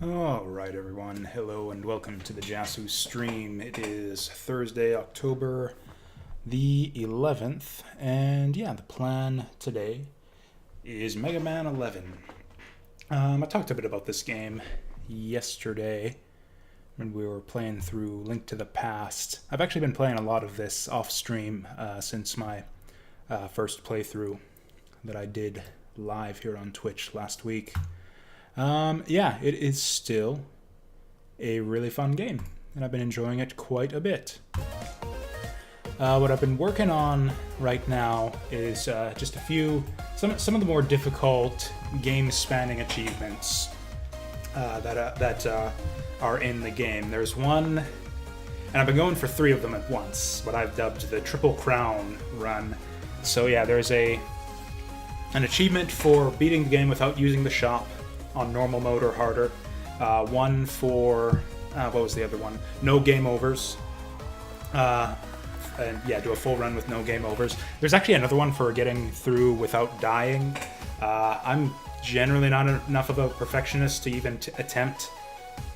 Alright everyone, hello and welcome to the Jasu stream. It is Thursday, October the 11th, and yeah, the plan today is Mega Man 11. I talked a bit about this game yesterday when we were playing through Link to the Past. I've actually been playing a lot of this off-stream since my first playthrough that I did live here on Twitch last week. Yeah, it is still a really fun game, and I've been enjoying it quite a bit. What I've been working on right now is just some of the more difficult game-spanning achievements that are in the game. There's one, and I've been going for 3 of them at once, what I've dubbed the Triple Crown run. So yeah, there's an achievement for beating the game without using the shop on normal mode or harder. One for, what was the other one? No game overs. And yeah, do a full run with no game overs. There's actually another one for getting through without dying. I'm generally not enough of a perfectionist to even attempt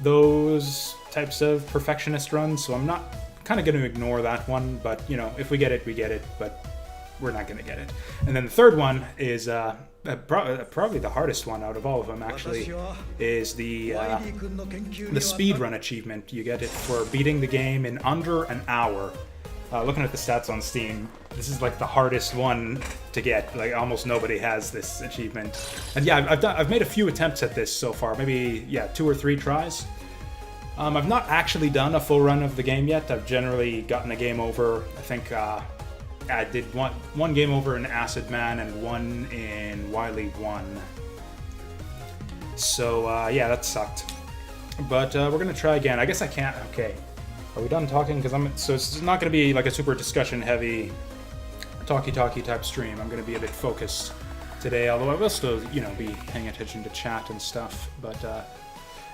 those types of perfectionist runs, so I'm not kind of going to ignore that one, but you know, if we get it, we get it, but we're not going to get it. And then the third one is probably the hardest one out of all of them, actually, is the speedrun achievement. You get it for beating the game in under an hour. Looking at the stats on Steam, this is like the hardest one to get. Like almost nobody has this achievement. And yeah, I've made a few attempts at this so far. Maybe 2 or 3 tries. I've not actually done a full run of the game yet. I've generally gotten a game over. I think I did one game over in Acid Man and one in Wily 1. So yeah, that sucked. But we're gonna try again. I guess I can't. Okay. Are we done talking? So it's not going to be like a super discussion-heavy, talky type stream. I'm going to be a bit focused today, although I will still, you know, be paying attention to chat and stuff. But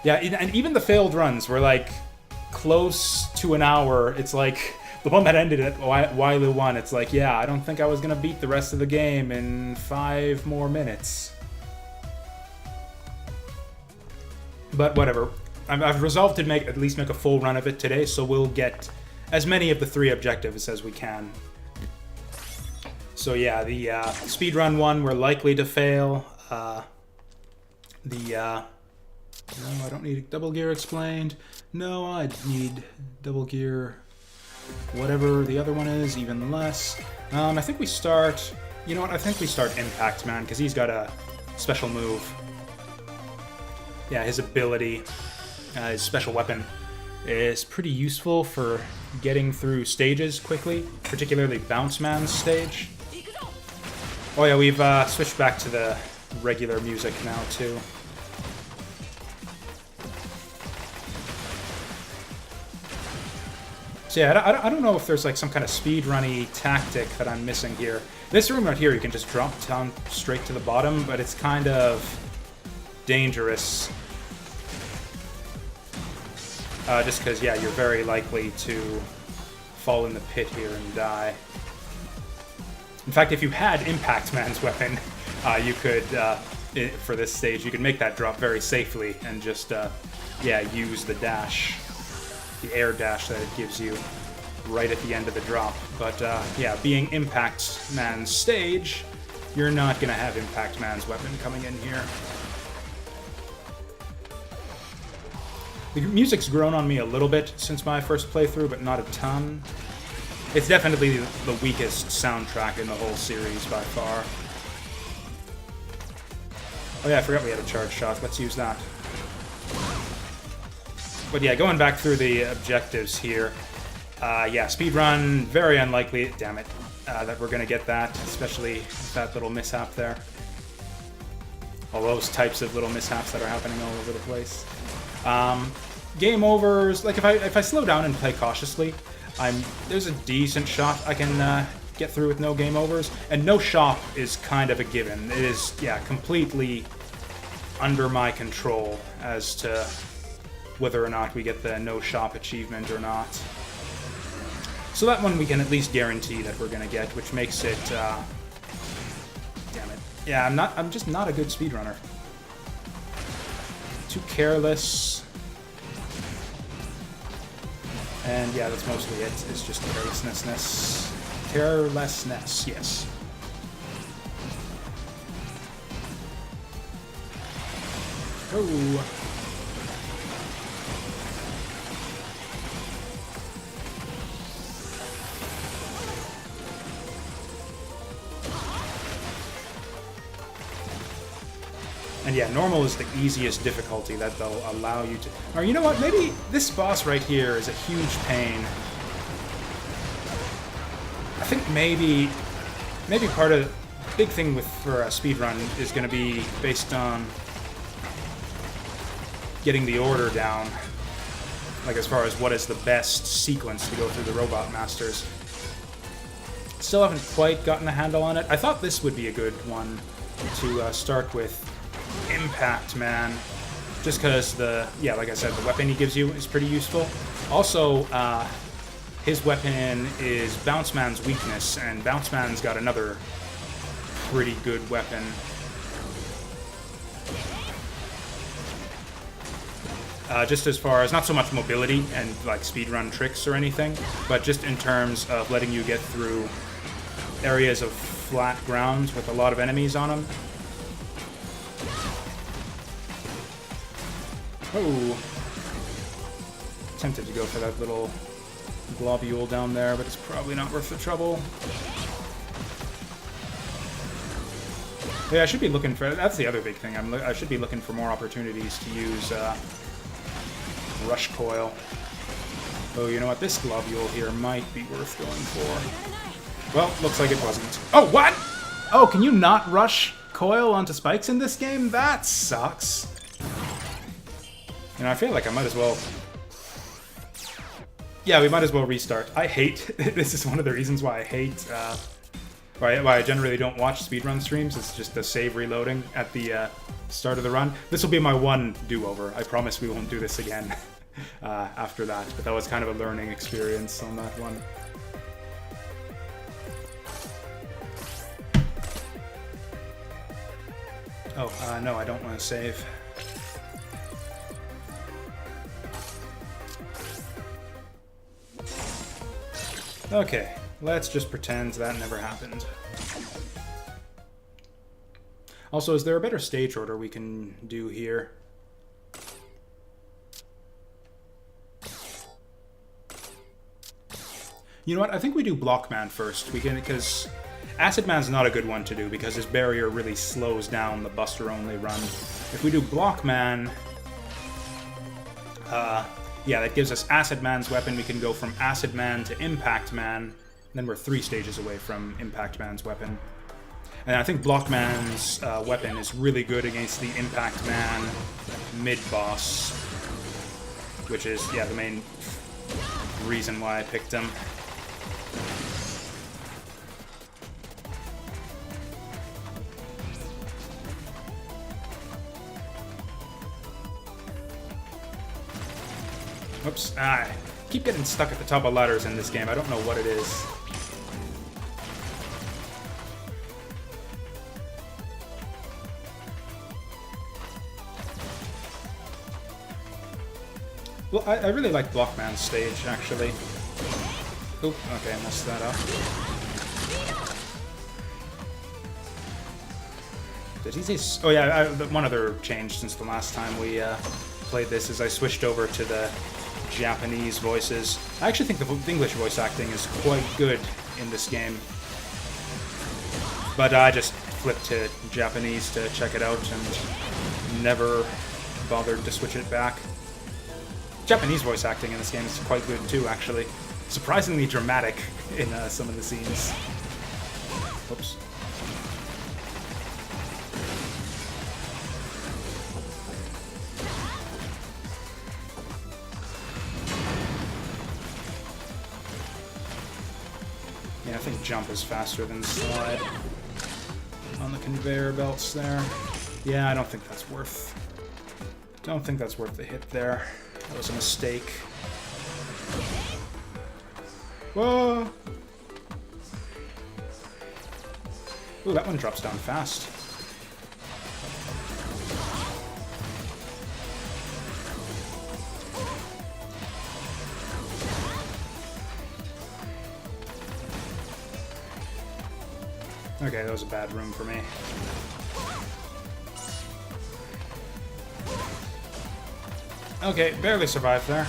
yeah, and even the failed runs were like close to an hour. It's like the one that ended at Wily 1. It's like, yeah, I don't think I was going to beat the rest of the game in 5 more minutes. But whatever. I've resolved to at least make a full run of it today, so we'll get as many of the 3 objectives as we can. So yeah, the speedrun one we're likely to fail. No, I don't need double gear explained. No, I need double gear, whatever the other one is, even less. I think we start, you know what, I think we start Impact Man, because he's got a special move. Yeah, his ability. His special weapon is pretty useful for getting through stages quickly, particularly Bounce Man's stage. Oh yeah, we've switched back to the regular music now too. So yeah, I don't know if there's like some kind of speedrunny tactic that I'm missing here. This room right here, you can just drop down straight to the bottom, but it's kind of dangerous. Just because, yeah, you're very likely to fall in the pit here and die. In fact, if you had Impact Man's weapon, you could, for this stage, you could make that drop very safely and just, yeah, use the dash, the air dash that it gives you right at the end of the drop. But, yeah, being Impact Man's stage, you're not going to have Impact Man's weapon coming in here. The music's grown on me a little bit since my first playthrough, but not a ton. It's definitely the weakest soundtrack in the whole series by far. Oh yeah, I forgot we had a charge shot. Let's use that. But yeah, going back through the objectives here. Yeah, speedrun, very unlikely, damn it, that we're going to get that, especially with that little mishap there. All those types of little mishaps that are happening all over the place. Game overs, like if I slow down and play cautiously, there's a decent shot I can get through with no game overs, and no shop is kind of a given. It is, yeah, completely under my control as to whether or not we get the no shop achievement or not. So that one we can at least guarantee that we're gonna get, which makes it, damn it. Yeah, I'm just not a good speedrunner. Too careless. And yeah, that's mostly it. It's just carelessness. Carelessness, yes. Oh. And yeah, normal is the easiest difficulty that they'll allow you to... Or you know what, maybe this boss right here is a huge pain. I think maybe part of the big thing for a speedrun is going to be based on getting the order down. Like as far as what is the best sequence to go through the Robot Masters. Still haven't quite gotten a handle on it. I thought this would be a good one to start with. Impact Man, just because like I said, the weapon he gives you is pretty useful. Also, his weapon is Bounce Man's weakness, and Bounce Man's got another pretty good weapon. Just as far as not so much mobility and like speedrun tricks or anything, but just in terms of letting you get through areas of flat ground with a lot of enemies on them. Oh, tempted to go for that little globule down there, but it's probably not worth the trouble. Yeah, I should be looking for... That's the other big thing. I should be looking for more opportunities to use Rush Coil. Oh, you know what? This globule here might be worth going for. Well, looks like it wasn't. Oh, what? Oh, can you not Rush Coil onto spikes in this game? That sucks. You know, I feel like I might as well... Yeah, we might as well restart. I hate... This is one of the reasons why I hate... why I generally don't watch speedrun streams. It's just the save reloading at the start of the run. This will be my one do-over. I promise we won't do this again after that. But that was kind of a learning experience on that one. Oh, no, I don't want to save. Okay, let's just pretend that never happened. Also, is there a better stage order we can do here? You know what? I think we do Blockman first. We can, because Acid Man's not a good one to do because his barrier really slows down the Buster-only run. If we do Blockman, yeah, that gives us Acid Man's weapon. We can go from Acid Man to Impact Man. Then we're 3 stages away from Impact Man's weapon. And I think Blockman's weapon is really good against the Impact Man mid-boss. Which is, yeah, the main reason why I picked him. Oops. I keep getting stuck at the top of ladders in this game. I don't know what it is. Well, I really like Blockman's stage, actually. Oop, okay, I messed that up. Did he say... Oh yeah, one other change since the last time we played this is I switched over to the Japanese voices. I actually think the English voice acting is quite good in this game. But I just flipped to Japanese to check it out and never bothered to switch it back. Japanese voice acting in this game is quite good too, actually. Surprisingly dramatic in some of the scenes. Oops. Yeah, I think jump is faster than slide on the conveyor belts there. Yeah, I don't think that's worth... Don't think that's worth the hit there. That was a mistake. Whoa! Ooh, that one drops down fast. Okay, that was a bad room for me. Okay, barely survived there.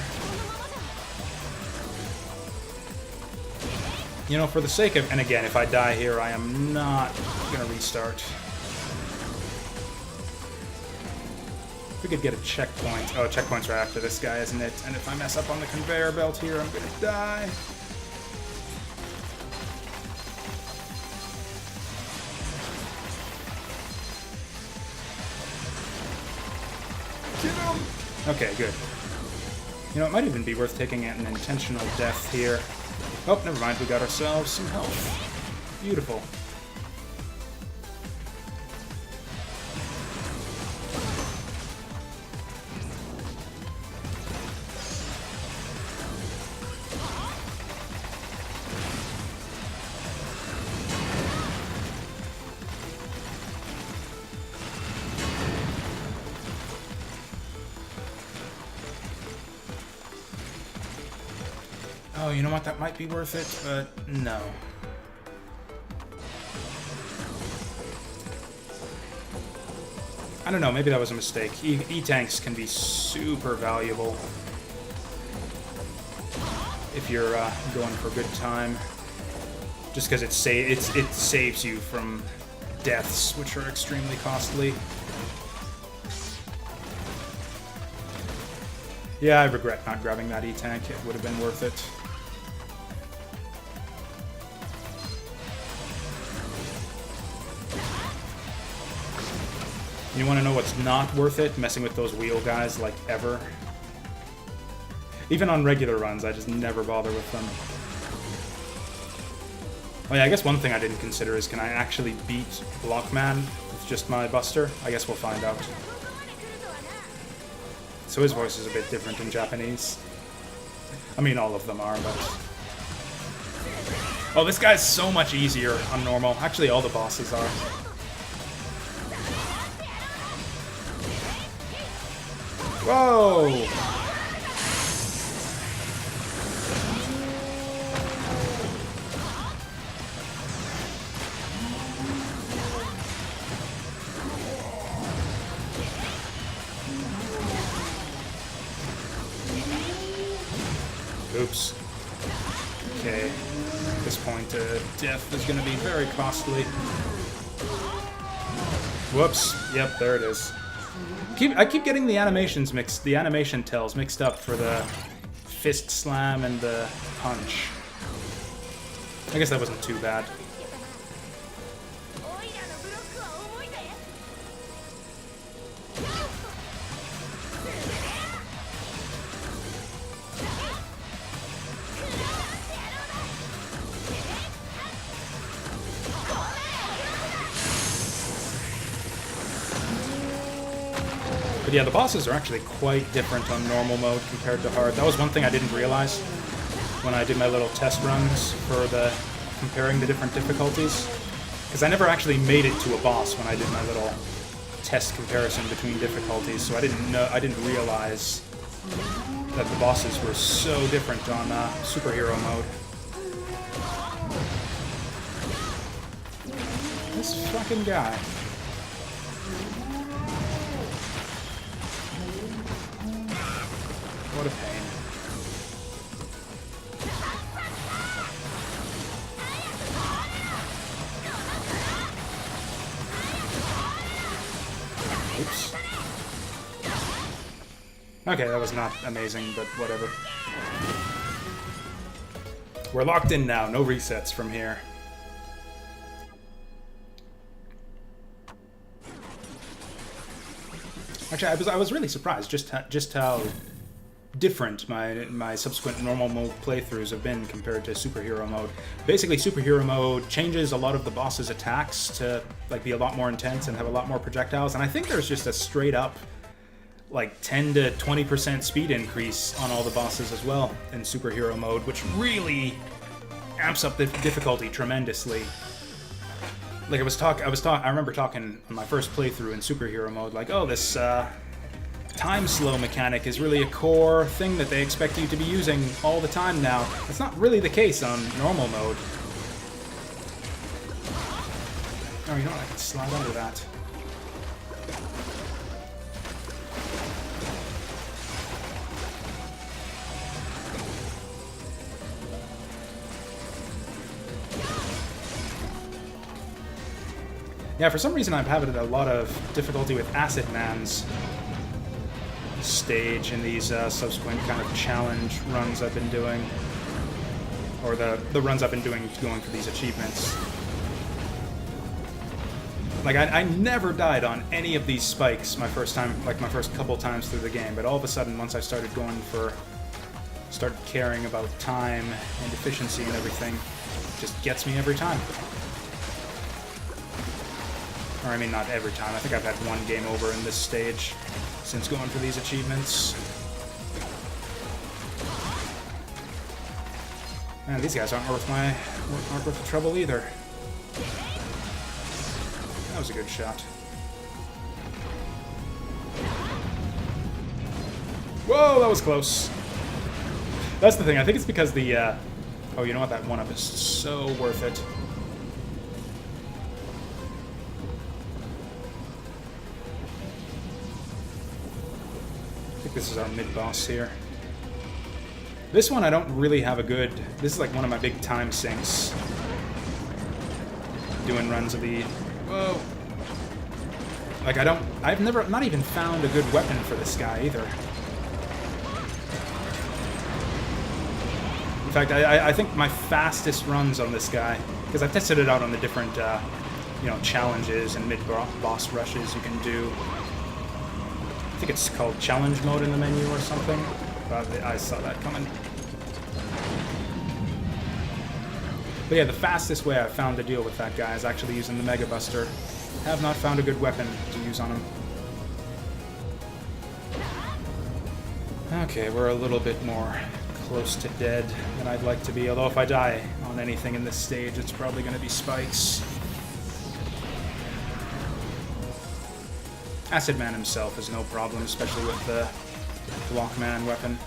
You know, for the sake of... And again, if I die here, I am not gonna restart. If we could get a checkpoint... Oh, checkpoint's right after this guy, isn't it? And if I mess up on the conveyor belt here, I'm gonna die. Get him! Okay, good. You know, it might even be worth taking an intentional death here. Oh, never mind, we got ourselves some health. Beautiful. Oh, you know what? That might be worth it, but no. I don't know, maybe that was a mistake. E-tanks can be super valuable if you're going for a good time. Just because it saves you from deaths, which are extremely costly. Yeah, I regret not grabbing that E-tank. It would have been worth it. You want to know what's not worth it? Messing with those wheel guys, like, ever. Even on regular runs, I just never bother with them. Oh yeah, I guess one thing I didn't consider is, can I actually beat Blockman with just my Buster? I guess we'll find out. So his voice is a bit different in Japanese. I mean, all of them are, but... Oh, this guy's so much easier on normal. Actually, all the bosses are. Whoa! Oops. Okay. At this point, death is going to be very costly. Whoops. Yep, there it is. I keep getting the animations mixed, the animation tells mixed up for the fist slam and the punch. I guess that wasn't too bad. But yeah, the bosses are actually quite different on normal mode compared to hard. That was one thing I didn't realize when I did my little test runs for the comparing the different difficulties. Because I never actually made it to a boss when I did my little test comparison between difficulties, so I didn't realize that the bosses were so different on superhero mode. This fucking guy. What a pain. Okay, that was not amazing, but whatever. We're locked in now. No resets from here. Actually, I was really surprised just how different my subsequent normal mode playthroughs have been compared to superhero mode. Basically, superhero mode changes a lot of the boss's attacks to like be a lot more intense and have a lot more projectiles, and I think there's just a straight up like 10 to 20% speed increase on all the bosses as well in superhero mode, which really amps up the difficulty tremendously. Like I remember talking on my first playthrough in superhero mode, like, oh, this time slow mechanic is really a core thing that they expect you to be using all the time now. That's not really the case on normal mode. Oh, you know what? I can slide under that. Yeah, for some reason I'm having a lot of difficulty with Acid Man's stage in these subsequent kind of challenge runs I've been doing. Or the runs I've been doing going for these achievements. Like, I never died on any of these spikes my first couple times through the game, but all of a sudden, once I started caring about time and efficiency and everything, it just gets me every time. Or, I mean, not every time. I think I've had one game over in this stage since going for these achievements. Man, these guys aren't worth the trouble either. That was a good shot. Whoa, that was close. That's the thing. I think it's because the... Oh, you know what? That one-up is so worth it. I think this is our mid-boss here. This one I don't really have a good... This is like one of my big time sinks. Doing runs of the... Whoa. Like I've not even found a good weapon for this guy either. In fact, I think my fastest runs on this guy, because I've tested it out on the different, challenges and mid-boss rushes you can do. I think it's called challenge mode in the menu or something. But I saw that coming. But yeah, the fastest way I've found to deal with that guy is actually using the Mega Buster. Have not found a good weapon to use on him. Okay, we're a little bit more close to dead than I'd like to be, although if I die on anything in this stage, it's probably going to be spikes. Acid Man himself is no problem, especially with the Blockman weapon.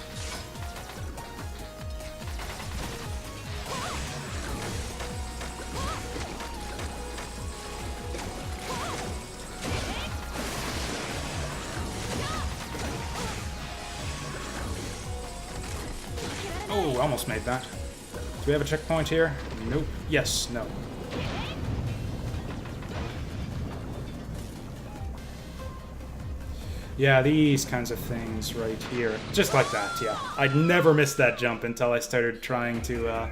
Oh, almost made that. Do we have a checkpoint here? Nope. Yes, no. Yeah, these kinds of things right here. Just like that, yeah. I'd never missed that jump until I started trying to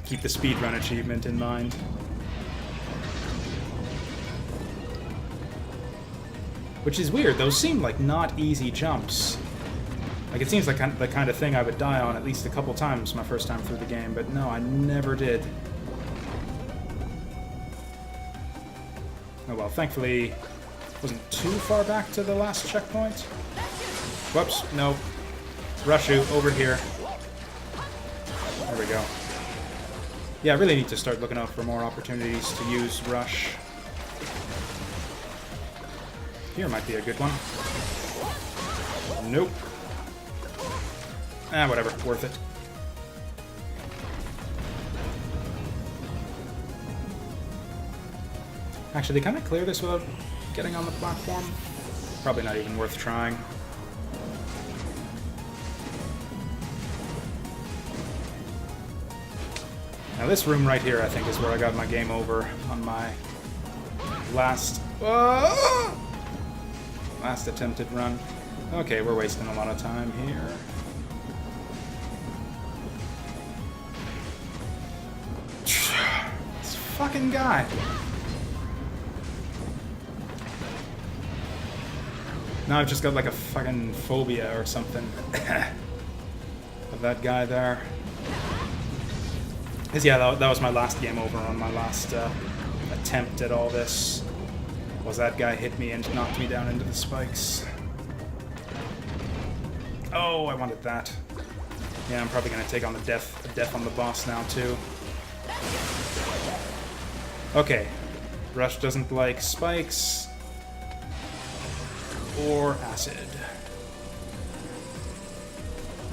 keep the speedrun achievement in mind. Which is weird, those seem like not easy jumps. Like, it seems like the kind of thing I would die on at least a couple times my first time through the game, but no, I never did. Oh well, thankfully, wasn't too far back to the last checkpoint. Whoops, no. Rushu, over here. There we go. Yeah, I really need to start looking out for more opportunities to use Rush. Here might be a good one. Nope. Ah, whatever. Worth it. Actually, can I clear this without getting on the platform? Probably not even worth trying. Now this room right here, I think, is where I got my game over on my last attempted run. Okay, we're wasting a lot of time here. This fucking guy. Now I've just got like a fucking phobia or something of that guy there. Because yeah, that was my last game over on my last attempt at all this. Was that guy hit me and knocked me down into the spikes. Oh, I wanted that. Yeah, I'm probably gonna take on the death on the boss now too. Okay, Rush doesn't like spikes or acid.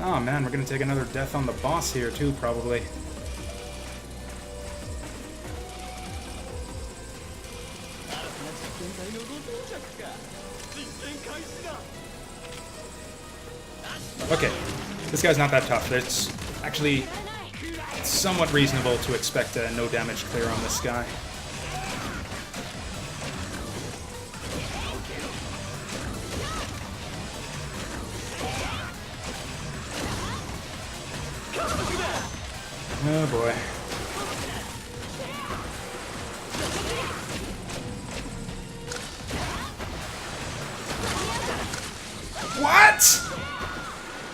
Oh man, we're gonna take another death on the boss here too, probably. Okay, this guy's not that tough. It's actually somewhat reasonable to expect a no damage clear on this guy. Oh boy. What?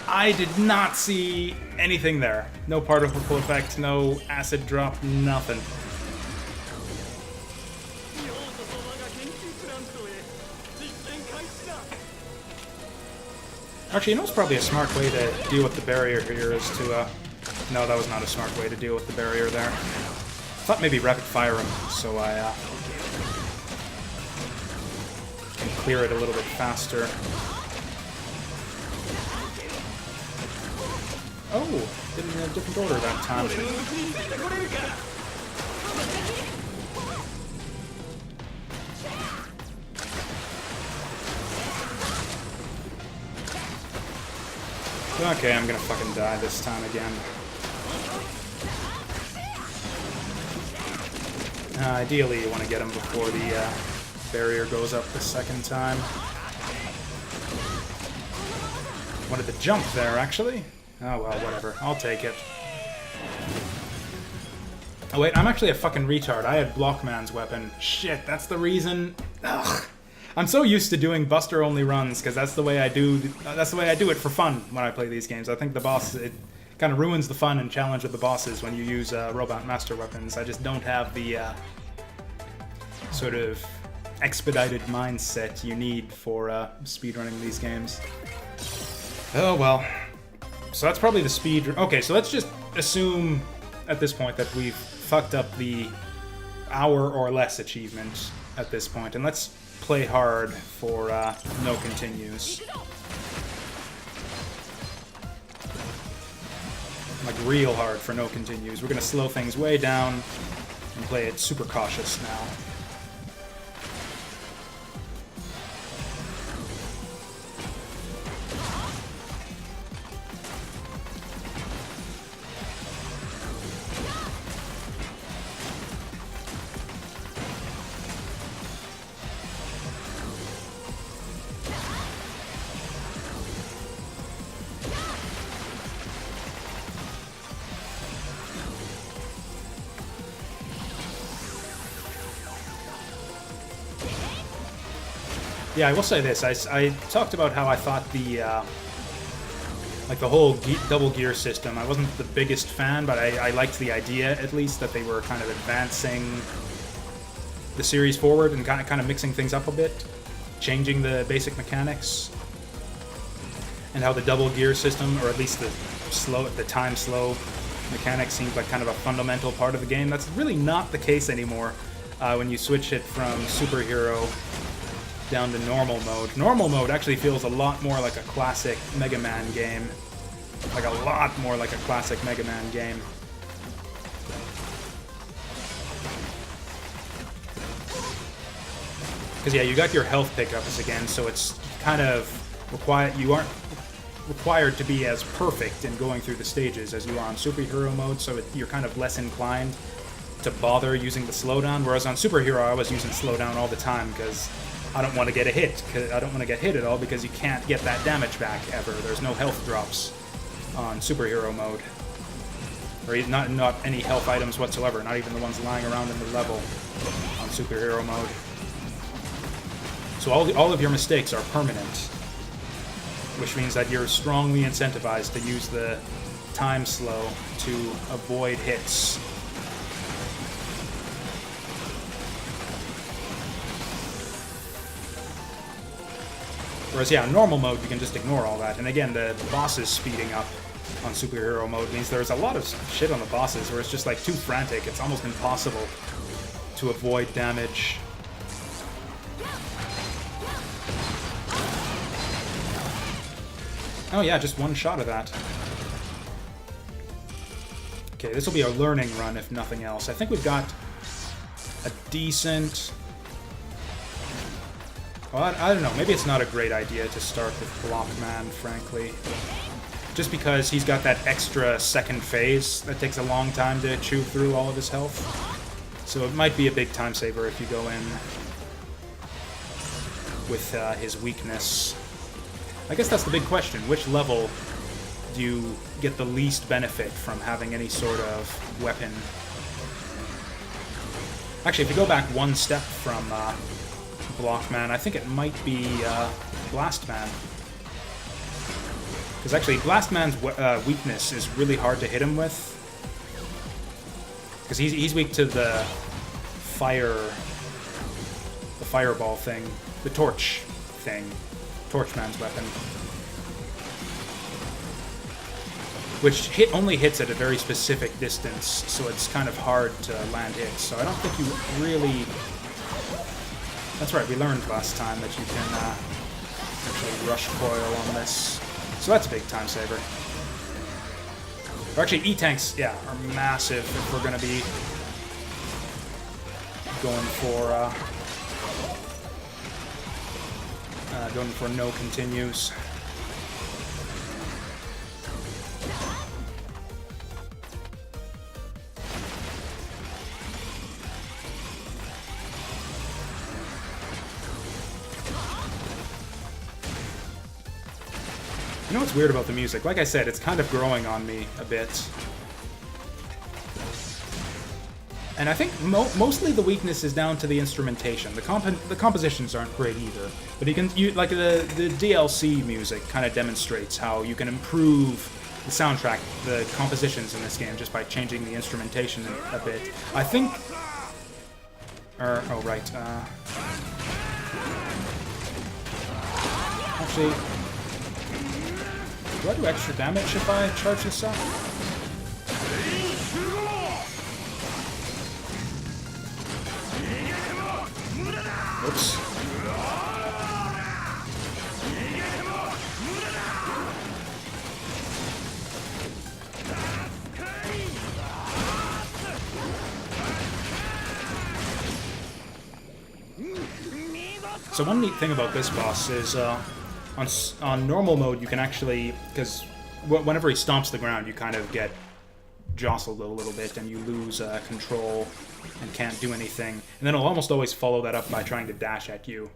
I did not see anything there. No particle effect, no acid drop, nothing. Actually, you know what's probably a smart way to deal with the barrier here is to, no, that was not a smart way to deal with the barrier there. I thought maybe rapid fire him, so I can clear it a little bit faster. Oh, did it in a different order that time. Okay, I'm gonna fucking die this time again. Ideally, you want to get him before the barrier goes up the second time. Wanted the jump there, actually. Oh well, whatever. I'll take it. Oh wait, I'm actually a fucking retard. I had Blockman's weapon. Shit, that's the reason. Ugh. I'm so used to doing Buster-only runs because that's the way I do. That's the way I do it for fun when I play these games. I think the boss, it kind of ruins the fun and challenge of the bosses when you use Robot Master weapons. I just don't have the sort of expedited mindset you need for speedrunning these games. Oh well. So that's probably the speed. Okay, so let's just assume at this point that we've fucked up the hour or less achievement at this point, and let's play hard for no continues. Like real hard for no continues. We're gonna slow things way down and play it super cautious now. Yeah, I will say this. I talked about how I thought the like the whole double gear system. I wasn't the biggest fan, but I liked the idea at least that they were kind of advancing the series forward and kind of mixing things up a bit, changing the basic mechanics, and how the double gear system, or at least the time slow mechanic, seems like kind of a fundamental part of the game. That's really not the case anymore when you switch it from superhero down to normal mode. Normal mode actually feels a lot more like a classic Mega Man game. Like a lot more like a classic Mega Man game. Because yeah, you got your health pickups again, so it's kind of you aren't required to be as perfect in going through the stages as you are on superhero mode, so you're kind of less inclined to bother using the slowdown, whereas on superhero I was using slowdown all the time because I don't want to get a hit. I don't want to get hit at all because you can't get that damage back ever. There's no health drops on superhero mode. Or not any health items whatsoever, not even the ones lying around in the level on superhero mode. So all of your mistakes are permanent, which means that you're strongly incentivized to use the time slow to avoid hits. Whereas, yeah, in normal mode, you can just ignore all that. And again, the bosses speeding up on superhero mode means there's a lot of shit on the bosses where it's just like too frantic. It's almost impossible to avoid damage. Oh yeah, just one shot of that. Okay, this will be a learning run if nothing else. I think we've got a decent... Well, I don't know, maybe it's not a great idea to start with Blockman, frankly. Just because he's got that extra second phase that takes a long time to chew through all of his health. So it might be a big time saver if you go in with his weakness. I guess that's the big question. Which level do you get the least benefit from having any sort of weapon? Actually, if you go back one step from Blockman, I think it might be Blastman. Because actually, Blastman's weakness is really hard to hit him with. Because he's weak to the fireball thing, the torch thing, Torchman's weapon. Which only hits at a very specific distance, so it's kind of hard to land hits. So I don't think you really... That's right, we learned last time that you can actually rush coil on this. So that's a big time saver. Or actually, E-tanks, yeah, are massive if we're going to be going for no continues. You know what's weird about the music? Like I said, it's kind of growing on me a bit. And I think mostly the weakness is down to the instrumentation. The compositions aren't great either. But like the DLC music kind of demonstrates how you can improve the soundtrack, the compositions in this game, just by changing the instrumentation a bit. I think... oh, right. Actually... Do I do extra damage if I charge this up? Oops. So one neat thing about this boss is on normal mode, you can actually, because whenever he stomps the ground, you kind of get jostled a little bit and you lose control and can't do anything. And then it'll almost always follow that up by trying to dash at you.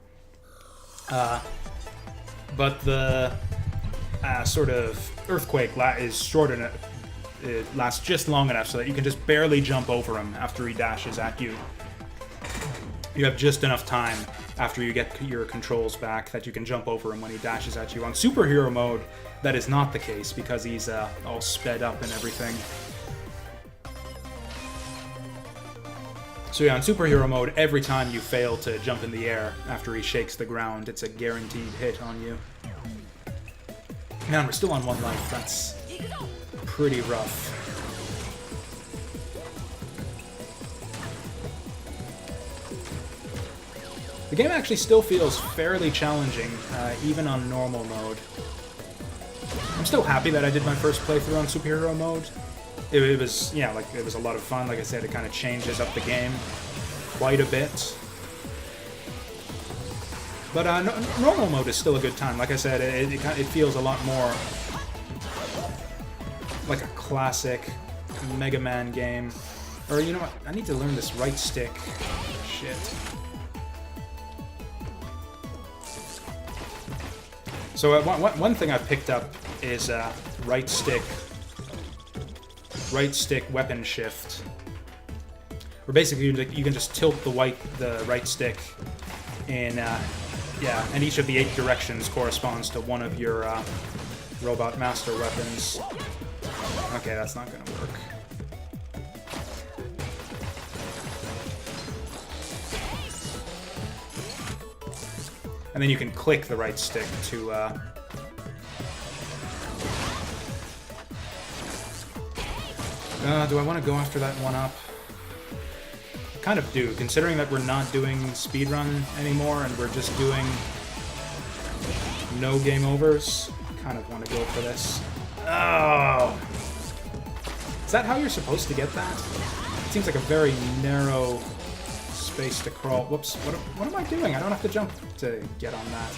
But the sort of earthquake is short enough, it lasts just long enough so that you can just barely jump over him after he dashes at you. You have just enough time after you get your controls back that you can jump over him when he dashes at you. On superhero mode, that is not the case because he's all sped up and everything. So yeah, on superhero mode, every time you fail to jump in the air after he shakes the ground, it's a guaranteed hit on you. Man, we're still on one life. That's pretty rough. The game actually still feels fairly challenging, even on normal mode. I'm still happy that I did my first playthrough on superhero mode. It was, yeah, like it was a lot of fun. Like I said, it kind of changes up the game quite a bit. But normal mode is still a good time. Like I said, it feels a lot more like a classic Mega Man game. Or you know what? I need to learn this right stick. Shit. So one thing I picked up is right stick weapon shift. Where basically you can just tilt the right stick in, yeah, and each of the 8 directions corresponds to one of your robot master weapons. Okay, that's not gonna work. And then you can click the right stick to do I want to go after that one up? Kind of do, considering that we're not doing speedrun anymore and we're just doing no game overs. Kind of want to go for this. Oh! Is that how you're supposed to get that? It seems like a very narrow space to crawl. Whoops, what am I doing? I don't have to jump to get on that.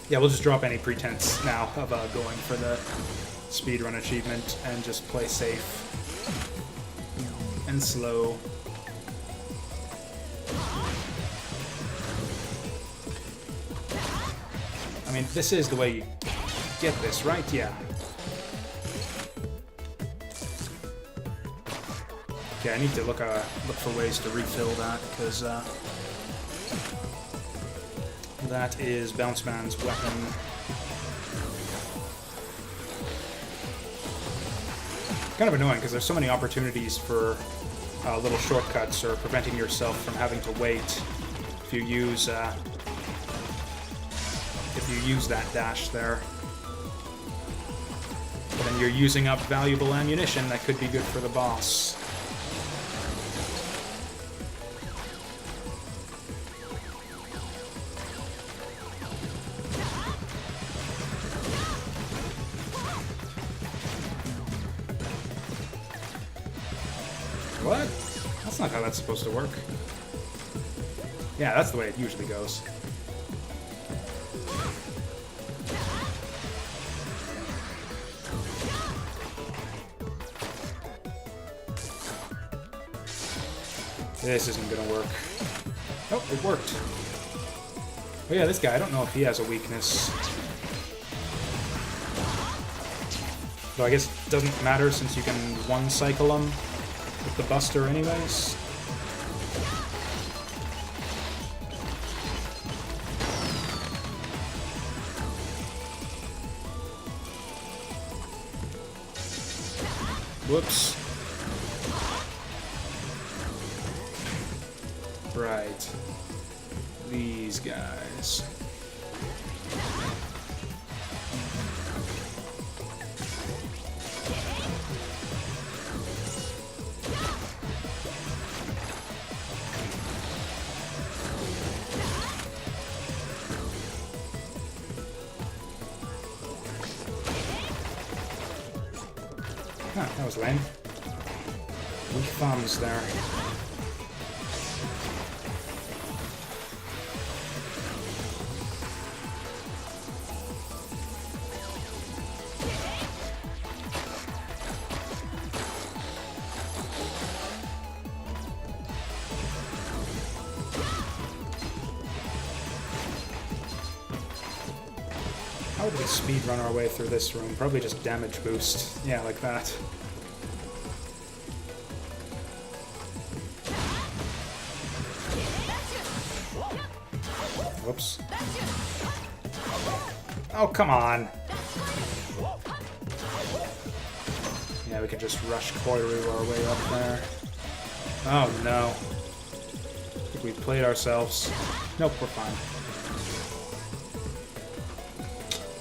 Yeah, we'll just drop any pretense now of going for the speedrun achievement and just play safe and slow. I mean, this is the way you get this, right? Yeah. Okay, I need to look for ways to refill that, because that is Bounce Man's weapon. Kind of annoying, because there's so many opportunities for little shortcuts or preventing yourself from having to wait if you use that dash there. But then you're using up valuable ammunition that could be good for the boss. What? That's not how that's supposed to work. Yeah, that's the way it usually goes. This isn't gonna work. Oh, it worked. Oh yeah, this guy, I don't know if he has a weakness. Though I guess it doesn't matter since you can one-cycle him with the Buster anyways. Whoops. Right. These guys. Huh, that was lame. Weak thumbs there. How would we speedrun our way through this room? Probably just damage boost. Yeah, like that. Whoops. Oh, come on. Yeah, we can just rush Koiru our way up there. Oh, no. I think we played ourselves. Nope, we're fine.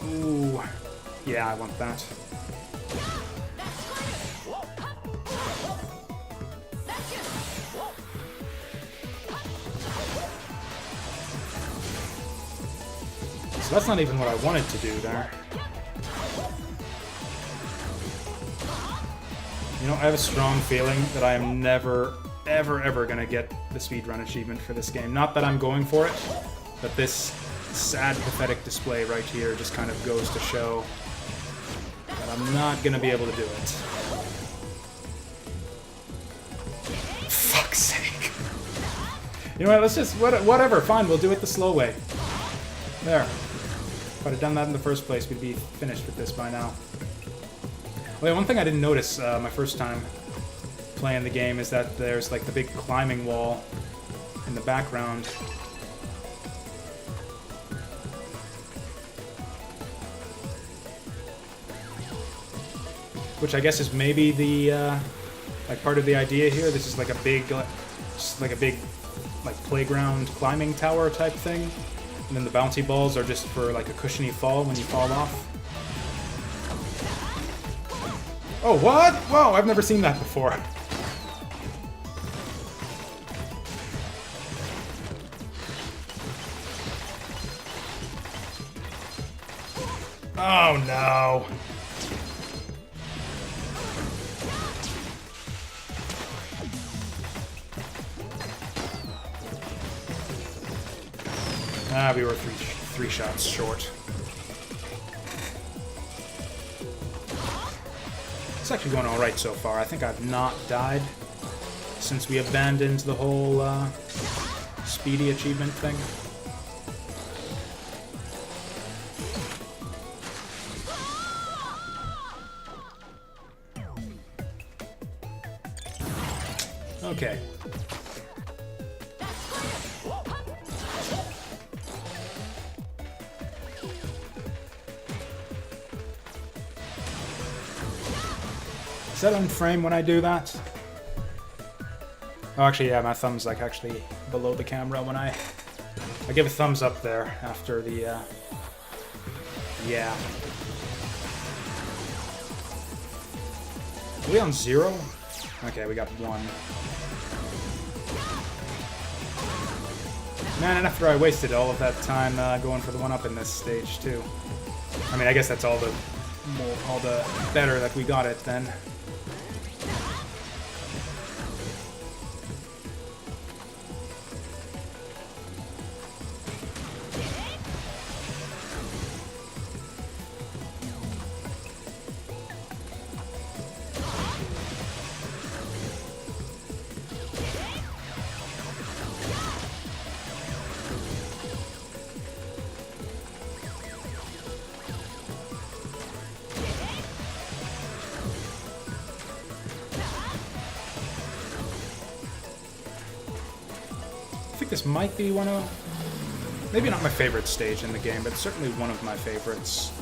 Ooh. Yeah, I want that. So that's not even what I wanted to do there. You know, I have a strong feeling that I am never, ever gonna get the speedrun achievement for this game. Not that I'm going for it, but this sad, pathetic display right here just kind of goes to show that I'm not gonna be able to do it. Fuck's sake. You know what, let's just, whatever, fine, we'll do it the slow way. There. If I'd have done that in the first place, we'd be finished with this by now. Oh yeah, one thing I didn't notice my first time playing the game is that there's like the big climbing wall in the background. Which I guess is maybe the like part of the idea here. This is like a big, just like a big like playground climbing tower type thing. And then the bouncy balls are just for like a cushiony fall when you fall off. Oh, what? Whoa, I've never seen that before. Oh, no. Ah, we were three shots short. It's actually going alright so far. I think I've not died since we abandoned the whole speedy achievement thing. Okay. Is that on frame when I do that? Oh, actually, yeah, my thumb's like actually below the camera when I give a thumbs up there after the, yeah. Are we on 0? Okay, we got 1. Man, and after I wasted all of that time going for the 1-up in this stage, too. I mean, I guess that's all the better that we got it, then. This might be one of, maybe not my favorite stage in the game, but certainly one of my favorites.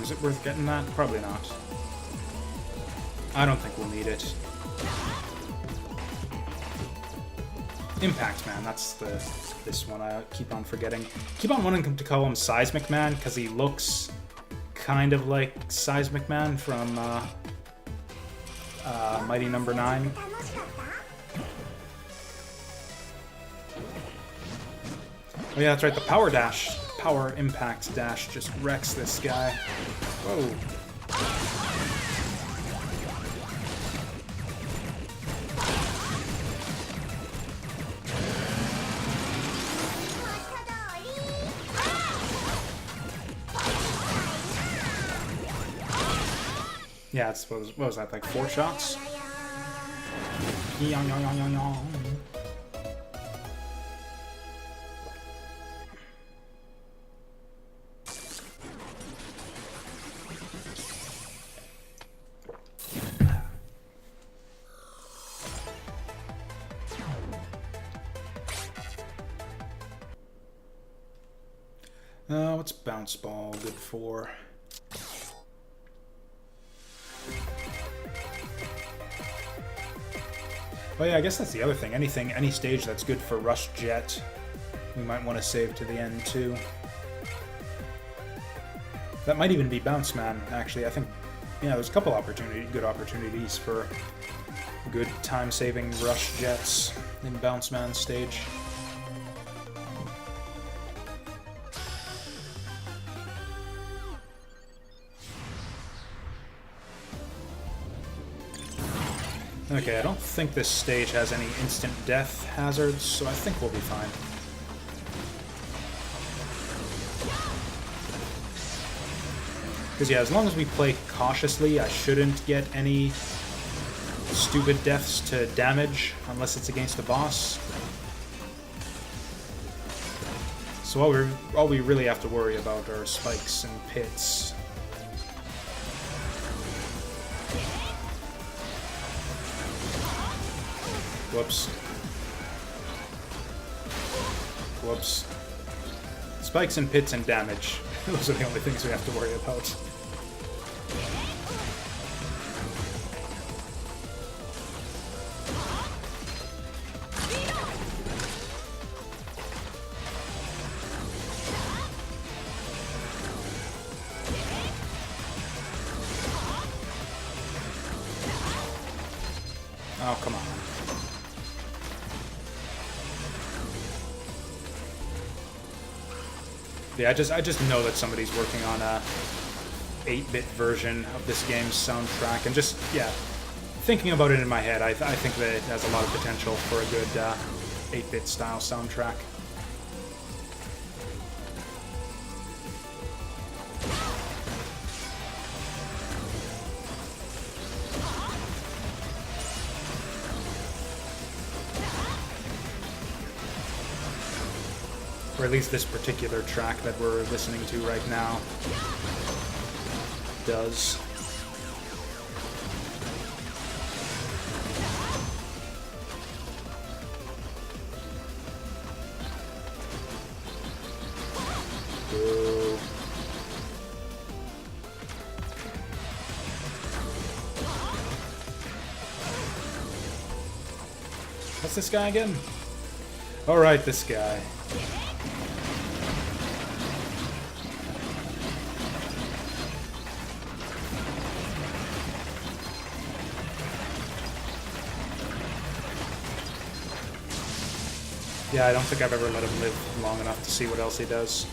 Is it worth getting that? Probably not. I don't think we'll need it. Impact Man, that's this one I keep on forgetting. Keep on wanting to call him Seismic Man, because he looks kind of like Seismic Man from Mighty Number 9. Oh yeah, that's right, the power impact dash just wrecks this guy. Whoa. Yeah, I suppose, what was that, like 4 shots? What's Bounce Ball good for? Oh yeah, I guess that's the other thing. Any stage that's good for Rush Jet, we might want to save to the end too. That might even be Bounce Man, actually. I think, yeah, there's a couple good opportunities for good time-saving Rush Jets in Bounce Man stage. Okay, I don't think this stage has any instant death hazards, so I think we'll be fine. Because yeah, as long as we play cautiously, I shouldn't get any stupid deaths to damage, unless it's against a boss. So all we really have to worry about are spikes and pits. Whoops. Whoops. Spikes and pits and damage. Those are the only things we have to worry about. Oh, come on. Yeah, I just know that somebody's working on a 8-bit version of this game's soundtrack, and just, yeah, thinking about it in my head, I think that it has a lot of potential for a good 8-bit style soundtrack. Or at least this particular track that we're listening to right now does. Boo. What's this guy again? Alright, this guy. Yeah, I don't think I've ever let him live long enough to see what else he does.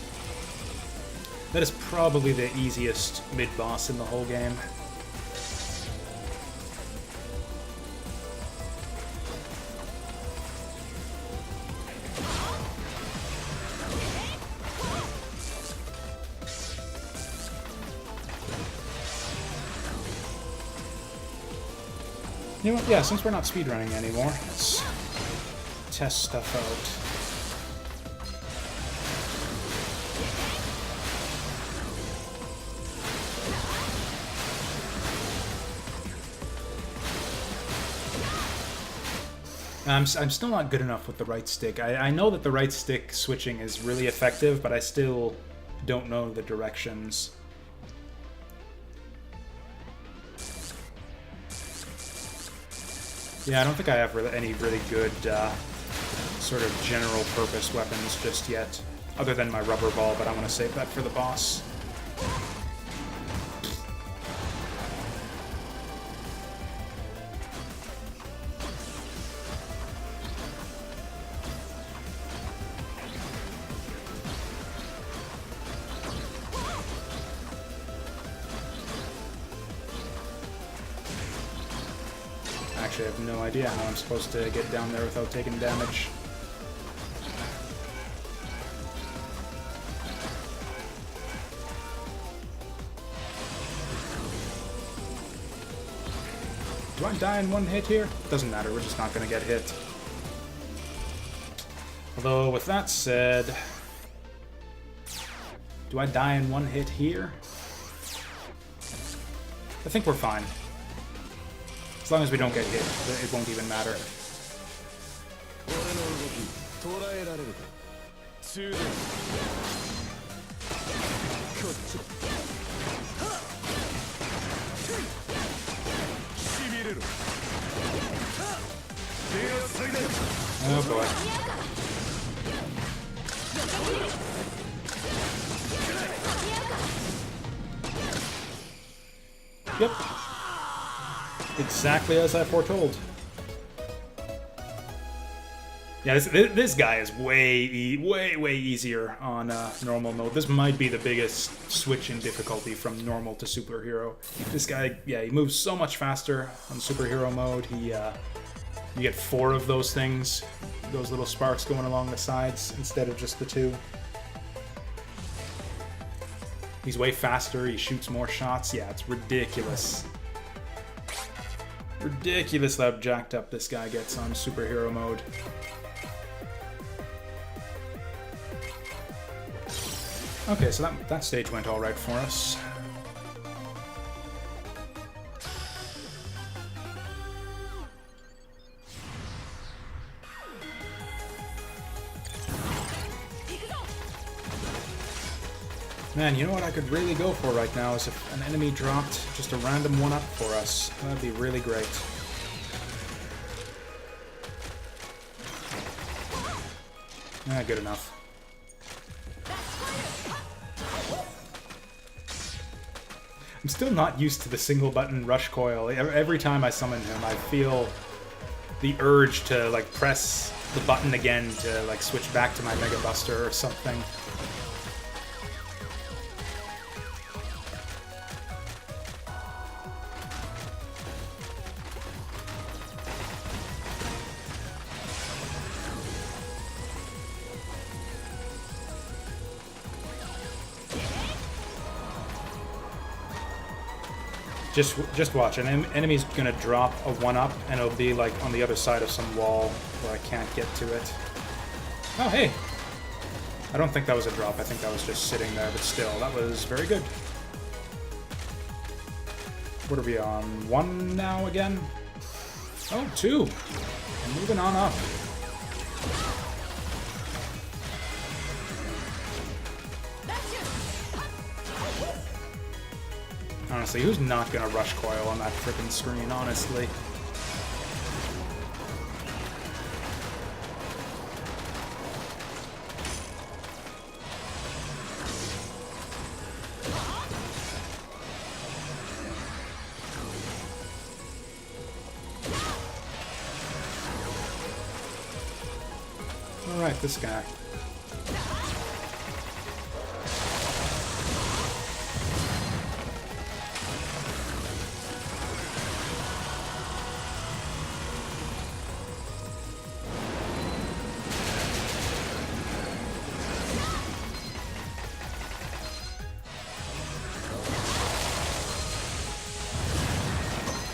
That is probably the easiest mid-boss in the whole game. You know what? Yeah, since we're not speedrunning anymore, let's test stuff out. I'm still not good enough with the right stick. I know that the right stick switching is really effective, but I still don't know the directions. Yeah, I don't think I have any really good sort of general purpose weapons just yet, other than my rubber ball, but I want to save that for the boss. Actually, I have no idea how I'm supposed to get down there without taking damage. Do I die in one hit here? Doesn't matter, we're just not going to get hit. Although, with that said... Do I die in one hit here? I think we're fine. As long as we don't get hit, it won't even matter. Oh boy. Yep. Exactly as I foretold. Yeah, this guy is way easier on normal mode. This might be the biggest switch in difficulty from normal to superhero. This guy, yeah, he moves so much faster on superhero mode. You get 4 of those things, those little sparks going along the sides instead of just the 2. He's way faster. He shoots more shots. Yeah, it's ridiculous. Ridiculous how jacked up this guy gets on superhero mode. Okay, so that stage went alright for us. Man, you know what I could really go for right now is if an enemy dropped just a random 1-up for us. That'd be really great. Ah, good enough. I'm still not used to the single button rush coil. Every time I summon him, I feel the urge to like press the button again to like switch back to my Mega Buster or something. Just watch. An enemy's gonna drop a 1-up, and it'll be like on the other side of some wall where I can't get to it. Oh, hey! I don't think that was a drop. I think that was just sitting there, but still, that was very good. What are we on? 1 now again? Oh, 2! I'm moving on up. Honestly, who's not gonna rush coil on that frickin' screen, honestly? Alright, this guy.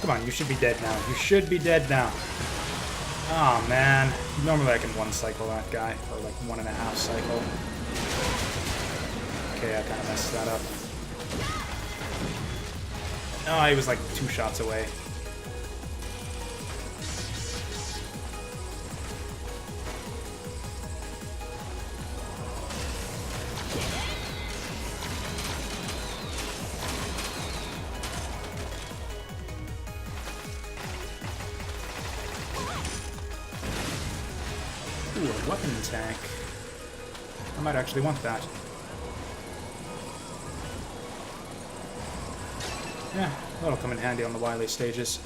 Come on, you should be dead now. You should be dead now. Oh man. Normally I can 1-cycle that guy, or like 1.5 cycle. Okay, I kind of messed that up. Oh, he was like 2 shots away. Ooh, a weapon tank. I might actually want that. Yeah, that'll come in handy on the Wily stages.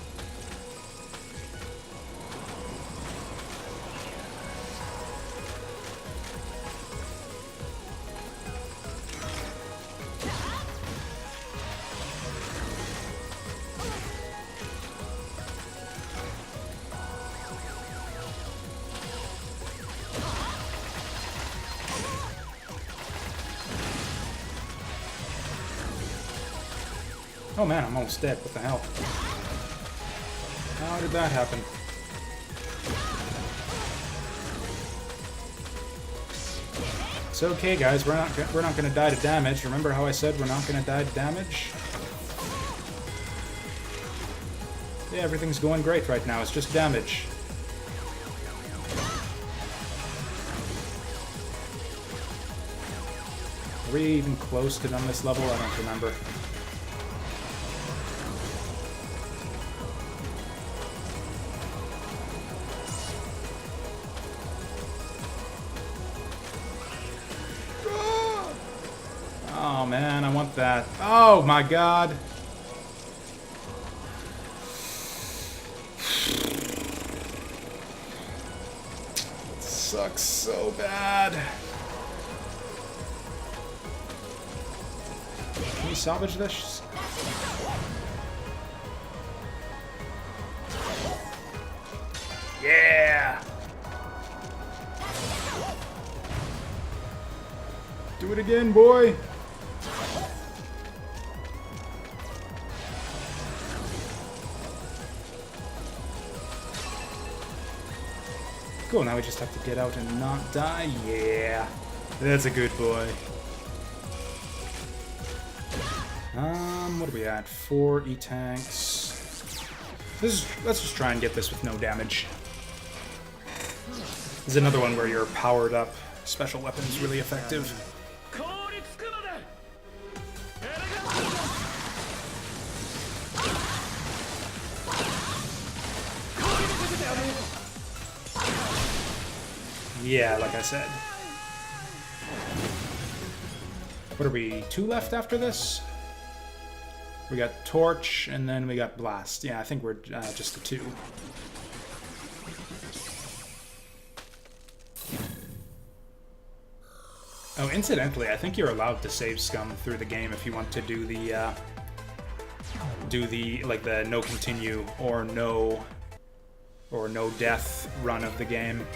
Oh man, I'm almost dead. What the hell? How did that happen? It's okay, guys. We're not gonna die to damage. Remember how I said we're not gonna die to damage? Yeah, everything's going great right now. It's just damage. Are we even close to done this level? I don't remember. Oh man, I want that. Oh my god. It sucks so bad. Can we salvage this? Yeah! Do it again, boy! Cool, now we just have to get out and not die. Yeah, that's a good boy. What are we at? 4 E-tanks. Let's just try and get this with no damage. This is another one where your powered up special weapon is really effective. Yeah, like I said. What are we, 2 left after this? We got Torch, and then we got Blast. Yeah, I think we're just the 2. Oh, incidentally, I think you're allowed to save scum through the game if you want to do the like the no continue or no death run of the game.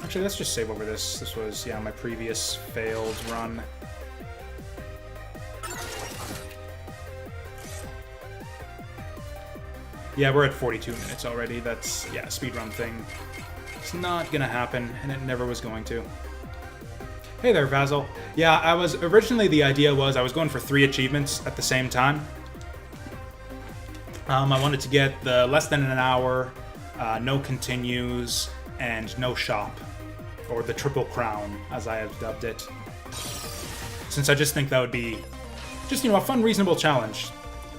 Actually, let's just save over this. This was, yeah, my previous failed run. Yeah, we're at 42 minutes already. That's, yeah, a speedrun thing. It's not gonna happen, and it never was going to. Hey there, Vasil. Yeah, originally the idea was I was going for 3 achievements at the same time. I wanted to get the less than an hour, no continues, and no shop. Or the Triple Crown, as I have dubbed it. Since I just think that would be just, you know, a fun, reasonable challenge.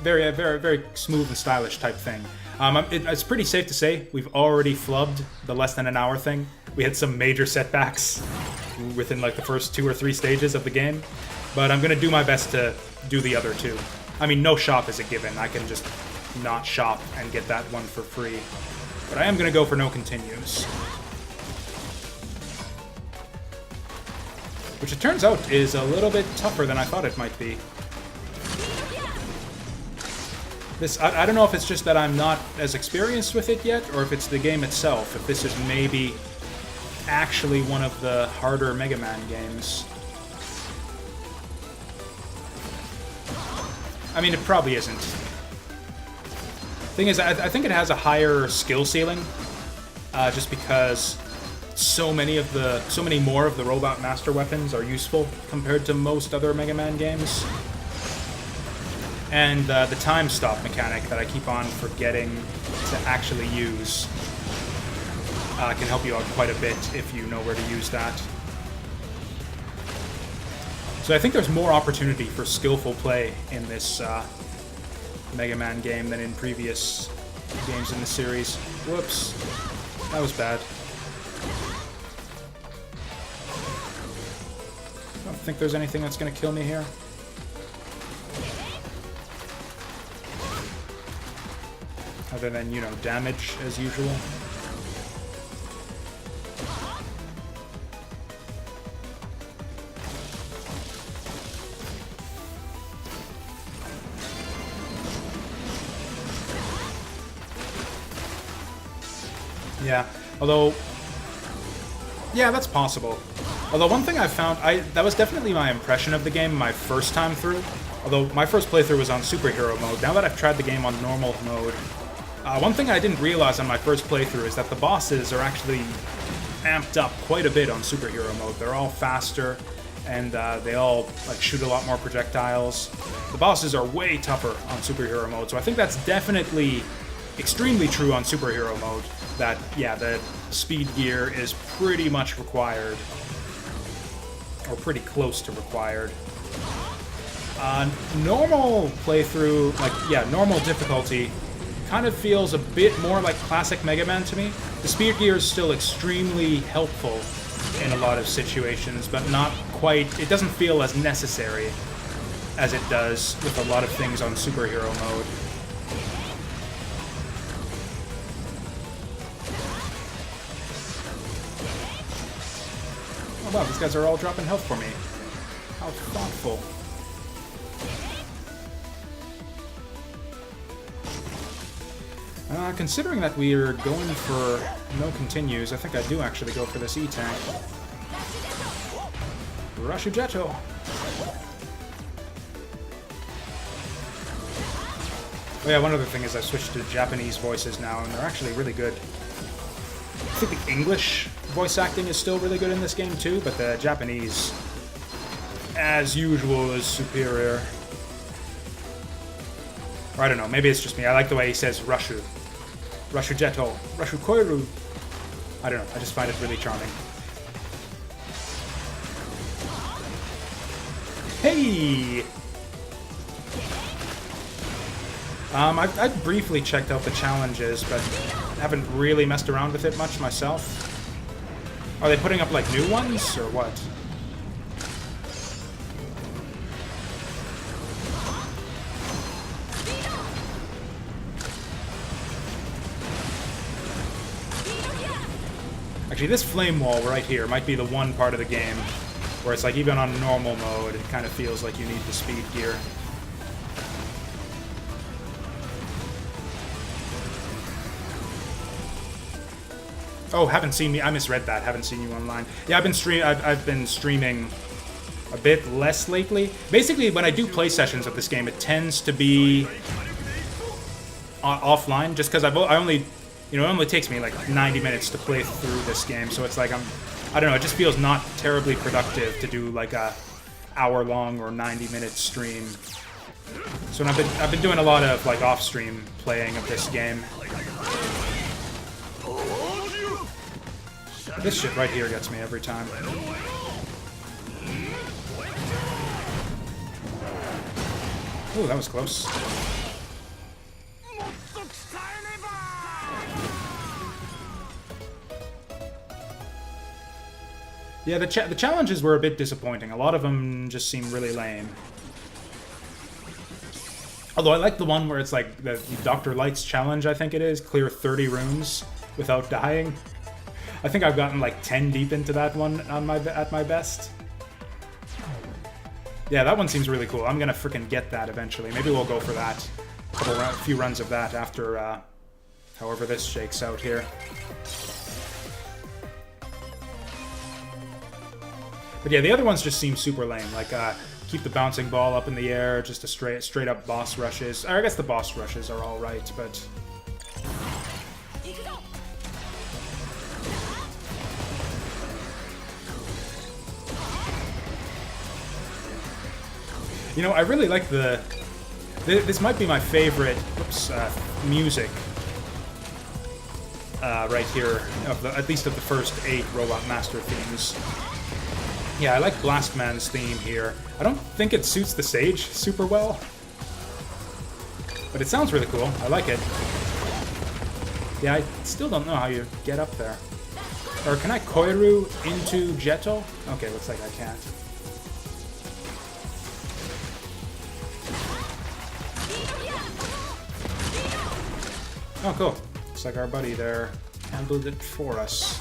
Very, very, very smooth and stylish type thing. It's pretty safe to say we've already flubbed the less than an hour thing. We had some major setbacks within like the first 2 or 3 stages of the game, but I'm gonna do my best to do the other 2. I mean, no shop is a given. I can just not shop and get that one for free. But I am gonna go for no continues. Which it turns out is a little bit tougher than I thought it might be. I don't know if it's just that I'm not as experienced with it yet, or if it's the game itself, if this is maybe actually one of the harder Mega Man games. I mean, it probably isn't. Thing is, I think it has a higher skill ceiling, just because so many more of the Robot Master weapons are useful compared to most other Mega Man games. And the time stop mechanic that I keep on forgetting to actually use can help you out quite a bit if you know where to use that. So I think there's more opportunity for skillful play in this Mega Man game than in previous games in the series. Whoops. That was bad. I don't think there's anything that's going to kill me here. Other than, you know, damage as usual. Yeah, although... yeah, that's possible. Although one thing I found, that was definitely my impression of the game my first time through. Although my first playthrough was on superhero mode. Now that I've tried the game on normal mode, one thing I didn't realize on my first playthrough is that the bosses are actually amped up quite a bit on superhero mode. They're all faster, and they all like shoot a lot more projectiles. The bosses are way tougher on superhero mode, so I think that's definitely extremely true on superhero mode. That, yeah, the speed gear is pretty much required, or pretty close to required. Normal playthrough, like, yeah, normal difficulty, kind of feels a bit more like classic Mega Man to me. The speed gear is still extremely helpful in a lot of situations, but not quite, it doesn't feel as necessary as it does with a lot of things on superhero mode. Oh wow, these guys are all dropping health for me. How thoughtful. Considering that we're going for no continues, I think I do actually go for this E-tank. Rashujeto! Oh yeah, one other thing is I've switched to Japanese voices now, and they're actually really good. I think the English voice acting is still really good in this game too, but the Japanese, as usual, is superior. Or I don't know, maybe it's just me. I like the way he says Rashu. Rashu Jeto. Rashu Koiru. I don't know, I just find it really charming. Hey! I've briefly checked out the challenges, but haven't really messed around with it much myself. Are they putting up, like, new ones, or what? Actually, this flame wall right here might be the one part of the game where it's like, even on normal mode, it kind of feels like you need the speed gear. Oh, haven't seen me. I misread that. Haven't seen you online. Yeah, I've been streaming a bit less lately. Basically, when I do play sessions of this game, it tends to be offline, just because I only, you know, it only takes me like 90 minutes to play through this game, so it's like I don't know, it just feels not terribly productive to do like a hour-long or 90-minute stream. So I've been doing a lot of like off-stream playing of this game. This shit right here gets me every time. Ooh, that was close. Yeah, the challenges were a bit disappointing. A lot of them just seem really lame. Although I like the one where it's like the Dr. Light's challenge, I think it is. Clear 30 rooms without dying. I think I've gotten like 10 deep into that one on at my best. Yeah, that one seems really cool. I'm gonna freaking get that eventually. Maybe we'll go for that. A few runs of that after however this shakes out here. But yeah, the other ones just seem super lame. Like, keep the bouncing ball up in the air, just a straight up boss rushes. Or I guess the boss rushes are all right, but... You know, I really like this might be my favorite, music right here, at least of the first 8 Robot Master themes. Yeah, I like Blastman's theme here. I don't think it suits the stage super well, but it sounds really cool. I like it. Yeah, I still don't know how you get up there. Or can I Koiru into Jeto? Okay, looks like I can't. Oh, cool. Looks like our buddy there handled it for us.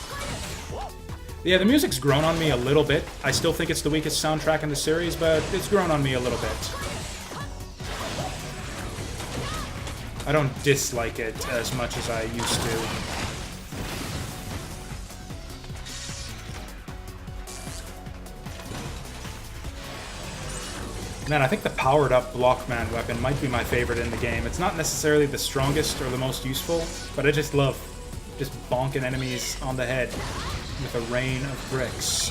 Yeah, the music's grown on me a little bit. I still think it's the weakest soundtrack in the series, but it's grown on me a little bit. I don't dislike it as much as I used to. Man, I think the powered-up Blockman weapon might be my favorite in the game. It's not necessarily the strongest or the most useful, but I just love just bonking enemies on the head with a rain of bricks.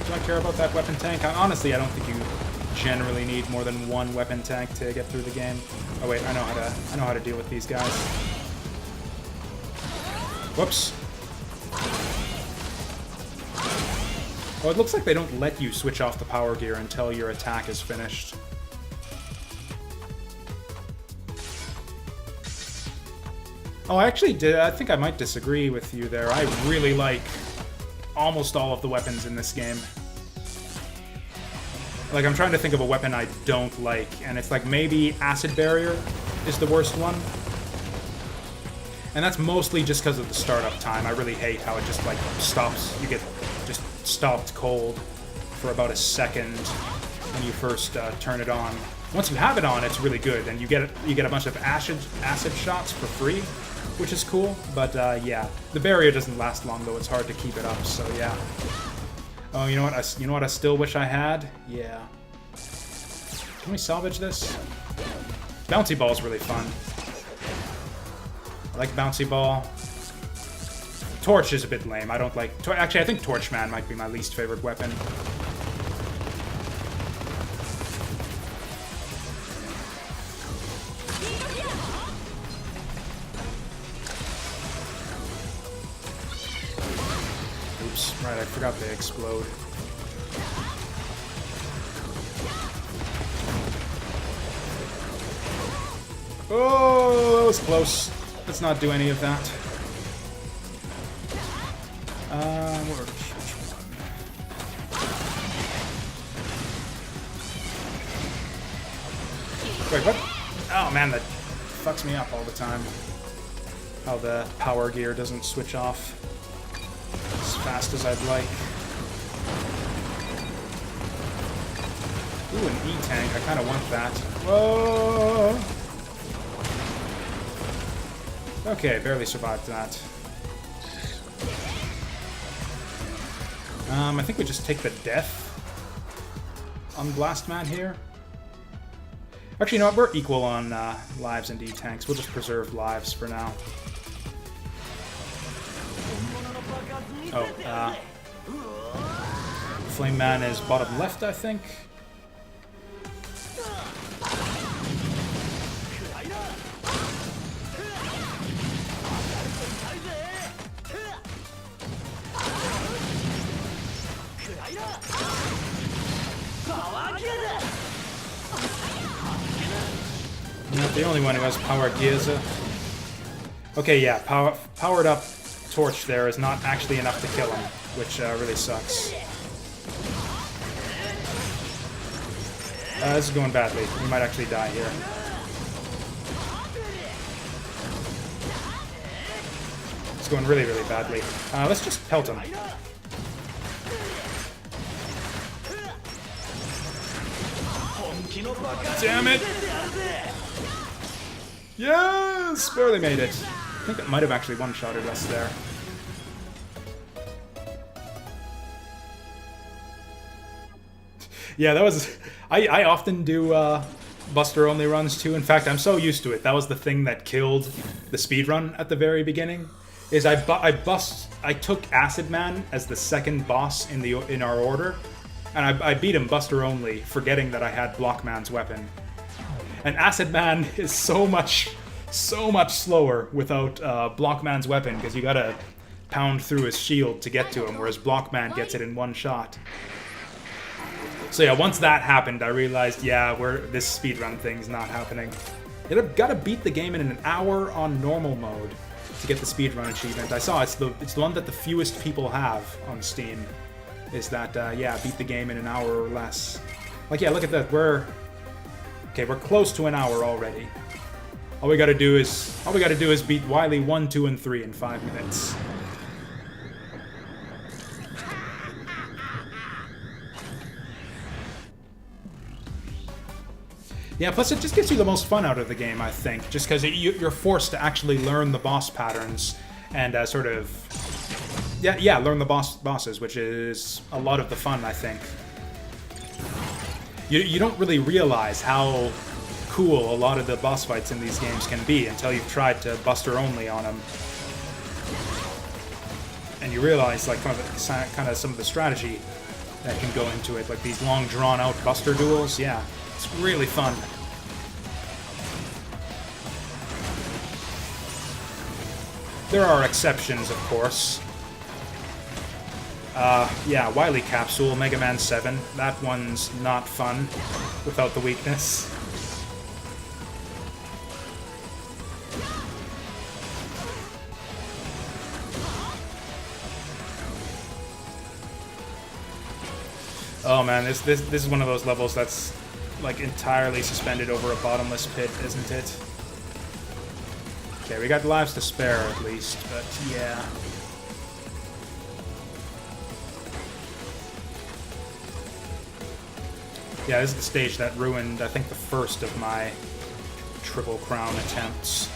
Do I care about that weapon tank? Honestly, I don't think you generally need more than one weapon tank to get through the game. Oh wait, I know how to deal with these guys. Whoops. Oh, it looks like they don't let you switch off the power gear until your attack is finished. Oh, I actually did. I think I might disagree with you there. I really like almost all of the weapons in this game. Like, I'm trying to think of a weapon I don't like, and it's like maybe Acid Barrier is the worst one. And that's mostly just because of the startup time. I really hate how it just, like, stops. You get just stopped cold for about a second when you first turn it on. Once you have it on, it's really good, and you get a bunch of acid shots for free, which is cool. But yeah, the barrier doesn't last long, though. It's hard to keep it up, so yeah. Oh, you know what? You know what I still wish I had? Yeah. Can we salvage this? Bouncy ball's really fun. I like bouncy ball. Torch is a bit lame. I don't like... Actually, I think Torchman might be my least favorite weapon. Oops. Right, I forgot they explode. Oh, that was close. Let's not do any of that. Wait, what? Oh man, that fucks me up all the time. How the power gear doesn't switch off as fast as I'd like. Ooh, an E-tank. I kind of want that. Whoa! Okay, barely survived that. I think we just take the death on Blast Man here. Actually, you know what? We're equal on lives and E-tanks. We'll just preserve lives for now. Oh, Flame Man is bottom left, I think. Not the only one who has power gears. Okay, yeah, powered up torch there is not actually enough to kill him, which really sucks. This is going badly. We might actually die here. It's going really, really badly. Let's just pelt him. Damn it! Yes! Barely made it. I think that might have actually one-shotted us there. Yeah, that was... I often do Buster-only runs, too. In fact, I'm so used to it. That was the thing that killed the speedrun at the very beginning. Is I took Acid Man as the second boss in our order, and I beat him Buster-only, forgetting that I had Blockman's weapon. And Acid Man is so much slower without Blockman's weapon, because you gotta pound through his shield to get to him, whereas Blockman gets it in one shot. So yeah, once that happened, I realized, yeah, this speedrun thing's not happening. You gotta beat the game in an hour on normal mode to get the speedrun achievement. I saw it's the one that the fewest people have on Steam. Is that yeah, beat the game in an hour or less. Like yeah, look at that. We're close to an hour already. All we gotta do is beat Wily 1, 2, and 3 in 5 minutes. Yeah, plus it just gives you the most fun out of the game, I think, just because you're forced to actually learn the boss patterns and sort of, learn the bosses, which is a lot of the fun, I think. You don't really realize how cool a lot of the boss fights in these games can be until you've tried to Buster only on them. And you realize, like, kind of some of the strategy that can go into it, like these long drawn-out Buster duels. Yeah, it's really fun. There are exceptions, of course. Yeah, Wily Capsule, Mega Man 7. That one's not fun without the weakness. Oh man, this is one of those levels that's like entirely suspended over a bottomless pit, isn't it? Okay, we got lives to spare at least, but yeah. Yeah, this is the stage that ruined, I think, the first of my Triple Crown attempts.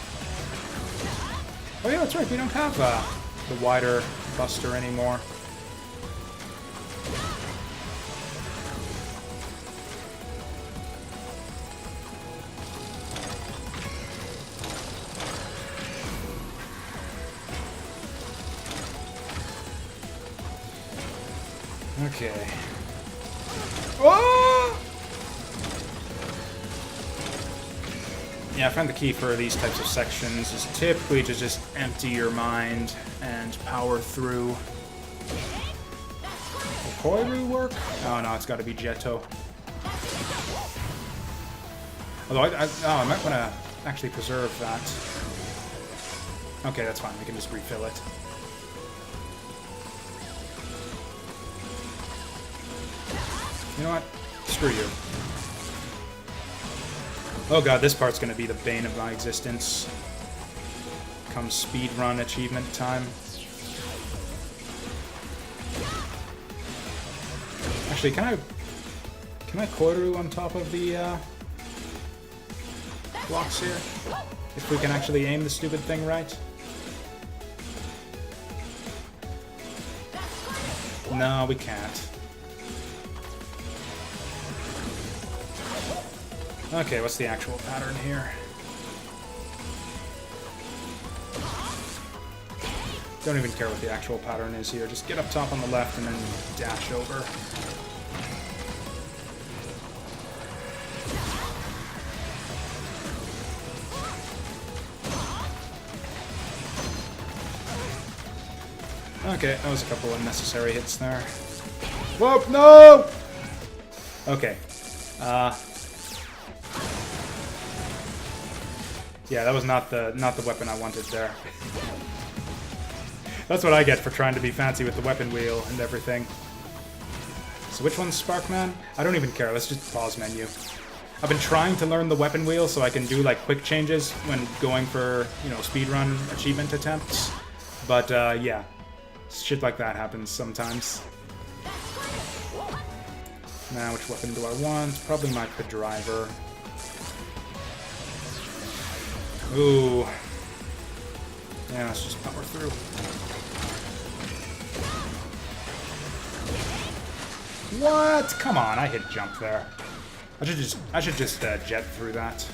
Oh yeah, that's right, we don't have the wider Buster anymore. Okay. Oh! Yeah, I find the key for these types of sections is typically to just empty your mind and power through. Will Koiru work? Oh no, it's got to be Jetto. Although I might want to actually preserve that. Okay, that's fine. We can just refill it. You know what? Screw you. Oh god, this part's gonna be the bane of my existence. Comes speedrun achievement time. Actually, can I Koiru on top of the blocks here? If we can actually aim the stupid thing right? No, we can't. Okay, what's the actual pattern here? Don't even care what the actual pattern is here. Just get up top on the left and then dash over. Okay, that was a couple unnecessary hits there. Whoop, no! Okay. Yeah, that was not the weapon I wanted there. That's what I get for trying to be fancy with the weapon wheel and everything. So which one's Sparkman? I don't even care. Let's just pause menu. I've been trying to learn the weapon wheel so I can do like quick changes when going for, you know, speedrun achievement attempts. But yeah, shit like that happens sometimes. Now, which weapon do I want? Probably my driver. Ooh. Yeah, let's just power through. What? Come on, I hit jump there. I should just jet through that.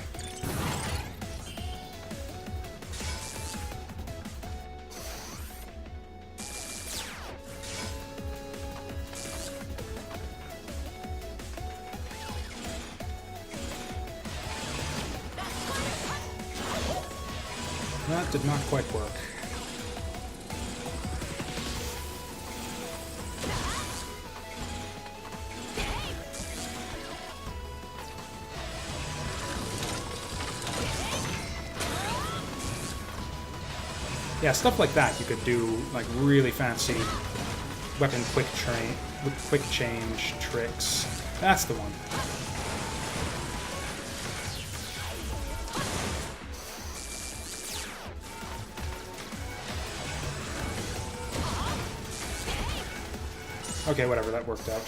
That did not quite work. Yeah, stuff like that you could do, like really fancy weapon quick change tricks. That's the one. Okay, whatever, that worked out.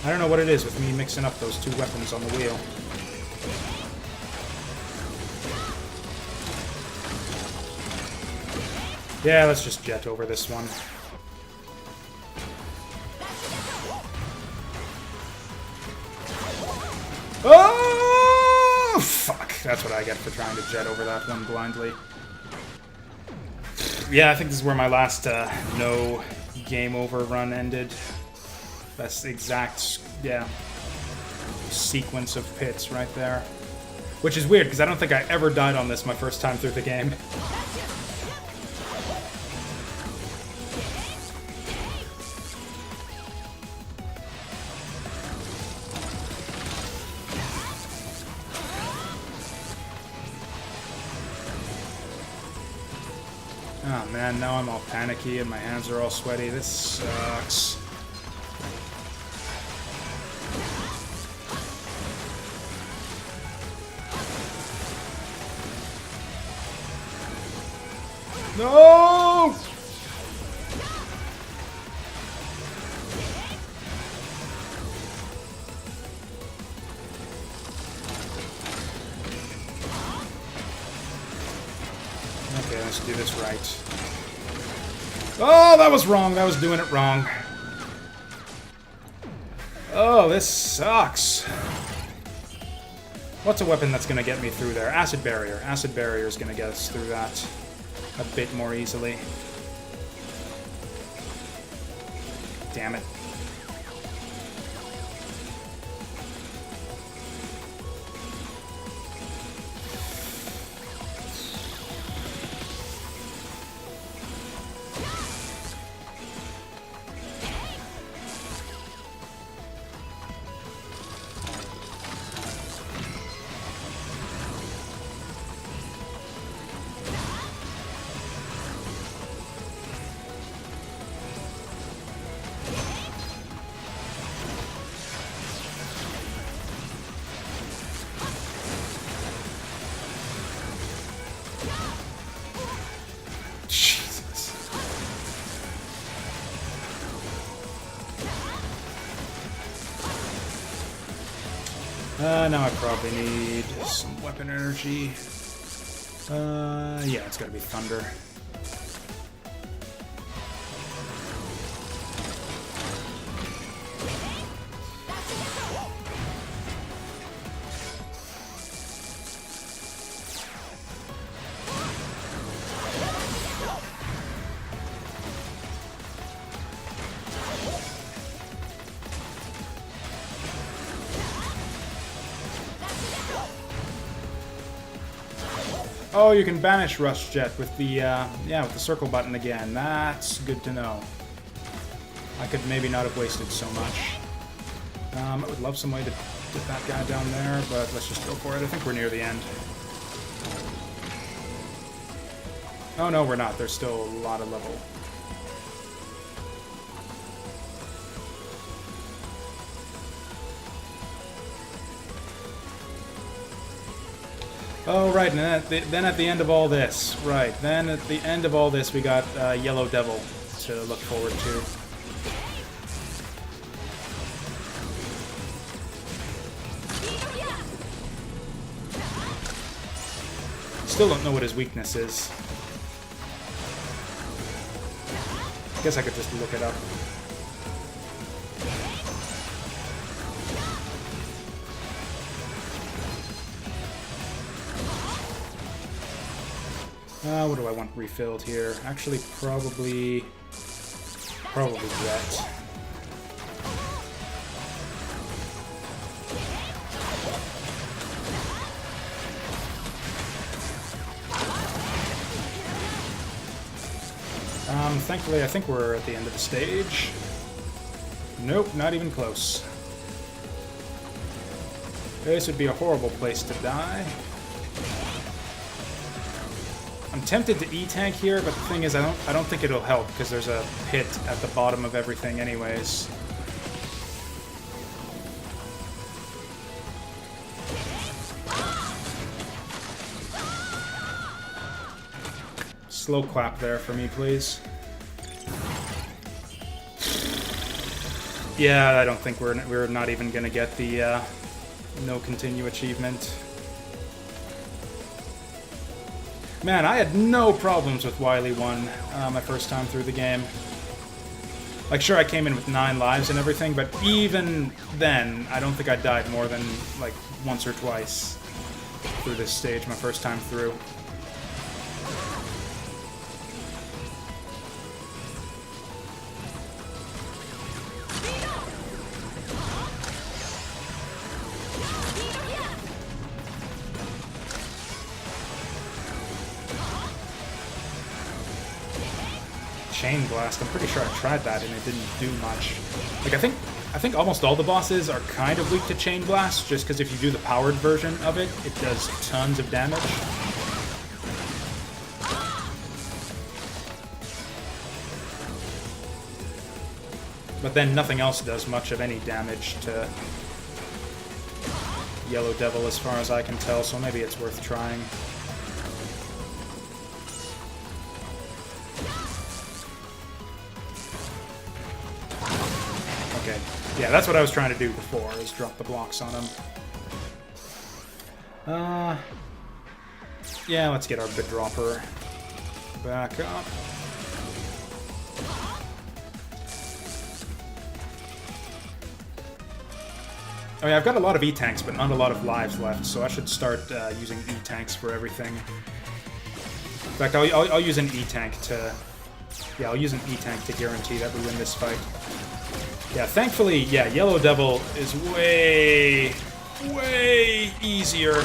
I don't know what it is with me mixing up those two weapons on the wheel. Yeah, let's just jet over this one. Oh, fuck. That's what I get for trying to jet over that one blindly. Yeah, I think this is where my last no game over run ended. That's the exact, yeah, sequence of pits right there. Which is weird, because I don't think I ever died on this my first time through the game. Oh man, now I'm all panicky and my hands are all sweaty. This sucks. No! Okay, let's do this right. Oh, that was wrong. That was doing it wrong. Oh, this sucks. What's a weapon that's going to get me through there? Acid Barrier. Acid Barrier is going to get us through that a bit more easily. Damn it. Now I probably need some weapon energy. Yeah, it's gotta be thunder. Oh, you can banish Rush Jet with the, yeah, with the circle button again. That's good to know. I could maybe not have wasted so much. I would love some way to get that guy down there, but let's just go for it. I think we're near the end. Oh, no, we're not. There's still a lot of level. Oh, right, and then at the end of all this, right, then at the end of all this we got Yellow Devil to look forward to. Still don't know what his weakness is. Guess I could just look it up. What do I want refilled here? Actually, probably Jet. Thankfully, I think we're at the end of the stage. Nope, not even close. This would be a horrible place to die. I'm tempted to E-tank here, but the thing is, I don't think it'll help because there's a pit at the bottom of everything, anyways. Slow clap there for me, please. Yeah, I don't think we're not even gonna get the no continue achievement. Man, I had no problems with Wily 1 my first time through the game. Like, sure, I came in with 9 lives and everything, but even then, I don't think I died more than, like, once or twice through this stage my first time through. Chain Blast, I'm pretty sure I tried that and it didn't do much. Like, I think almost all the bosses are kind of weak to Chain Blast, just because if you do the powered version of it, it does tons of damage. But then nothing else does much of any damage to Yellow Devil as far as I can tell, so maybe it's worth trying. Okay, yeah, that's what I was trying to do before, is drop the blocks on him. Yeah, let's get our bit dropper back up. I mean, I've got a lot of E-tanks, but not a lot of lives left, so I should start using E-tanks for everything. In fact, I'll use an E-tank to... Yeah, I'll use an E-tank to guarantee that we win this fight. Yeah, thankfully, yeah, Yellow Devil is way, way easier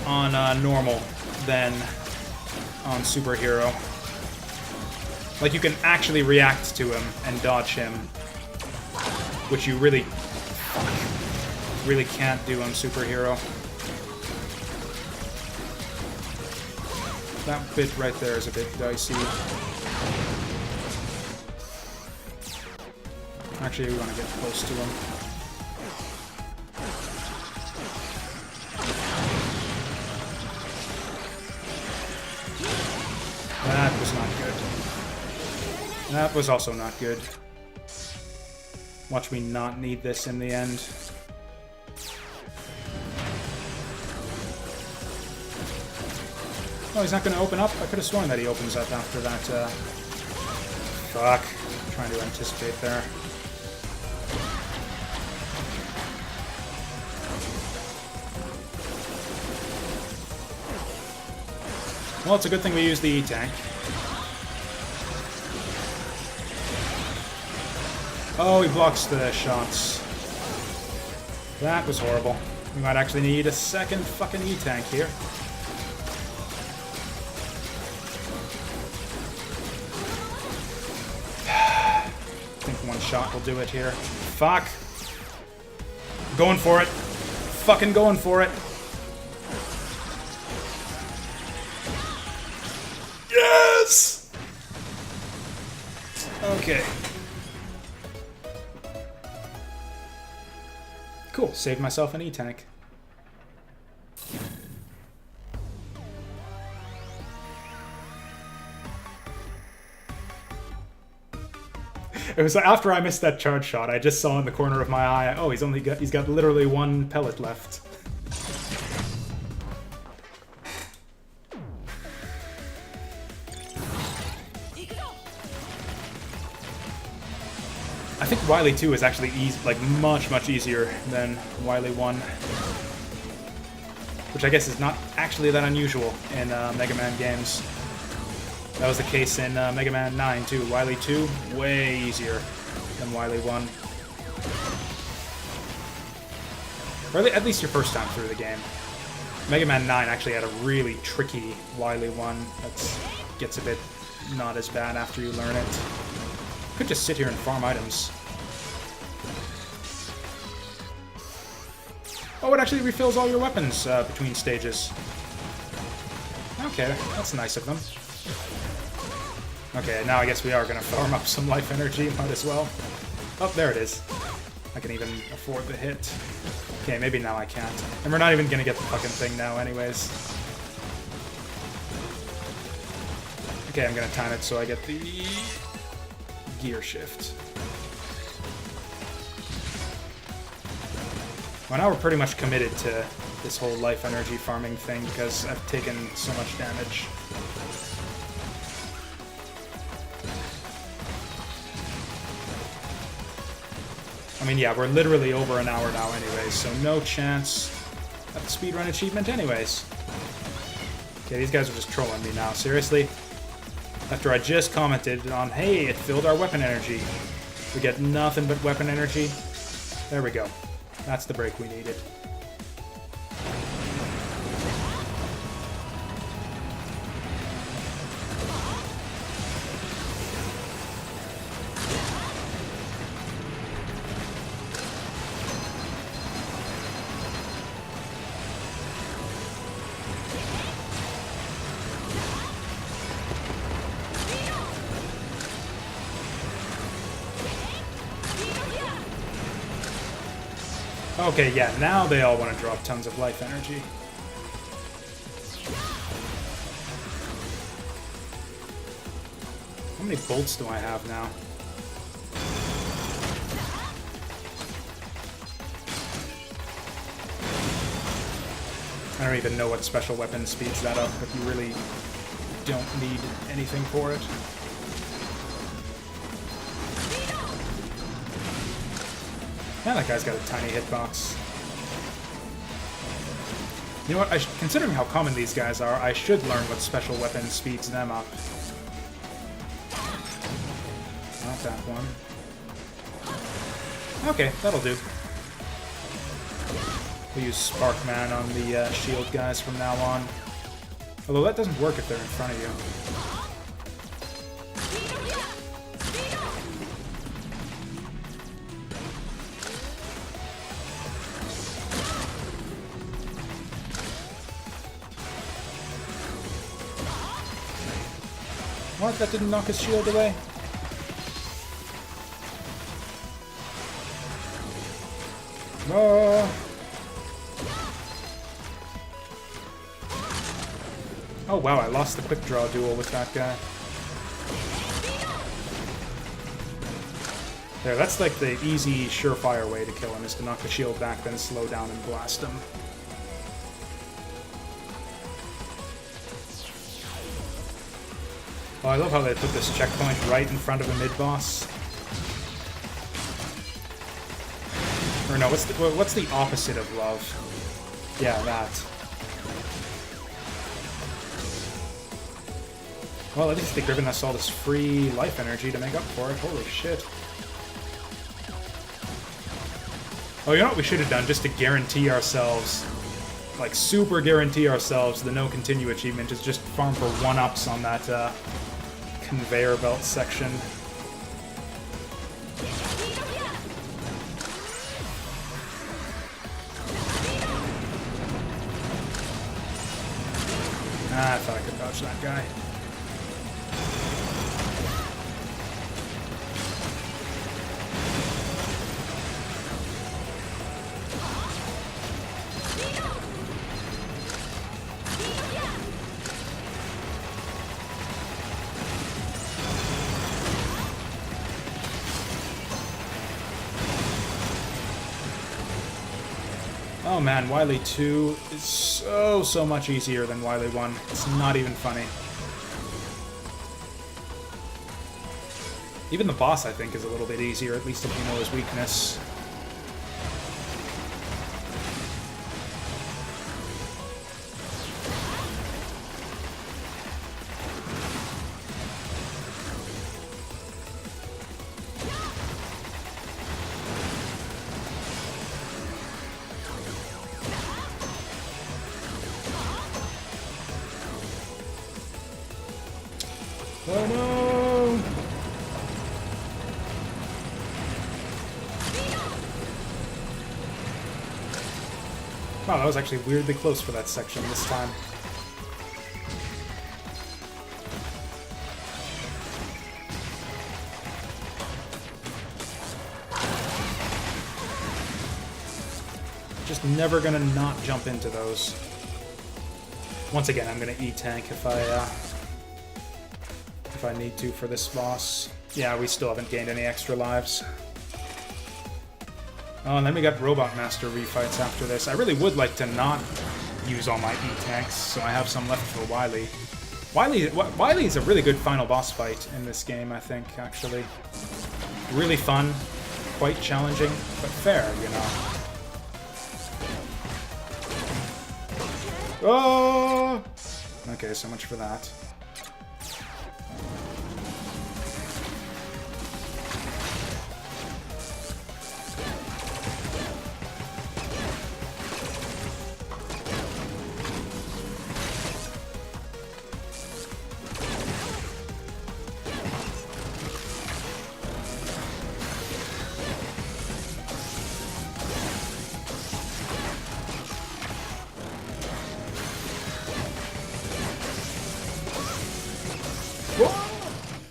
on normal than on Superhero. Like, you can actually react to him and dodge him, which you really can't do on Superhero. That bit right there is a bit dicey. Actually, we want to get close to him. That was not good. That was also not good. Watch me not need this in the end. Oh, he's not going to open up? I could have sworn that he opens up after that. Fuck. I'm trying to anticipate there. Well, it's a good thing we used the E-Tank. Oh, he blocks the shots. That was horrible. We might actually need a second fucking E-Tank here. I think one shot will do it here. Fuck. Going for it. Fucking going for it. Yes! Okay. Cool, saved myself an E-Tank. It was after I missed that charge shot, I just saw in the corner of my eye, oh, he's got literally one pellet left. I think Wily 2 is actually much easier than Wily 1. Which I guess is not actually that unusual in Mega Man games. That was the case in Mega Man 9 too. Wily 2, way easier than Wily 1. Or at least your first time through the game. Mega Man 9 actually had a really tricky Wily 1 that gets a bit not as bad after you learn it. You could just sit here and farm items. Oh, it actually refills all your weapons between stages. Okay, that's nice of them. Okay, now I guess we are going to farm up some life energy, might as well. Oh, there it is. I can even afford the hit. Okay, maybe now I can't. And we're not even going to get the fucking thing now anyways. Okay, I'm going to time it so I get the gear shift. Well, now we're pretty much committed to this whole life energy farming thing because I've taken so much damage. I mean, yeah, we're literally over an hour now anyways, so no chance at the speedrun achievement anyways. Okay, these guys are just trolling me now, seriously? After I just commented on, hey, it filled our weapon energy. We get nothing but weapon energy. There we go. That's the break we needed. Okay, yeah, now they all want to drop tons of life energy. How many bolts do I have now? I don't even know what special weapon speeds that up, but you really don't need anything for it. Yeah, that guy's got a tiny hitbox. You know what? Considering how common these guys are, I should learn what special weapon speeds them up. Not that one. Okay, that'll do. We'll use Sparkman on the shield guys from now on. Although that doesn't work if they're in front of you. What? That didn't knock his shield away? Oh wow, I lost the quick draw duel with that guy. There, that's like the easy, surefire way to kill him, is to knock the shield back, then slow down and blast him. Oh, I love how they put this checkpoint right in front of a mid-boss. Or no, what's the opposite of love? Yeah, that. Well, at least they've given us all this free life energy to make up for it. Holy shit. Oh, you know what we should have done, just to guarantee ourselves, like super guarantee ourselves the no continue achievement, is just farm for 1-ups on that conveyor belt section. I thought I could dodge that guy. Oh man, Wily 2 is so much easier than Wily 1. It's not even funny. Even the boss, I think, is a little bit easier, at least if you know his weakness. Oh no! Wow, that was actually weirdly close for that section this time. Just never gonna not jump into those. Once again, I'm gonna E-tank if I need to for this boss. Yeah, we still haven't gained any extra lives. Oh, and then we got Robot Master refights after this. I really would like to not use all my E-tanks, so I have some left for Wily. Wily's a really good final boss fight in this game, I think, actually. Really fun, quite challenging, but fair, you know. Oh! Okay, so much for that.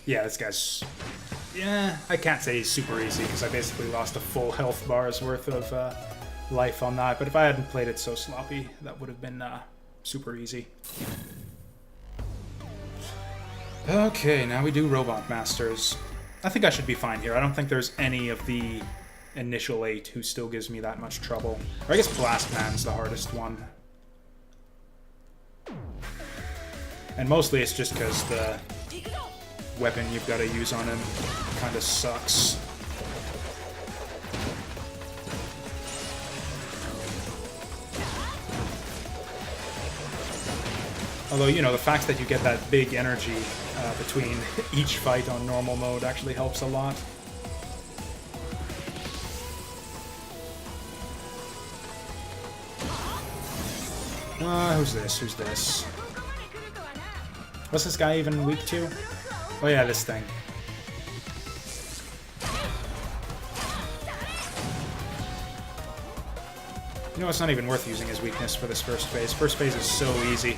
Yeah, this guy's... Yeah, I can't say he's super easy, because I basically lost a full health bar's worth of life on that, but if I hadn't played it so sloppy, that would have been super easy. Okay, now we do Robot Masters. I think I should be fine here. I don't think there's any of the initial 8 who still gives me that much trouble. Or I guess Blast Man's the hardest one. And mostly it's just because the weapon you've got to use on him kind of sucks. Although, you know, the fact that you get that big energy between each fight on normal mode actually helps a lot. Who's this? Who's this? What's this guy even weak to? Oh yeah, this thing. You know, it's not even worth using his weakness for this first phase. First phase is so easy.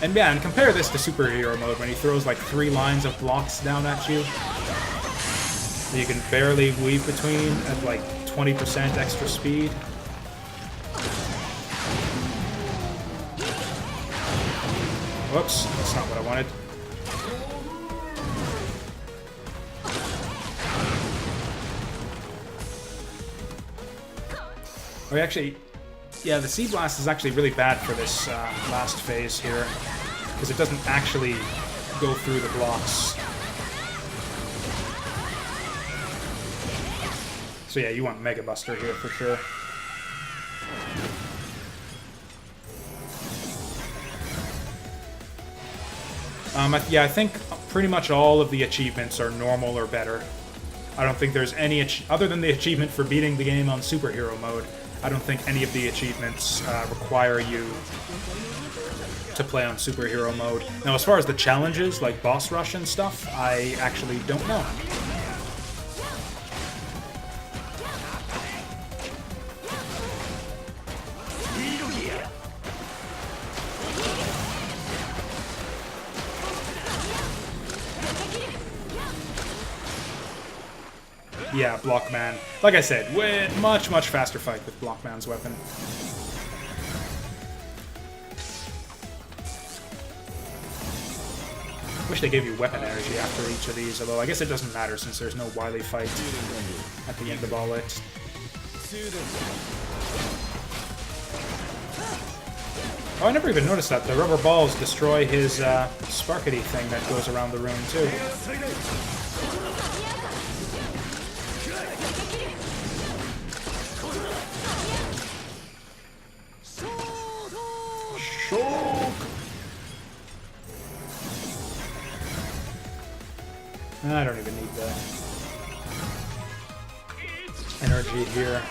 And yeah, and compare this to superhero mode when he throws like 3 lines of blocks down at you. So you can barely weave between at like 20% extra speed. Whoops, that's not what I wanted. Oh, actually, yeah, the Sea Blast is actually really bad for this last phase here, because it doesn't actually go through the blocks. So yeah, you want Mega Buster here for sure. Yeah, I think pretty much all of the achievements are normal or better. I don't think there's any, other than the achievement for beating the game on superhero mode, I don't think any of the achievements require you to play on superhero mode. Now, as far as the challenges, like boss rush and stuff, I actually don't know. Yeah, Blockman. Like I said, much faster fight with Blockman's weapon. Wish they gave you weapon energy after each of these, although I guess it doesn't matter since there's no Wily fight at the end of all it. Oh, I never even noticed that. The rubber balls destroy his sparkety thing that goes around the room, too. I don't even need the energy here.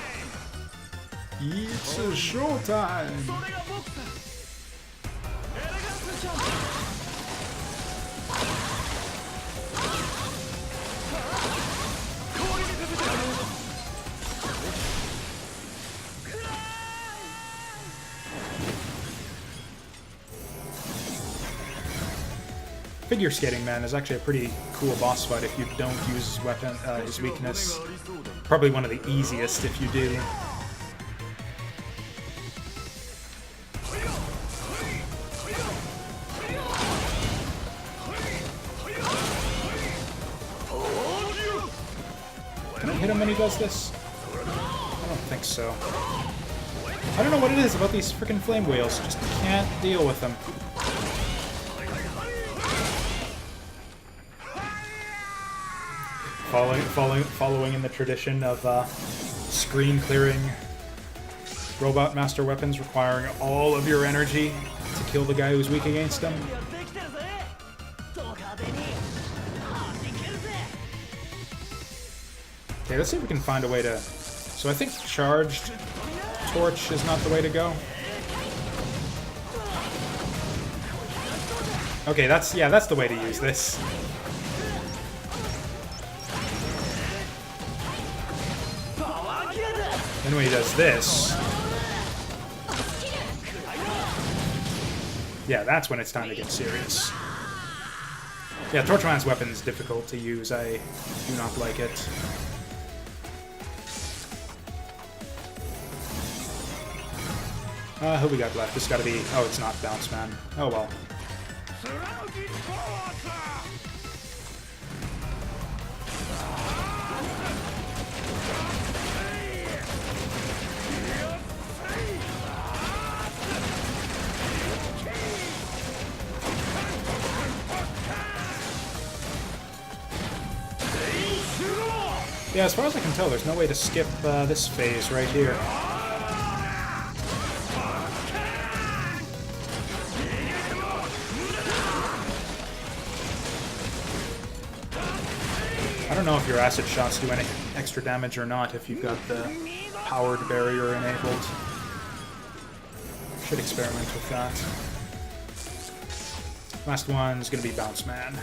It's a showtime! Figure Skating Man is actually a pretty cool boss fight if you don't use his weapon, his weakness. Probably one of the easiest if you do. Can I hit him when he does this? I don't think so. I don't know what it is about these freaking flame wheels. Just can't deal with them. Following in the tradition of screen-clearing robot master weapons requiring all of your energy to kill the guy who's weak against them. Okay, let's see if we can find a way to... So I think charged torch is not the way to go. Okay, that's the way to use this. Then when he does this... Yeah, that's when it's time to get serious. Yeah, Torchman's weapon is difficult to use. I do not like it. Who we got left? This gotta be... Oh, it's not Bounce Man. Oh well. Yeah, as far as I can tell, there's no way to skip this phase right here. I don't know if your acid shots do any extra damage or not if you've got the powered barrier enabled. Should experiment with that. Last one's gonna be Bounce Man.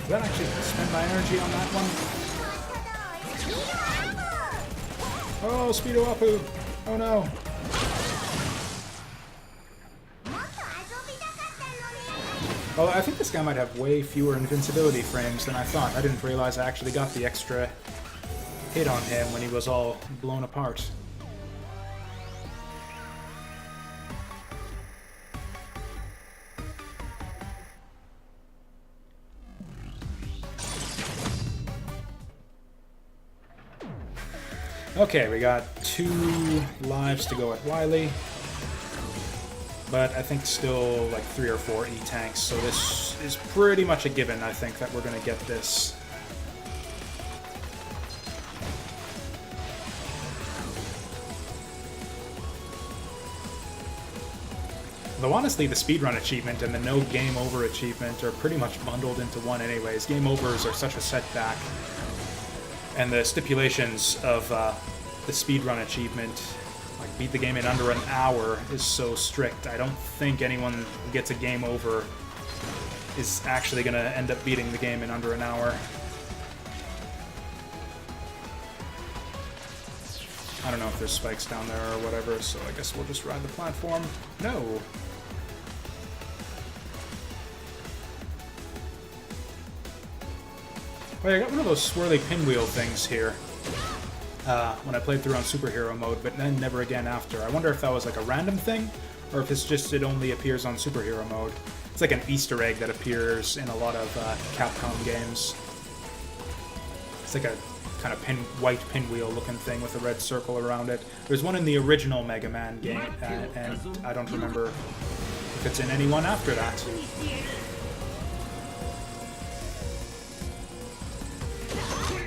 Did that actually spend my energy on that one? Oh, Speedo Apu! Oh no! Well, I think this guy might have way fewer invincibility frames than I thought. I didn't realize I actually got the extra hit on him when he was all blown apart. Okay, we got 2 lives to go at Wily, but I think still like 3 or 4 E-tanks, so this is pretty much a given, I think, that we're going to get this. Though honestly, the speedrun achievement and the no game over achievement are pretty much bundled into one anyways. Game overs are such a setback. And the stipulations of the speedrun achievement, like beat the game in under an hour, is so strict. I don't think anyone who gets a game over is actually going to end up beating the game in under an hour. I don't know if there's spikes down there or whatever, so I guess we'll just ride the platform. No! Wait, I got one of those swirly pinwheel things here when I played through on superhero mode, but then never again after. I wonder if that was like a random thing, or if it's just it only appears on superhero mode. It's like an Easter egg that appears in a lot of Capcom games. It's like a kind of white pinwheel looking thing with a red circle around it. There's one in the original Mega Man game, and I don't remember if it's in any one after that.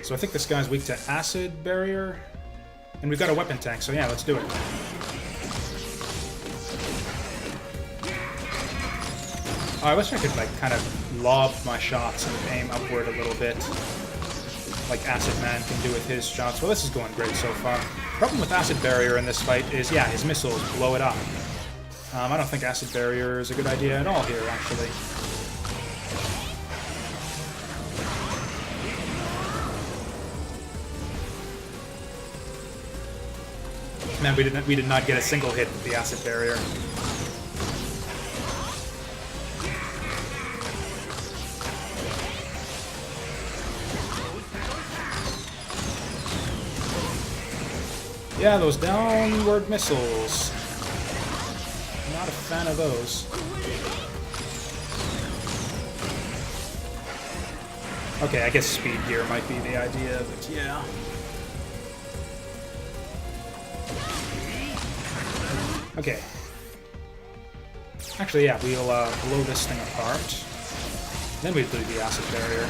So I think this guy's weak to acid barrier, and we've got a weapon tank, so yeah, let's do it. Oh, I wish I could like kind of lob my shots and aim upward a little bit, like Acid Man can do with his shots. Well, this is going great so far. Problem with acid barrier in this fight is, yeah, his missiles blow it up. I don't think acid barrier is a good idea at all here, actually. Man, we did not get a single hit with the acid barrier. Yeah, those downward missiles. Not a fan of those. Okay, I guess speed gear might be the idea, but yeah. Okay. Actually, yeah, we'll blow this thing apart. Then we do the acid barrier.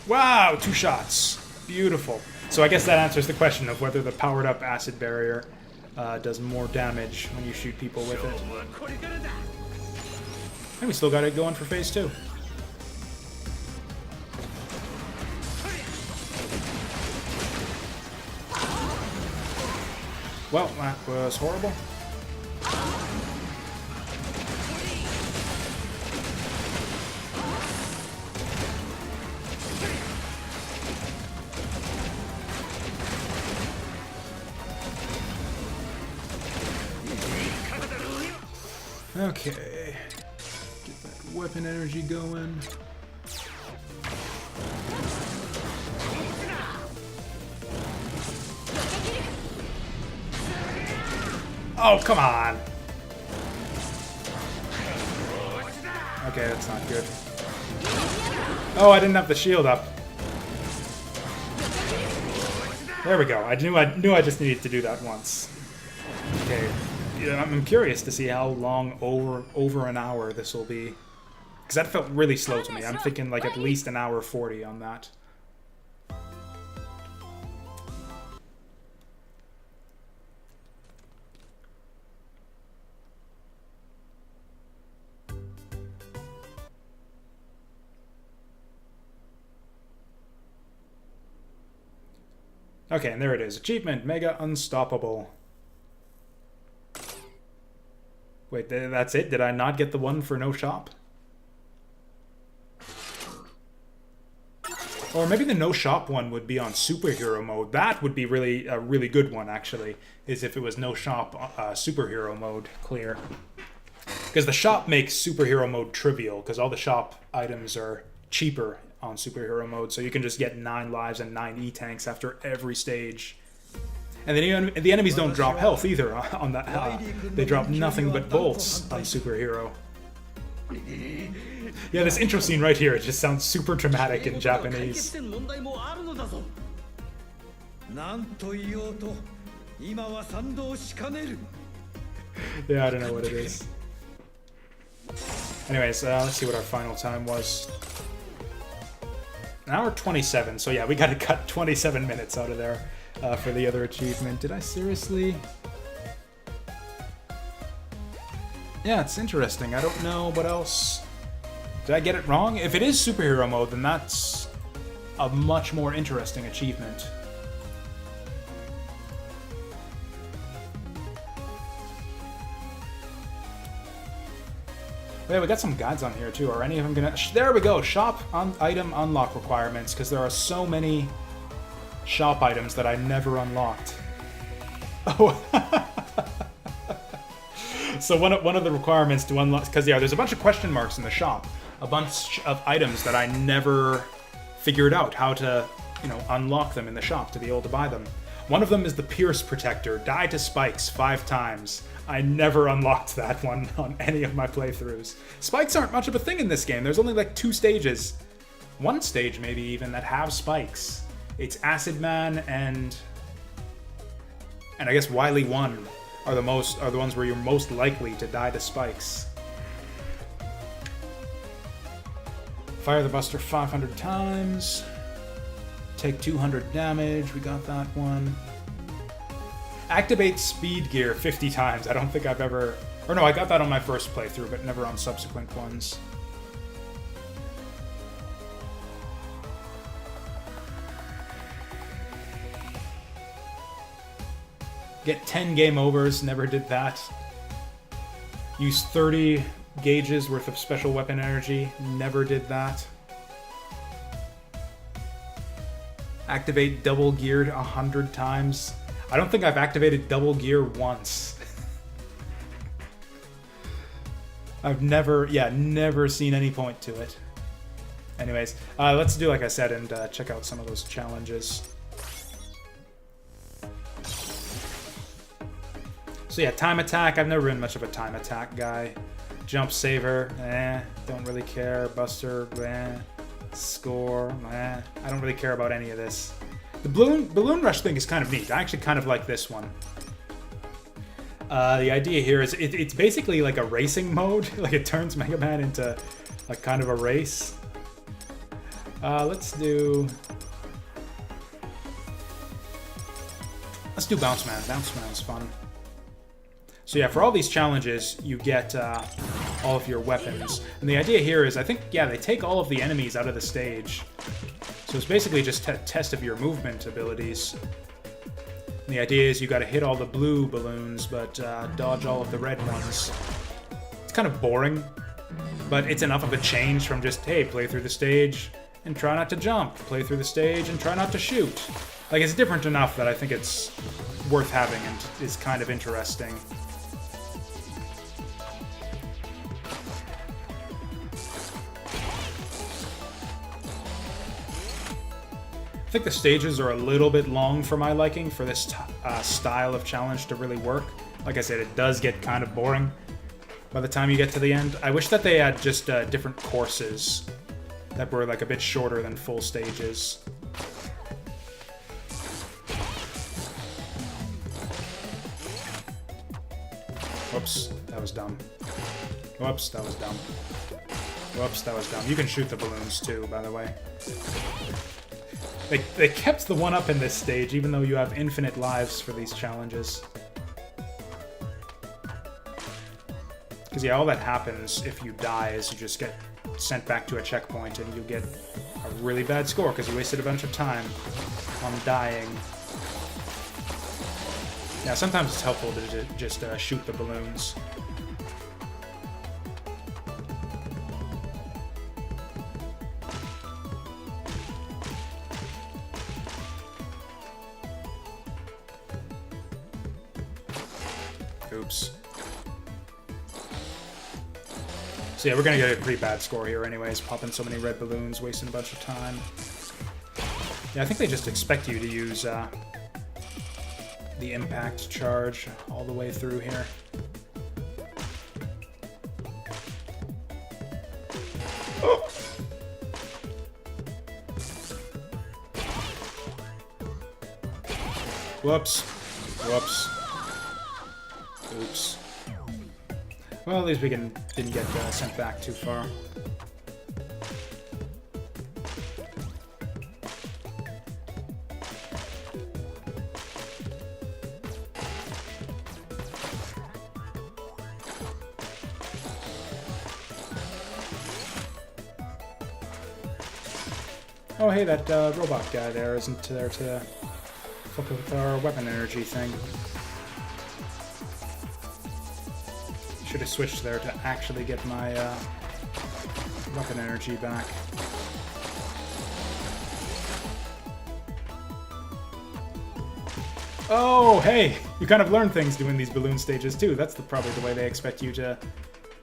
Wow, 2 shots. Beautiful. So I guess that answers the question of whether the powered-up acid barrier does more damage when you shoot people with it. And we still got it going for phase 2. Well, that was horrible. Okay. Get that weapon energy going. Oh, come on! Okay, that's not good. Oh, I didn't have the shield up. There we go. I knew I just needed to do that once. Okay. Yeah, I'm curious to see how long over an hour this will be. Because that felt really slow to me. I'm thinking like at least an hour 40 on that. Okay, and there it is. Achievement, Mega Unstoppable. Wait, that's it? Did I not get the one for no shop? Or maybe the no shop one would be on superhero mode. That would be really a really good one, actually, is if it was no shop superhero mode clear. Because the shop makes superhero mode trivial, because all the shop items are cheaper on superhero mode, so you can just get 9 lives and 9 E-tanks after every stage. And then the enemies don't drop health either on that. They drop nothing but bolts on superhero. Yeah, this intro scene right here, it just sounds super dramatic in Japanese. Yeah, I don't know what it is. Anyways, let's see what our final time was. An hour 27, so yeah, we gotta cut 27 minutes out of there for the other achievement. Did I seriously? Yeah, it's interesting. I don't know what else. Did I get it wrong? If it is superhero mode, then that's a much more interesting achievement. Yeah, we got some guides on here too. Are any of them gonna... There we go! Shop item unlock requirements, because there are so many shop items that I never unlocked. Oh. So one of the requirements to unlock... Because yeah, there's a bunch of question marks in the shop. A bunch of items that I never figured out how to, you know, unlock them in the shop to be able to buy them. One of them is the Pierce Protector. Die to spikes 5 times. I never unlocked that one on any of my playthroughs. Spikes aren't much of a thing in this game. There's only like 2 stages. 1 stage maybe even that have spikes. It's Acid Man and I guess Wily 1 are the ones where you're most likely to die to spikes. Fire the Buster 500 times. Take 200 damage. We got that one. Activate Speed Gear 50 times. I don't think I've ever... Or no, I got that on my first playthrough, but never on subsequent ones. Get 10 game overs. Never did that. Use 30 gauges worth of special weapon energy. Never did that. Activate double geared 100 times. I don't think I've activated double gear once. I've never seen any point to it. Anyways, let's do like I said and check out some of those challenges. So yeah, time attack. I've never been much of a time attack guy. Jump saver, don't really care. Buster, score, I don't really care about any of this. The balloon rush thing is kind of neat. I actually kind of like this one. The idea here is it's basically like a racing mode. Like it turns Mega Man into like kind of a race. Let's do Bounce Man. Bounce Man is fun. So yeah, for all these challenges, you get all of your weapons. And the idea here is, I think, yeah, they take all of the enemies out of the stage. So it's basically just a test of your movement abilities. And the idea is you gotta hit all the blue balloons, but dodge all of the red ones. It's kind of boring, but it's enough of a change from just, hey, play through the stage and try not to jump. Play through the stage and try not to shoot. Like, it's different enough that I think it's worth having and is kind of interesting. I think the stages are a little bit long for my liking for this style of challenge to really work. Like I said, it does get kind of boring by the time you get to the end. I wish that they had just different courses that were like a bit shorter than full stages. Whoops, that was dumb. Whoops, that was dumb. Whoops, that was dumb. You can shoot the balloons too, by the way. They kept the 1-up in this stage, even though you have infinite lives for these challenges. Because yeah, all that happens if you die is you just get sent back to a checkpoint and you get a really bad score because you wasted a bunch of time on dying. Yeah, sometimes it's helpful to just shoot the balloons. Oops. So yeah, we're gonna get a pretty bad score here anyways, popping so many red balloons, wasting a bunch of time. Yeah, I think they just expect you to use the impact charge all the way through here. Oh! Whoops. Whoops. Oops. Well, at least we didn't get sent back too far. Oh, hey, that robot guy there isn't there to fuck with our weapon energy thing. Should have switched there to actually get my weapon energy back. Oh, hey! You kind of learn things doing these balloon stages too. That's probably the way they expect you to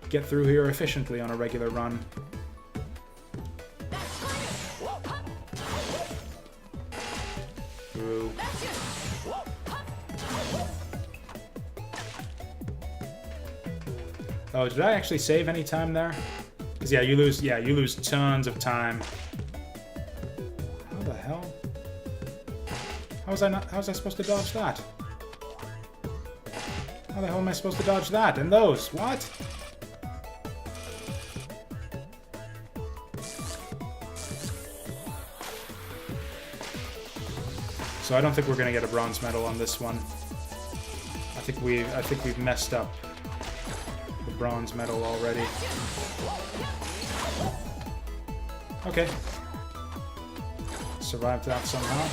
get through here efficiently on a regular run. Ooh. Oh, did I actually save any time there? Because yeah, you lose tons of time. How the hell? How was I supposed to dodge that? How the hell am I supposed to dodge that? And those? What? So I don't think we're gonna get a bronze medal on this one. I think we've messed up the bronze medal already. Okay. Survived that somehow.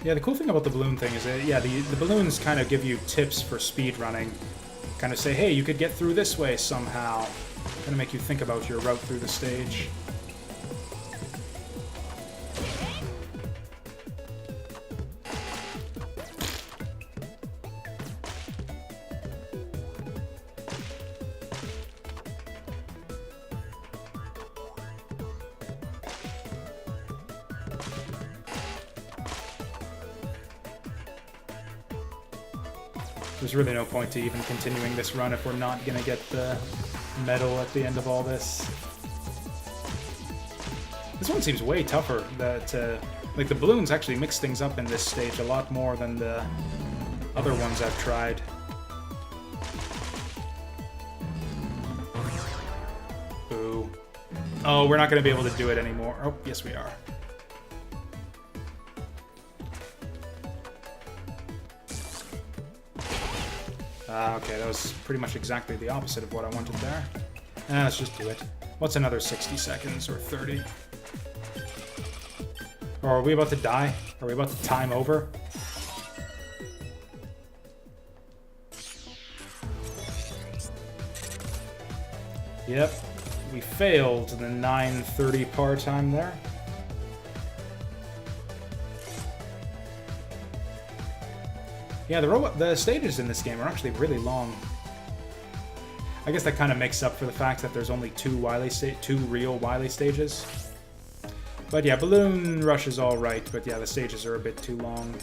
Yeah, the cool thing about the balloon thing is that, yeah, the balloons kind of give you tips for speed running. Kind of say, hey, you could get through this way somehow. Kind of make you think about your route through the stage. There's really no point to even continuing this run if we're not going to get the medal at the end of all this. This one seems way tougher. Like, the balloons actually mix things up in this stage a lot more than the other ones I've tried. Ooh. Oh, we're not going to be able to do it anymore. Oh, yes we are. Okay, that was pretty much exactly the opposite of what I wanted there. Let's just do it. What's another 60 seconds or 30? Or are we about to die? Are we about to time over? Yep, we failed the 9:30 par time there. Yeah, the stages in this game are actually really long. I guess that kind of makes up for the fact that there's only two real Wily stages. But yeah, Balloon Rush is alright, but yeah, the stages are a bit too long.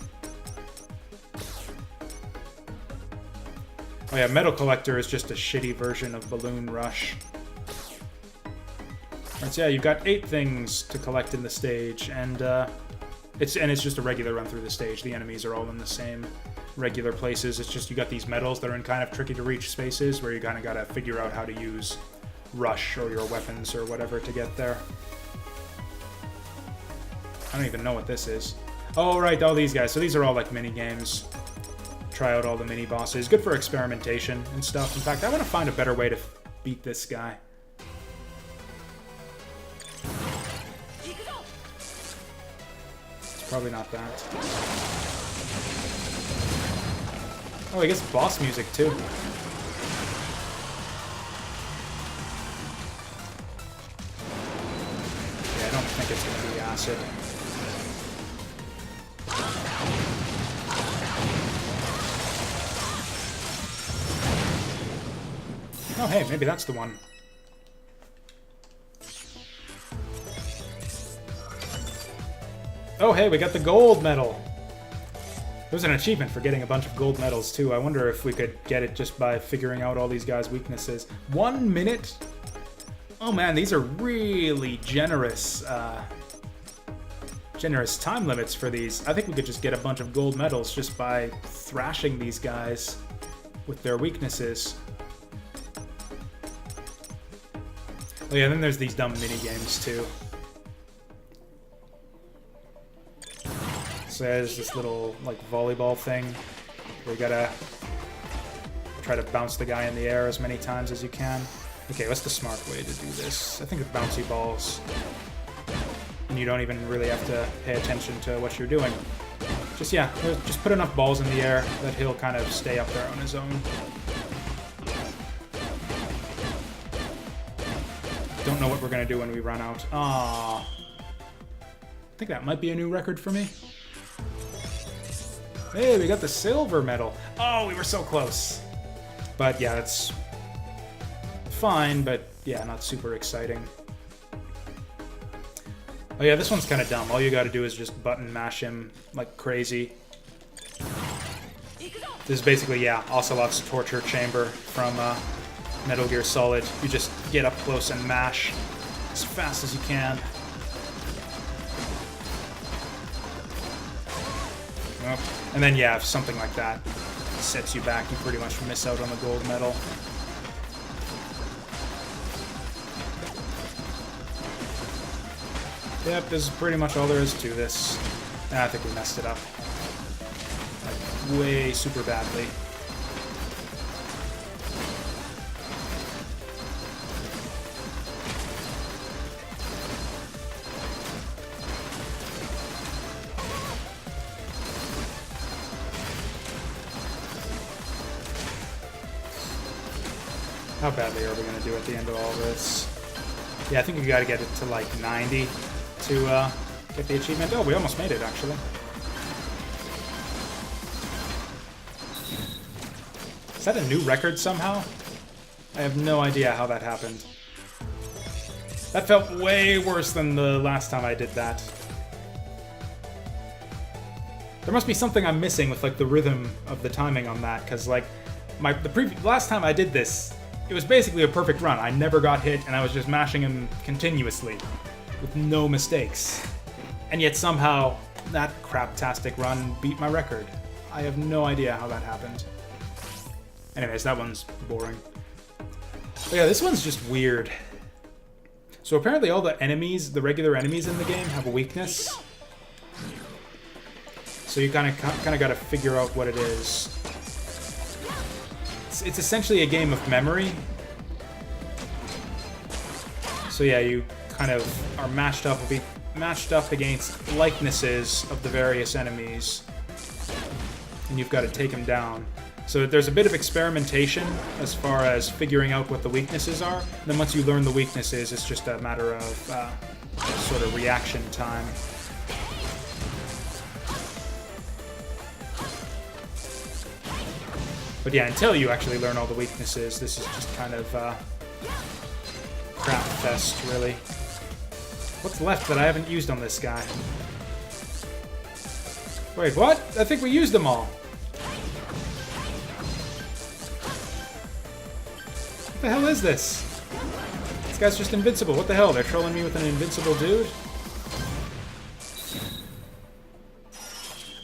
Oh yeah, Metal Collector is just a shitty version of Balloon Rush. Alright, so yeah, you've got 8 things to collect in the stage, and It's just a regular run through the stage. The enemies are all in the same regular places. It's just you got these medals that are in kind of tricky to reach spaces where you kind of got to figure out how to use rush or your weapons or whatever to get there. I don't even know what this is. Oh, right, all these guys. So these are all like mini games. Try out all the mini bosses. Good for experimentation and stuff. In fact, I want to find a better way to beat this guy. It's probably not that. Oh, I guess boss music too. Yeah, I don't think it's going to be acid. Oh, hey, maybe that's the one. Oh, hey, we got the gold medal. There's an achievement for getting a bunch of gold medals, too. I wonder if we could get it just by figuring out all these guys' weaknesses. 1 minute? Oh, man, these are really generous, generous time limits for these. I think we could just get a bunch of gold medals just by thrashing these guys with their weaknesses. Oh yeah, then there's these dumb mini-games, too. So there's this little, like, volleyball thing where you gotta try to bounce the guy in the air as many times as you can. Okay, what's the smart way to do this? I think it's bouncy balls. And you don't even really have to pay attention to what you're doing. Just, yeah, just put enough balls in the air that he'll kind of stay up there on his own. Don't know what we're gonna do when we run out. Aww. I think that might be a new record for me. Hey, we got the silver medal. Oh, we were so close. But yeah, that's fine, but yeah, not super exciting. Oh yeah, this one's kind of dumb. All you gotta do is just button mash him like crazy. This is basically, yeah, Ocelot's torture chamber from Metal Gear Solid. You just get up close and mash as fast as you can. Yep. And then, yeah, if something like that sets you back, you pretty much miss out on the gold medal. Yep, this is pretty much all there is to this. I think we messed it up. Like, way super badly. How badly are we going to do at the end of all this? Yeah, I think we got to get it to like 90 to get the achievement. Oh, we almost made it, actually. Is that a new record somehow? I have no idea how that happened. That felt way worse than the last time I did that. There must be something I'm missing with like the rhythm of the timing on that, because like last time I did this, it was basically a perfect run. I never got hit, and I was just mashing him continuously with no mistakes. And yet somehow that craptastic run beat my record. I have no idea how that happened. Anyways, that one's boring. But yeah, this one's just weird. So apparently all the enemies, the regular enemies in the game, have a weakness. So you kind of got to figure out what it is. It's essentially a game of memory. So yeah, you kind of are matched up against likenesses of the various enemies, and you've got to take them down. So there's a bit of experimentation as far as figuring out what the weaknesses are. And then once you learn the weaknesses, it's just a matter of sort of reaction time. But yeah, until you actually learn all the weaknesses, this is just kind of crap fest, really. What's left that I haven't used on this guy? Wait, what? I think we used them all. What the hell is this? This guy's just invincible. What the hell? They're trolling me with an invincible dude?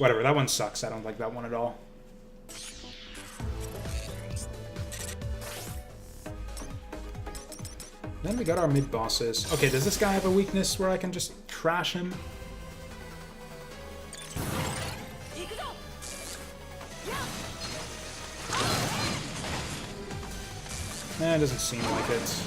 Whatever, that one sucks. I don't like that one at all. Then we got our mid-bosses. Okay, does this guy have a weakness where I can just trash him? It doesn't seem like it.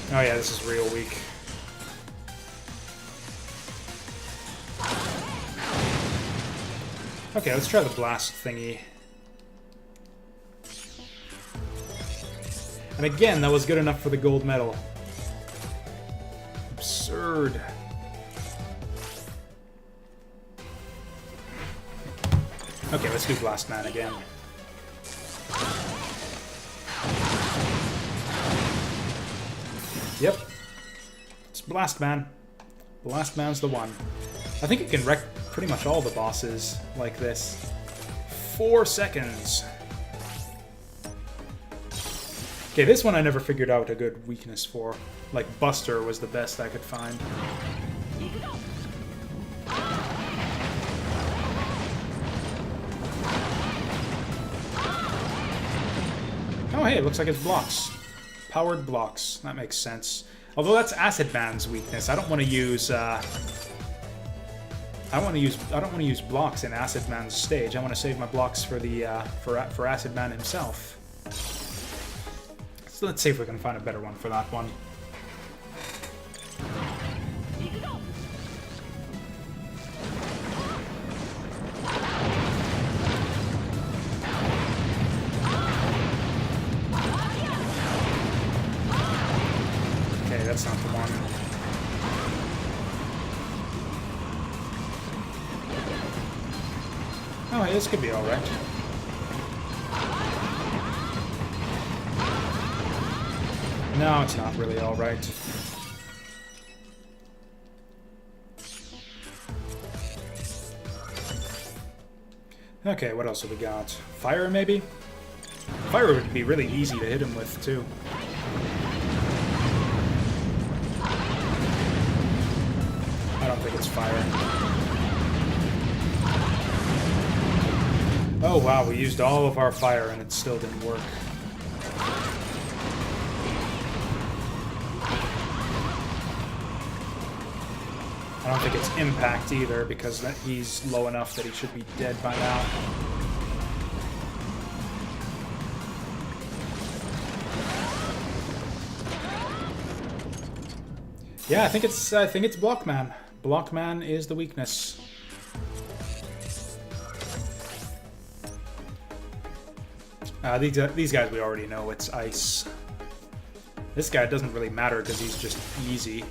Oh yeah, this is real weak. Okay, let's try the blast thingy. And again, that was good enough for the gold medal. Absurd. Okay, let's do Blast Man again. Yep. It's Blast Man. Blast Man's the one. I think it can wreck pretty much all the bosses like this. 4 seconds. Okay, this one I never figured out a good weakness for. Like, Buster was the best I could find. Oh, hey, it looks like it's blocks. Powered blocks. That makes sense. Although that's Acid Man's weakness. I don't want to use. I don't want to use blocks in Acid Man's stage. I want to save my blocks for the for Acid Man himself. So let's see if we can find a better one for that one. That's not the one. Oh, hey, this could be alright. No, it's not really alright. Okay, what else have we got? Fire, maybe? Fire would be really easy to hit him with, too. I don't think it's fire. Oh wow, we used all of our fire and it still didn't work. I don't think it's impact either, because he's low enough that he should be dead by now. Yeah, I think it's Blockman. Blockman is the weakness. These guys we already know, it's ice. This guy doesn't really matter because he's just easy.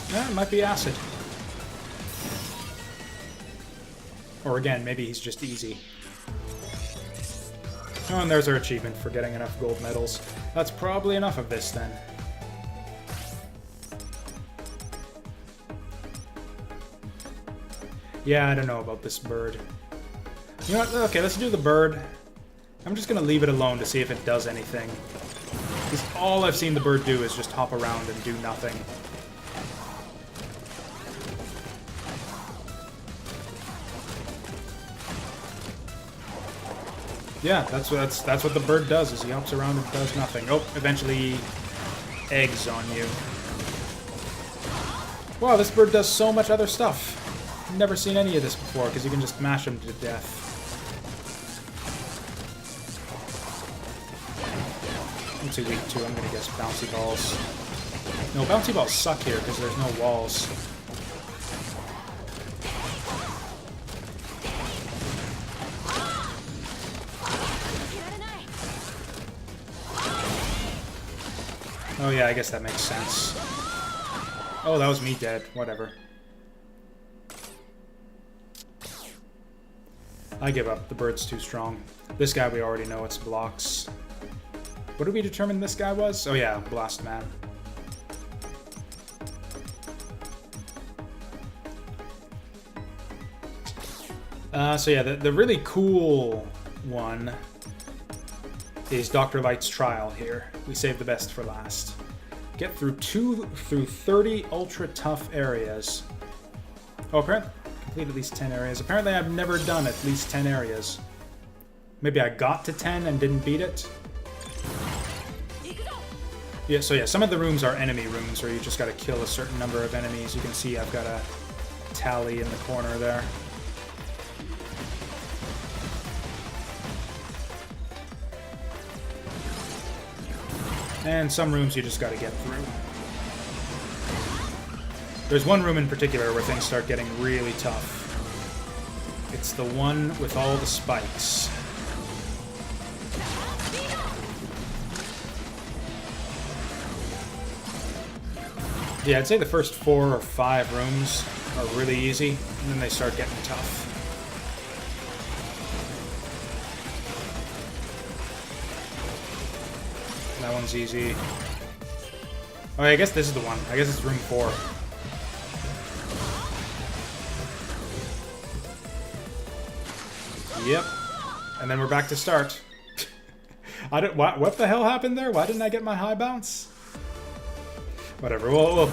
Yeah, it might be acid. Or again, maybe he's just easy. Oh, and there's our achievement for getting enough gold medals. That's probably enough of this, then. Yeah, I don't know about this bird. You know what? Okay, let's do the bird. I'm just gonna leave it alone to see if it does anything. Because all I've seen the bird do is just hop around and do nothing. Yeah, that's what the bird does, is he hops around and does nothing. Oh, eventually eggs on you. Wow, this bird does so much other stuff. I've never seen any of this before, because you can just mash him to death. I'm too weak too, I'm gonna guess bouncy balls. No, bouncy balls suck here, because there's no walls. Oh yeah, I guess that makes sense. Oh, that was me dead. Whatever. I give up. The bird's too strong. This guy we already know it's blocks. What did we determine this guy was? Oh yeah, Blast Man. So yeah, the really cool one is Dr. Light's trial here. We saved the best for last. Get through 30 ultra tough areas. Oh, apparently complete at least 10 areas. Apparently I've never done at least 10 areas. Maybe I got to 10 and didn't beat it. Yeah, so yeah, some of the rooms are enemy rooms where you just gotta kill a certain number of enemies. You can see I've got a tally in the corner there. And some rooms you just gotta get through. There's one room in particular where things start getting really tough. It's the one with all the spikes. Yeah, I'd say the first 4 or 5 rooms are really easy, and then they start getting tough. That one's easy. Oh, I guess this is the one. I guess it's room 4. Yep. And then we're back to start. What the hell happened there? Why didn't I get my high bounce? Whatever. We'll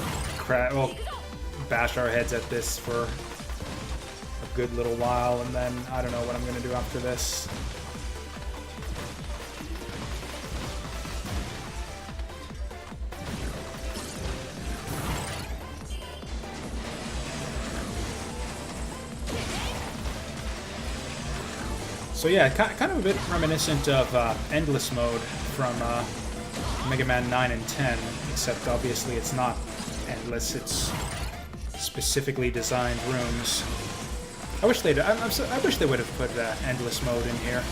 bash our heads at this for a good little while, and then I don't know what I'm going to do after this. So yeah, kind of a bit reminiscent of Endless Mode from Mega Man 9 and 10, except obviously it's not endless, it's specifically designed rooms. I wish they would have put Endless Mode in here.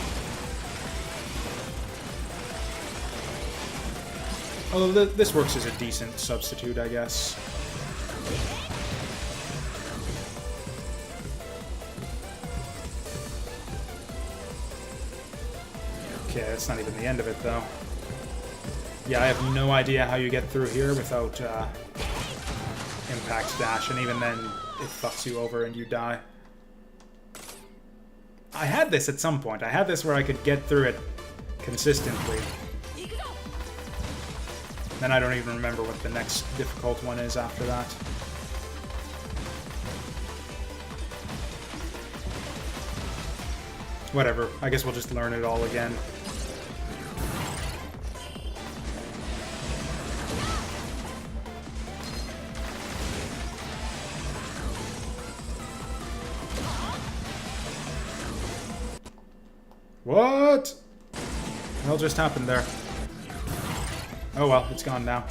Although this works as a decent substitute, I guess. Okay, that's not even the end of it, though. Yeah, I have no idea how you get through here without impact dash, and even then, it fucks you over and you die. I had this at some point. I had this where I could get through it consistently. Then I don't even remember what the next difficult one is after that. Whatever. I guess we'll just learn it all again. What? The hell just happened there? Oh well, it's gone now.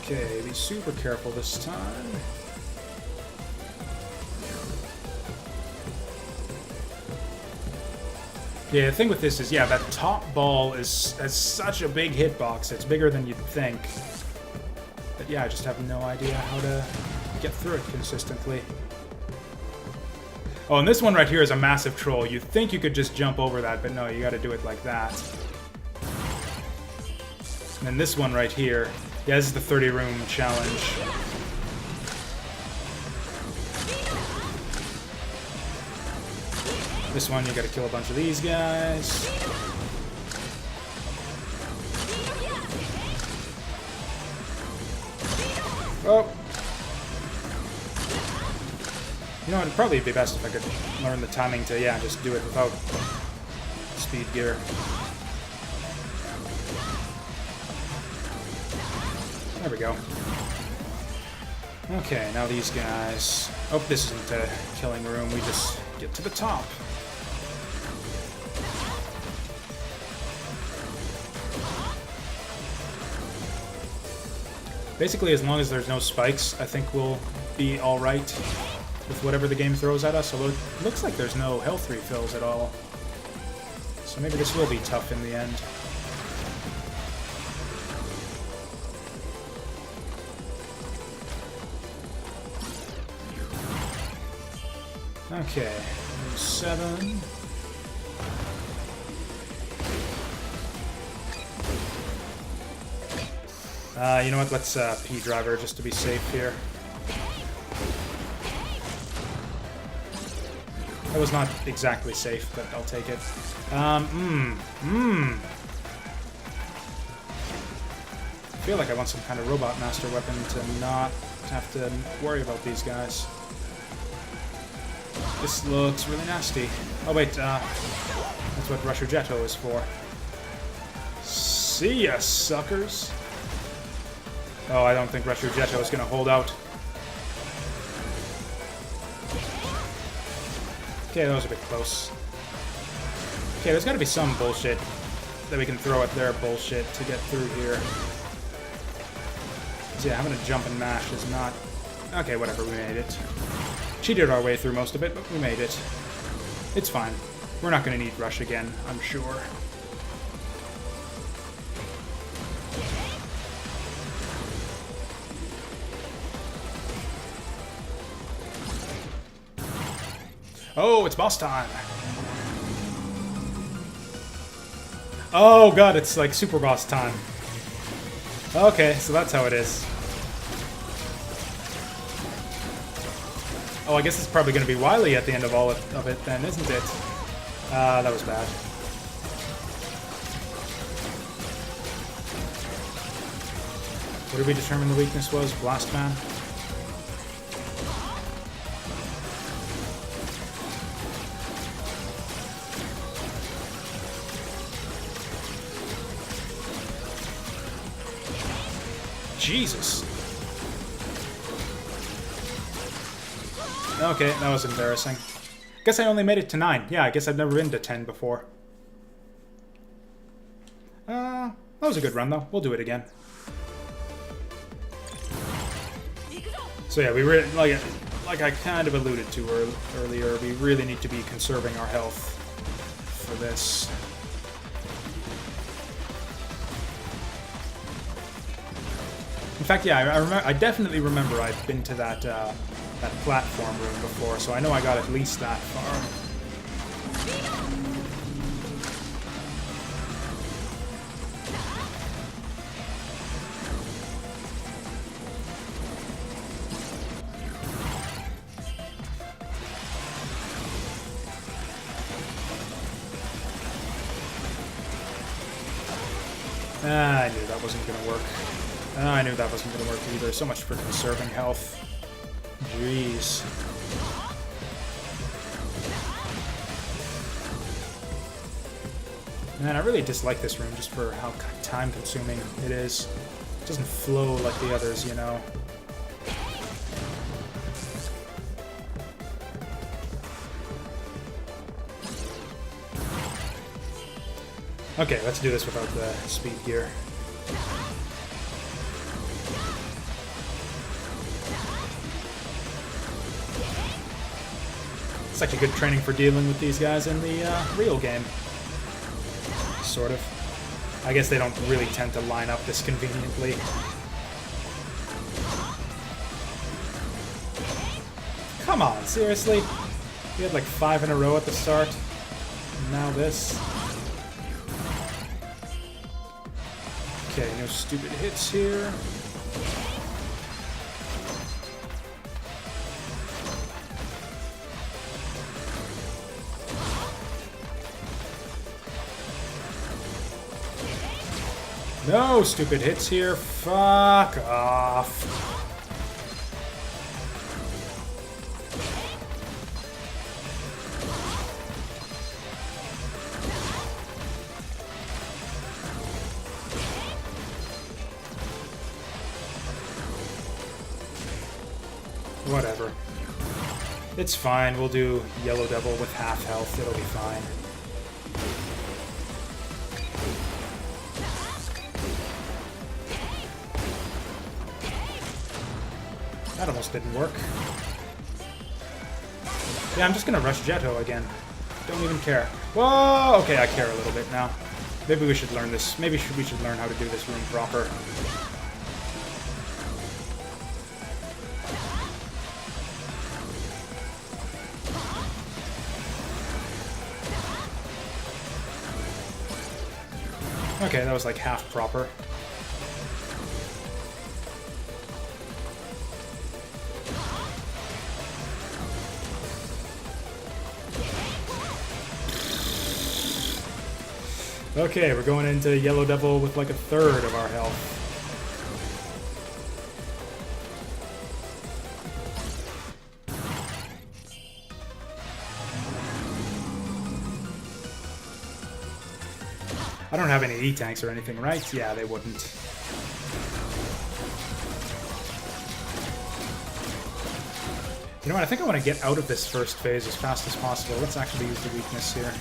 Okay, be super careful this time. Yeah, the thing with this is, yeah, that top ball has such a big hitbox. It's bigger than you'd think. But yeah, I just have no idea how to get through it consistently. Oh, and this one right here is a massive troll. You'd think you could just jump over that, but no, you gotta do it like that. And then this one right here, yeah, this is the 30-room challenge. This one, you gotta kill a bunch of these guys. Oh! You know, it'd probably be best if I could learn the timing to, yeah, just do it without speed gear. There we go. Okay, now these guys. Oh, this isn't a killing room. We just get to the top. Basically, as long as there's no spikes, I think we'll be alright with whatever the game throws at us. Although it looks like there's no health refills at all. So maybe this will be tough in the end. Okay, 7. You know what? Let's P-Driver just to be safe here. That was not exactly safe, but I'll take it. I feel like I want some kind of Robot Master weapon to not have to worry about these guys. This looks really nasty. Oh wait, that's what Rusher Jetto is for. See ya, suckers! Oh, I don't think Rusher Jetto is gonna hold out. Okay, that was a bit close. Okay, there's gotta be some bullshit that we can throw at their bullshit to get through here. So yeah, having to jump and mash is not... Okay, whatever, we made it. Cheated our way through most of it, but we made it. It's fine. We're not gonna need Rush again, I'm sure. Oh, it's boss time! Oh god, it's like super boss time. Okay, so that's how it is. Oh, I guess it's probably going to be Wily at the end of all of it then, isn't it? That was bad. What did we determine the weakness was? Blast Man? Jesus. Okay, that was embarrassing. Guess I only made it to 9. Yeah, I guess I've never been to 10 before. That was a good run, though. We'll do it again. So yeah, we really, like I kind of alluded to earlier, we really need to be conserving our health for this. In fact, yeah, I definitely remember I've been to that that platform room before, so I know I got at least that far. I knew that wasn't going to work. I knew that wasn't going to work either. So much for conserving health. Jeez. Man, I really dislike this room just for how time-consuming it is. It doesn't flow like the others, you know. Okay, let's do this without the speed gear. It's actually good training for dealing with these guys in the real game. Sort of. I guess they don't really tend to line up this conveniently. Come on, seriously? We had like 5 in a row at the start. And now this. Okay, no stupid hits here. No stupid hits here. Fuck off. Whatever. It's fine. We'll do Yellow Devil with half health. It'll be fine. That almost didn't work. Yeah, I'm just gonna rush Jetto again. Don't even care. Whoa! Okay, I care a little bit now. Maybe we should learn this. Maybe we should learn how to do this room proper. Okay, that was like half proper. Okay, we're going into Yellow Devil with like a third of our health. I don't have any E-tanks or anything, right? Yeah, they wouldn't. You know what? I think I want to get out of this first phase as fast as possible. Let's actually use the weakness here.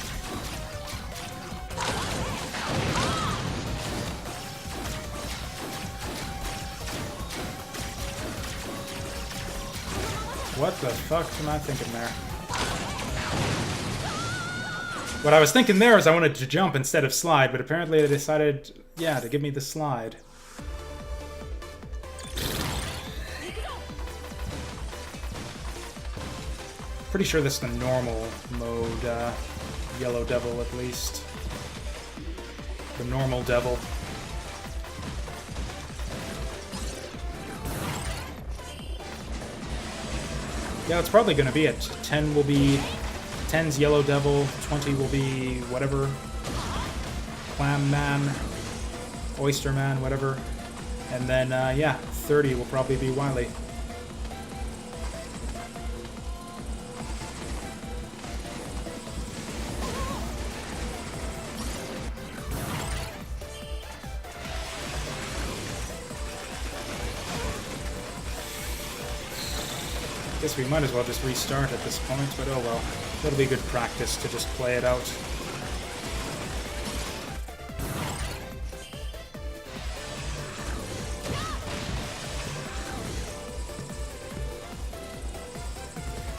What the fuck am I thinking there? What I was thinking there is I wanted to jump instead of slide, but apparently they decided, yeah, to give me the slide. Pretty sure this is the normal mode, Yellow Devil at least. The normal devil. Yeah, it's probably going to be it. 10 will be... 10's Yellow Devil, 20 will be whatever. Clam Man, Oyster Man, whatever. And then, yeah, 30 will probably be Wily. Guess we might as well just restart at this point, but oh well. That'll be good practice to just play it out.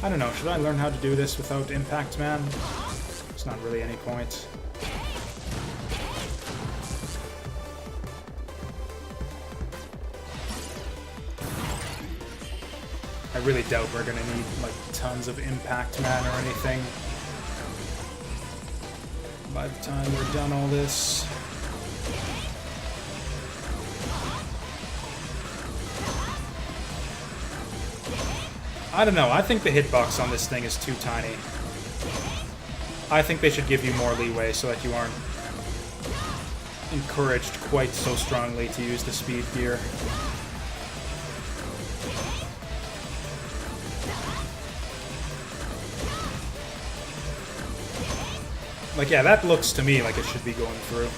I don't know, should I learn how to do this without Impact Man? There's not really any point. I really doubt we're gonna need like tons of Impact Man or anything by the time we're done all this. I don't know, I think the hitbox on this thing is too tiny. I think they should give you more leeway so that you aren't encouraged quite so strongly to use the speed gear. Like, yeah, that looks to me like it should be going through.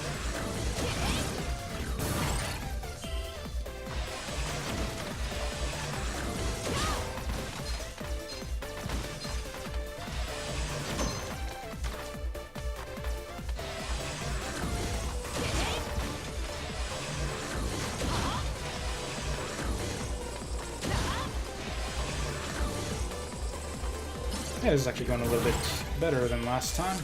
Yeah, this is actually going a little bit better than last time.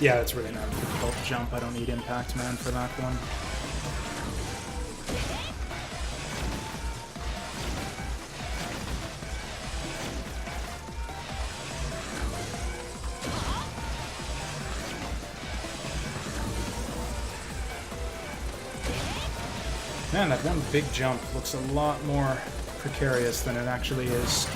Yeah, that's really not a difficult jump. I don't need Impact Man for that one. Man, that one big jump looks a lot more precarious than it actually is.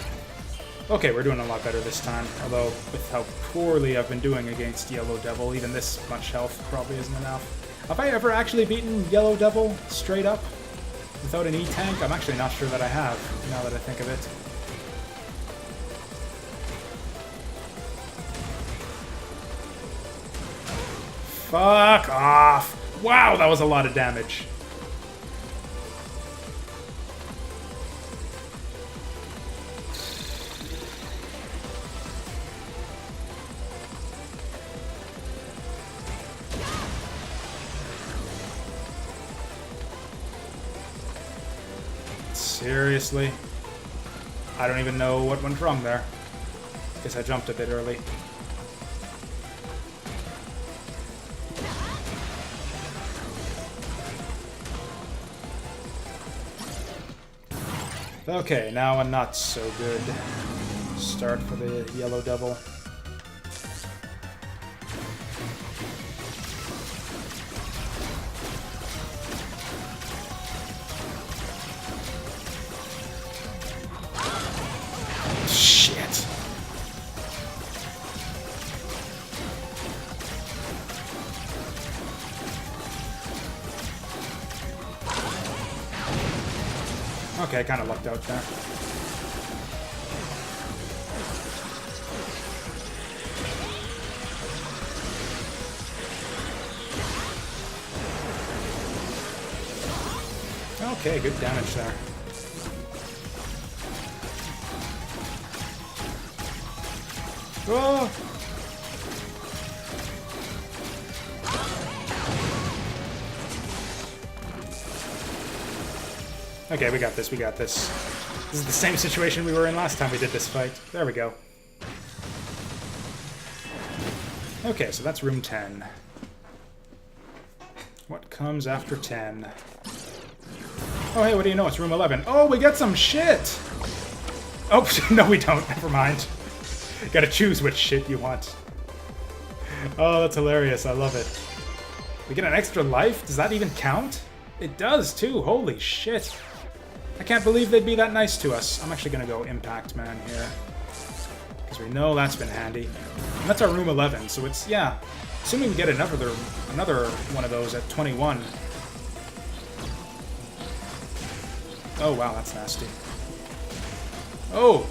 Okay, we're doing a lot better this time, although with how poorly I've been doing against Yellow Devil, even this much health probably isn't enough. Have I ever actually beaten Yellow Devil straight up without an E-tank? I'm actually not sure that I have, now that I think of it. Fuck off! Wow, that was a lot of damage. Seriously? I don't even know what went wrong there. Guess I jumped a bit early. Okay, now a not so good start for the Yellow Devil. Shit. Okay, kind of lucked out there. Okay, good damage there. Oh! Okay, we got this, we got this. This is the same situation we were in last time we did this fight. There we go. Okay, so that's room 10. What comes after 10? Oh, hey, what do you know? It's room 11. Oh, we get some shit! Oh, no we don't. Never mind. Gotta choose which shit you want. Oh, that's hilarious. I love it. We get an extra life? Does that even count? It does, too. Holy shit. I can't believe they'd be that nice to us. I'm actually gonna go Impact Man here. Because we know that's been handy. And that's our room 11, so it's, yeah. Assuming we get another one of those at 21. Oh, wow, that's nasty. Oh!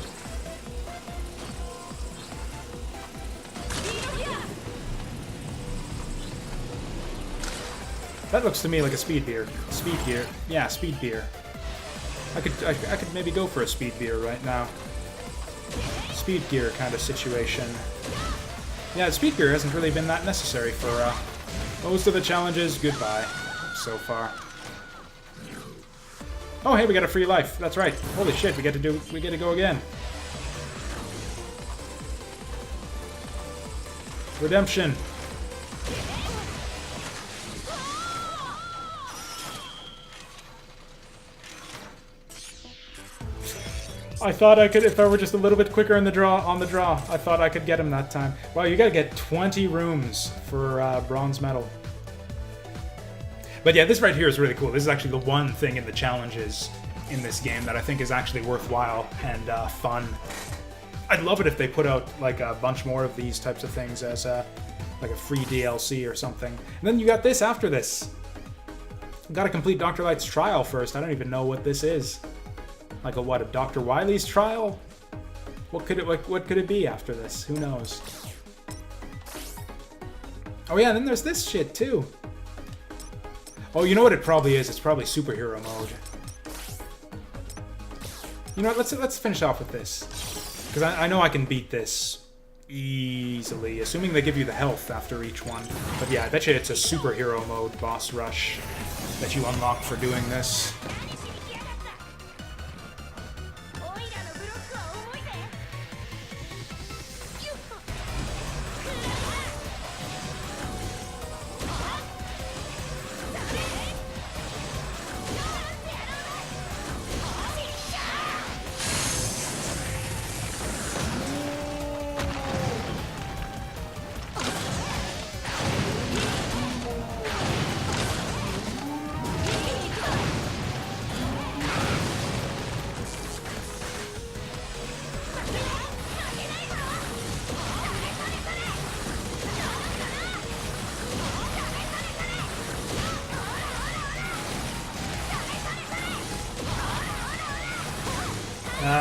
That looks to me like a speed beer. Speed beer. Yeah, speed beer. I could maybe go for a speed beer right now. Speed gear kind of situation. Yeah, speed gear hasn't really been that necessary for most of the challenges. Goodbye, so far. Oh, hey, we got a free life. That's right. Holy shit, we get to go again. Redemption. I thought I could, if I were just a little bit quicker on the draw, I thought I could get him that time. Wow, you gotta get 20 rooms for bronze medal. But yeah, this right here is really cool. This is actually the one thing in the challenges in this game that I think is actually worthwhile and fun. I'd love it if they put out like a bunch more of these types of things as like a free DLC or something. And then you got this after this. Gotta complete Dr. Light's trial first. I don't even know what this is. Like a Dr. Wily's trial? What could it be after this? Who knows? Oh yeah, and then there's this shit too. Oh, you know what it probably is? It's probably superhero mode. You know what? Let's finish off with this, because I know I can beat this easily, assuming they give you the health after each one. But yeah, I bet you it's a superhero mode boss rush that you unlock for doing this.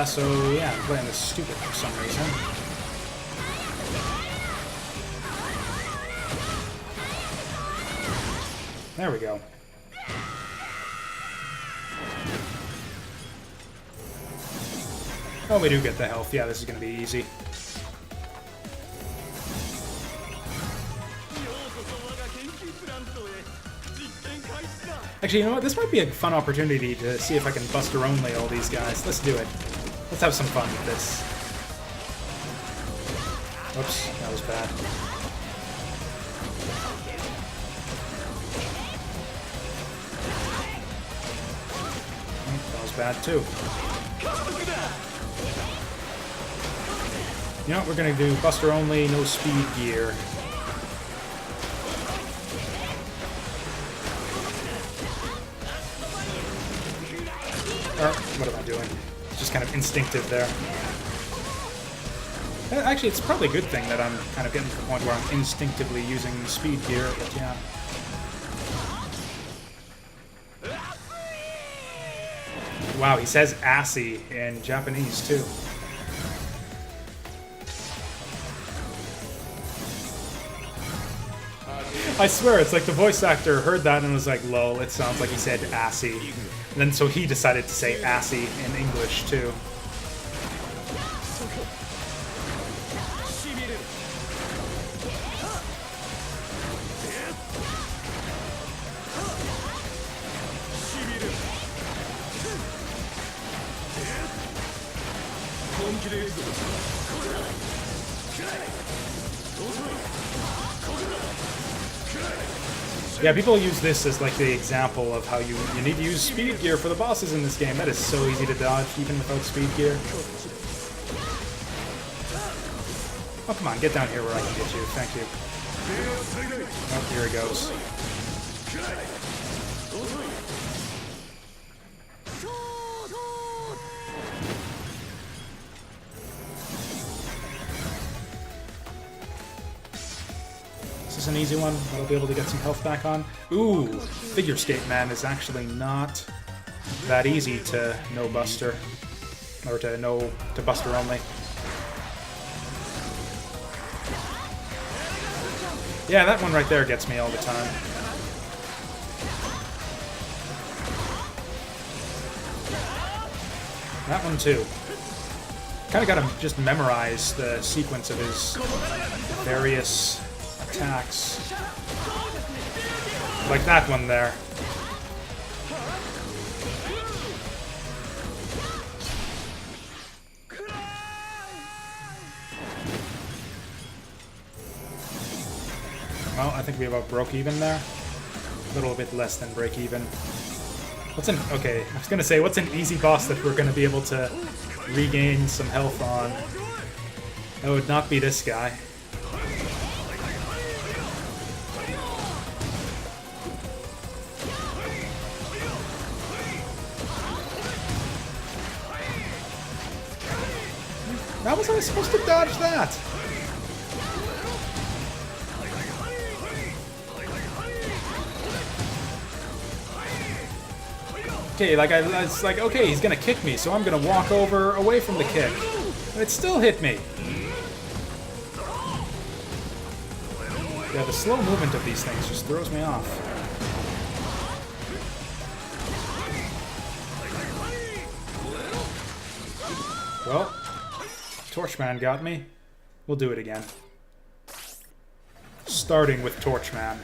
So yeah, I'm playing this stupid for some reason. There we go. Oh, we do get the health. Yeah, this is gonna be easy. Actually, you know what? This might be a fun opportunity to see if I can Buster only all these guys. Let's do it. Let's have some fun with this. Whoops, that was bad. That was bad too. You know what, we're gonna do Buster only, no speed gear. Or, what am I doing? Just kind of instinctive there. Actually, it's probably a good thing that I'm kind of getting to the point where I'm instinctively using speed gear, but yeah. Wow, he says assy in Japanese, too. I swear, it's like the voice actor heard that and was like, lol, it sounds like he said assy. And then so he decided to say assy in English, too. Yeah, people use this as like the example of how you need to use speed gear for the bosses in this game. That is so easy to dodge, even without speed gear. Oh, come on, get down here where I can get you. Thank you. Oh, here he goes. Is this an easy one that I'll be able to get some health back on? Ooh, Figure Skate Man is actually not that easy to no Buster. Or to Buster only. Yeah, that one right there gets me all the time. That one too. Kinda gotta just memorize the sequence of his various attacks. Like that one there. Well, I think we about broke even there. A little bit less than break even. Okay, I was gonna say, what's an easy boss that we're gonna be able to regain some health on? That would not be this guy. How was I supposed to dodge that? Okay, it's like, okay, he's gonna kick me, so I'm gonna walk away from the kick. But it still hit me. Yeah, the slow movement of these things just throws me off. Well, Torchman got me. We'll do it again. Starting with Torchman.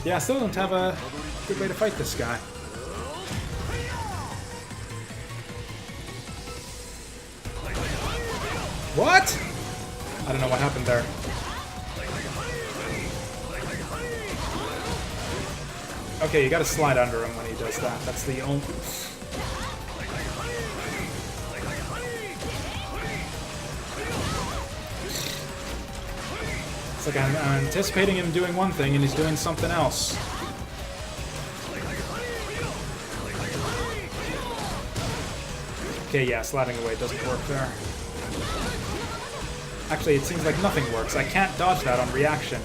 Yeah, I still don't have a good way to fight this guy. What? I don't know what happened there. Okay, you gotta slide under him when he does that. That's the only... It's like I'm anticipating him doing one thing and he's doing something else. Okay, yeah, sliding away doesn't work there. Actually, it seems like nothing works. I can't dodge that on reaction.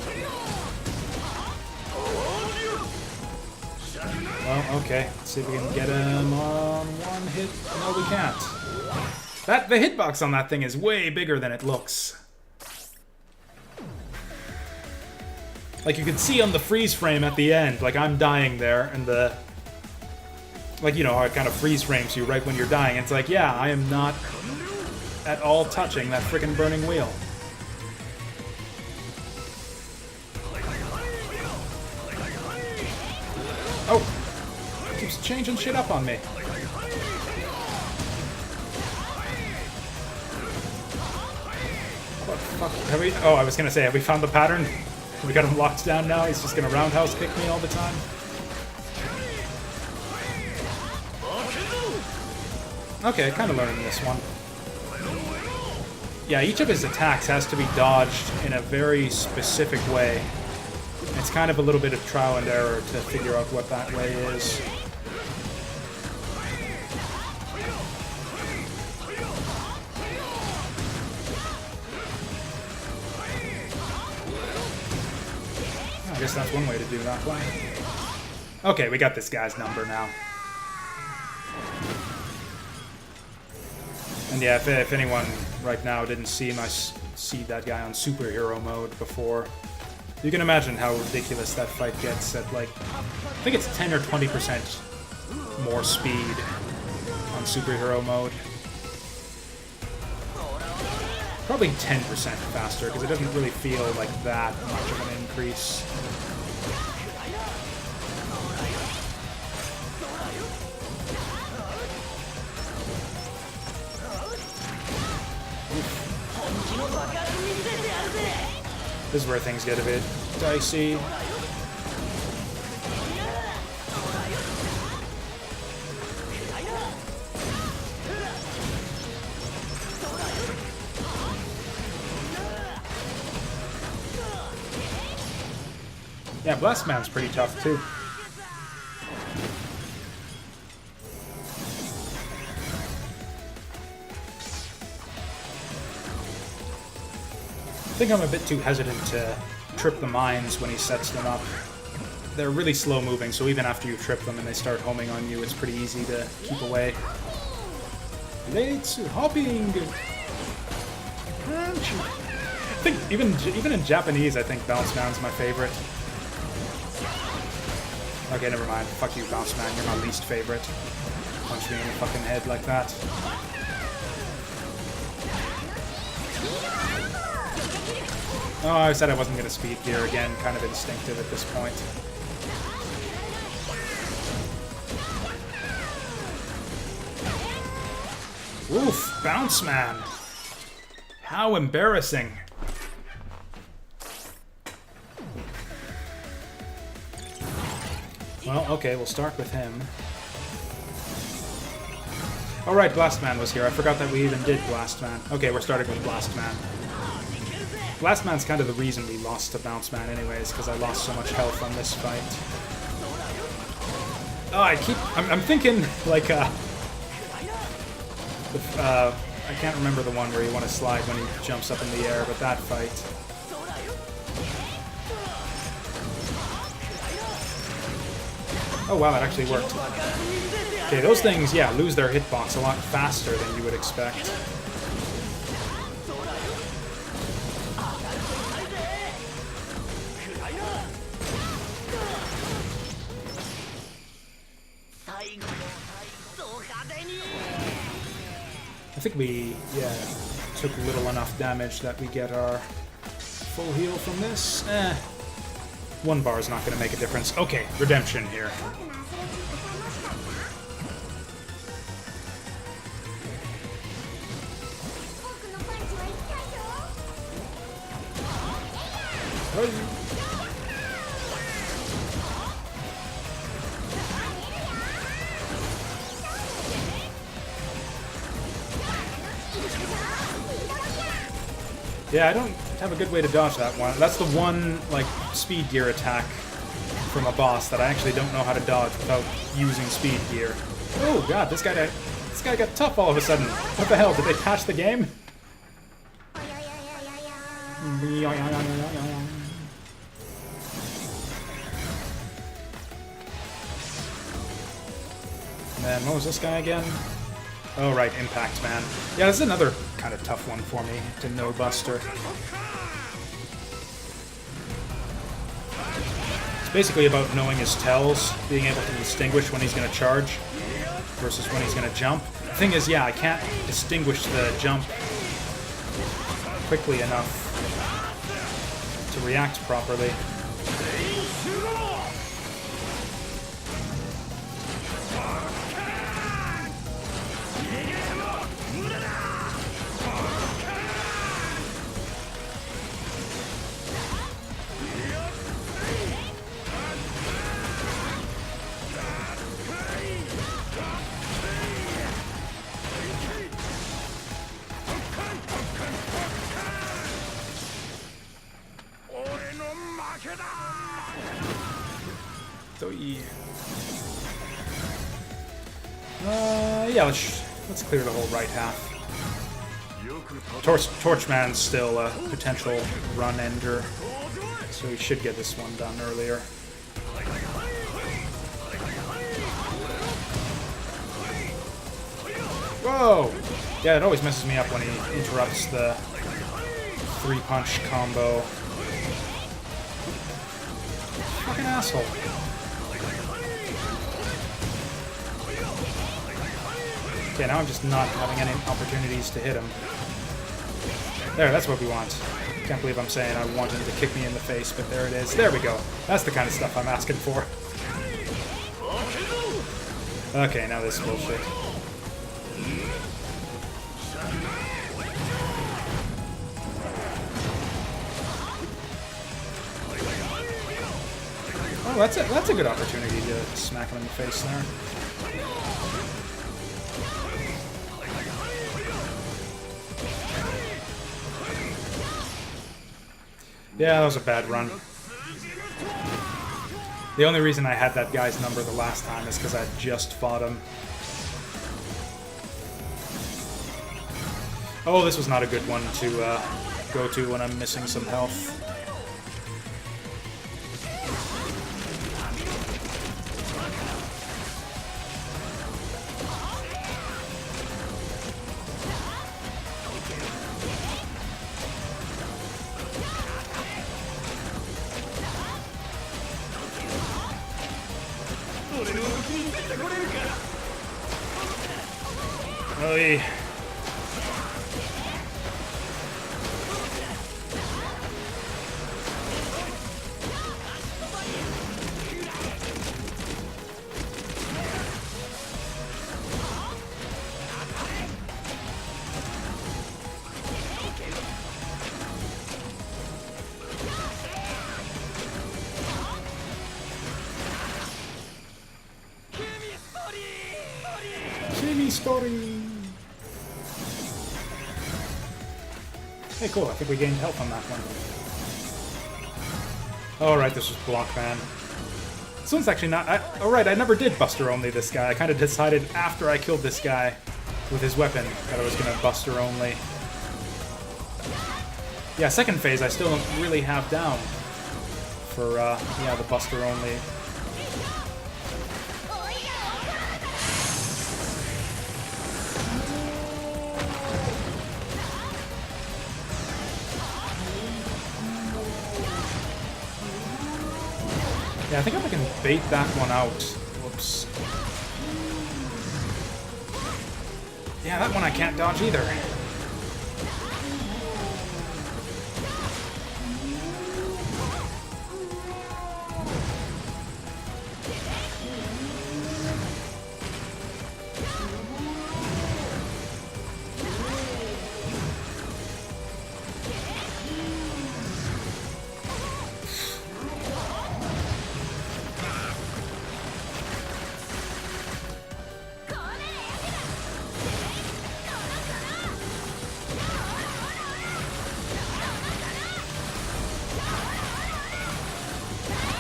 Well, okay. Let's see if we can get him on one hit. No, we can't. The hitbox on that thing is way bigger than it looks. Like, you can see on the freeze frame at the end, like, I'm dying there, and the... Like, you know, how it kind of freeze frames you right when you're dying. It's like, yeah, I am not at all touching that frickin' burning wheel. Oh! It keeps changing shit up on me. What the fuck? Have we... Oh, I was gonna say, have we found the pattern? We got him locked down now, he's just gonna roundhouse kick me all the time. Okay, kind of learning this one. Yeah, each of his attacks has to be dodged in a very specific way. It's kind of a little bit of trial and error to figure out what that way is. I guess that's one way to do that one. Okay, we got this guy's number now. And yeah, if anyone right now didn't see that guy on superhero mode before, you can imagine how ridiculous that fight gets at, like, I think it's 10 or 20% more speed on superhero mode. Probably 10% faster, because it doesn't really feel like that much of an increase. This is where things get a bit dicey. Yeah, Blast Man's pretty tough too. I think I'm a bit too hesitant to trip the mines when he sets them up. They're really slow moving, so even after you trip them and they start homing on you, it's pretty easy to keep away. Let's hopping! I think even in Japanese, I think Bounce Man's my favorite. Okay, never mind. Fuck you, Bounce Man. You're my least favorite. Punch me in the fucking head like that. Oh, I said I wasn't going to speed gear again. Kind of instinctive at this point. Oof, Bounce Man. How embarrassing. Well, okay, we'll start with him. Alright, Blast Man was here. I forgot that we even did Blast Man. Okay, we're starting with Blast Man. Blast Man's kind of the reason we lost to Bounce Man anyways, because I lost so much health on this fight. Oh, I'm thinking, like, I can't remember the one where you want to slide when he jumps up in the air, but that fight. Oh wow, that actually worked. Okay, those things, yeah, lose their hitbox a lot faster than you would expect. I think we, yeah, took little enough damage that we get our full heal from this. One bar is not going to make a difference. Okay, redemption here. Yeah, I don't have a good way to dodge that one. That's the one, like, speed gear attack from a boss that I actually don't know how to dodge without using speed gear. Oh god, this guy got tough all of a sudden. What the hell, did they patch the game? And then, what was this guy again? Oh, right, Impact Man. Yeah, this is another kind of tough one for me to know Buster. It's basically about knowing his tells, being able to distinguish when he's going to charge versus when he's going to jump. The thing is, yeah, I can't distinguish the jump quickly enough to react properly. Yeah, let's clear the whole right half. Torchman's still a potential run ender, so we should get this one done earlier. Whoa! Yeah, it always messes me up when he interrupts the 3-punch combo. Fucking asshole. Okay, now I'm just not having any opportunities to hit him. There, that's what we want. Can't believe I'm saying I want him to kick me in the face, but there it is. There we go. That's the kind of stuff I'm asking for. Okay, now this bullshit. Oh, that's a good opportunity to smack him in the face there. Yeah, that was a bad run. The only reason I had that guy's number the last time is because I just fought him. Oh, this was not a good one to go to when I'm missing some health. Oy. Story. Hey, cool. I think we gained health on that one. Alright, this was Blockman. This one's actually not... Alright, I never did Buster Only this guy. I kind of decided after I killed this guy with his weapon that I was going to Buster Only. Yeah, second phase I still don't really have down for, yeah, the Buster Only. Yeah, I think if I can bait that one out. Whoops. Yeah, that one I can't dodge either.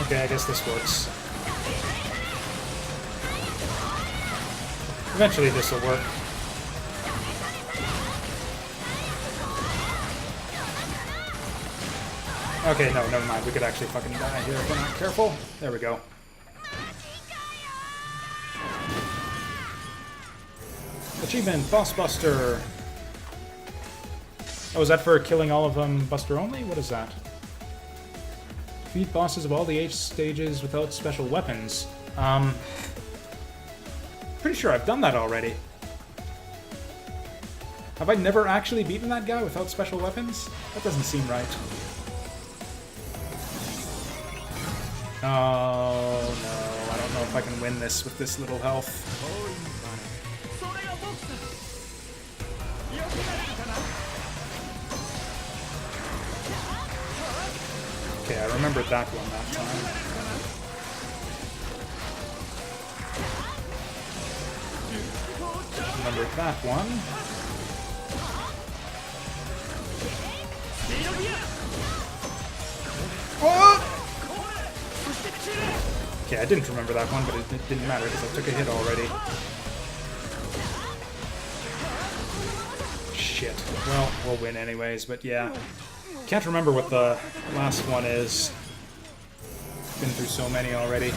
Okay, I guess this works. Eventually this will work. Okay, no, never mind. We could actually fucking die here if we're not careful. There we go. Achievement, Boss Buster. Oh, is that for killing all of them Buster Only? What is that? Defeat bosses of all the 8 stages without special weapons. Pretty sure I've done that already. Have I never actually beaten that guy without special weapons? That doesn't seem right. Oh no, I don't know if I can win this with this little health. Okay, I remembered that one that time. Remembered that one. Oh! Okay, I didn't remember that one, but it didn't matter because I took a hit already. Shit. Well, we'll win anyways, but yeah. Can't remember what the last one is. Been through so many already.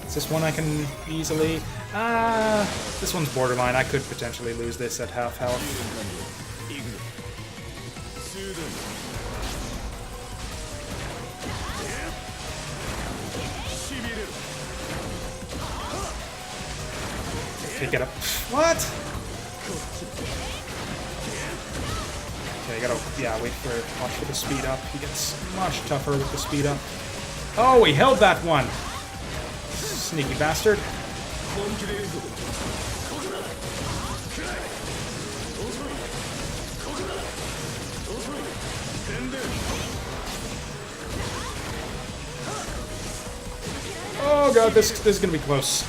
Is this one I can easily... this one's borderline. I could potentially lose this at half health. Okay, get up. What? Okay, gotta, yeah, watch for the speed up. He gets much tougher with the speed up. Oh, he held that one! Sneaky bastard. Oh god, this is gonna be close.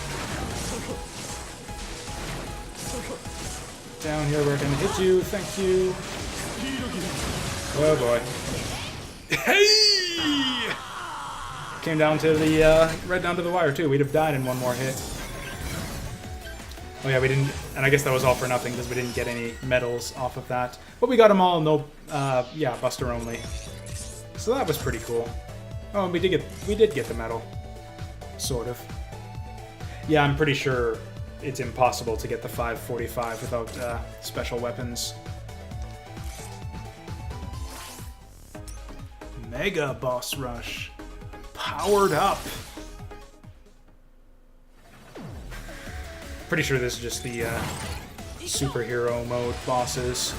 Down here where I can hit you, thank you. Oh boy. Hey! Came down to the, right down to the wire too. We'd have died in one more hit. Oh yeah, we didn't, and I guess that was all for nothing because we didn't get any medals off of that. But we got them all, no, yeah, Buster only. So that was pretty cool. Oh, and we did get the medal. Sort of. Yeah, I'm pretty sure it's impossible to get the 545 without special weapons. Mega Boss Rush. Powered up. Pretty sure this is just the superhero mode bosses.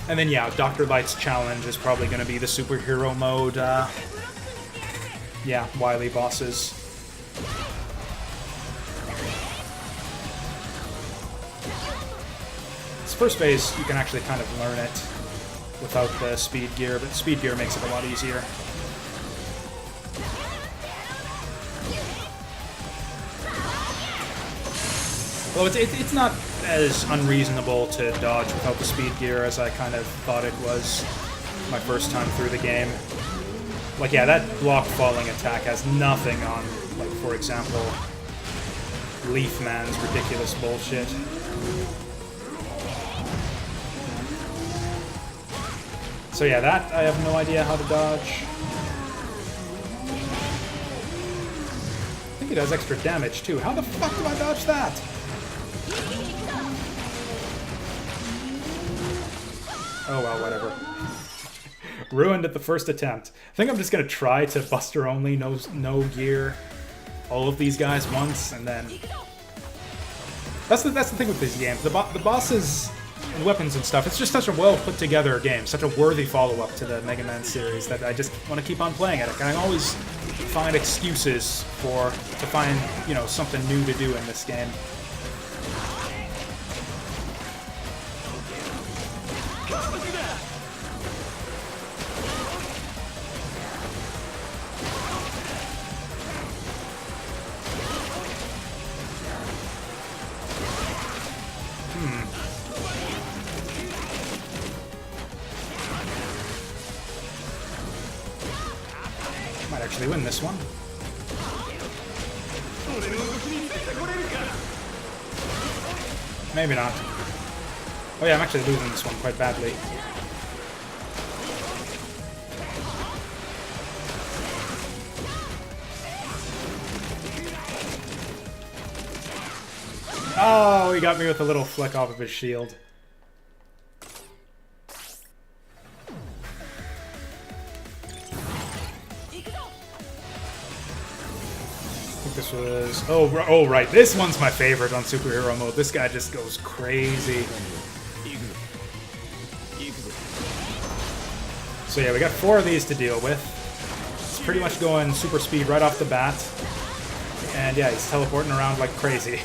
And then yeah, Dr. Light's challenge is probably going to be the superhero mode, yeah, Wily bosses. This first phase, you can actually kind of learn it without the speed gear, but speed gear makes it a lot easier. Well, it's not as unreasonable to dodge without the speed gear as I kind of thought it was my first time through the game. Like, yeah, that block falling attack has nothing on, like, for example, Leaf Man's ridiculous bullshit. So yeah, that I have no idea how to dodge. I think it does extra damage too. How the fuck do I dodge that? Oh well, whatever. Ruined at the first attempt. I think I'm just gonna try to Buster only, no gear, all of these guys once, and then... That's the thing with these games. The bosses and weapons and stuff, it's just such a well put together game, such a worthy follow-up to the Mega Man series that I just want to keep on playing it. I can always find excuses to find, you know, something new to do in this game. Might actually win this one. Maybe not. Oh yeah, I'm actually losing this one quite badly. Oh, he got me with a little flick off of his shield. This was... Oh, right. This one's my favorite on superhero mode. This guy just goes crazy. So yeah, we got 4 of these to deal with. It's pretty much going super speed right off the bat. And yeah, he's teleporting around like crazy.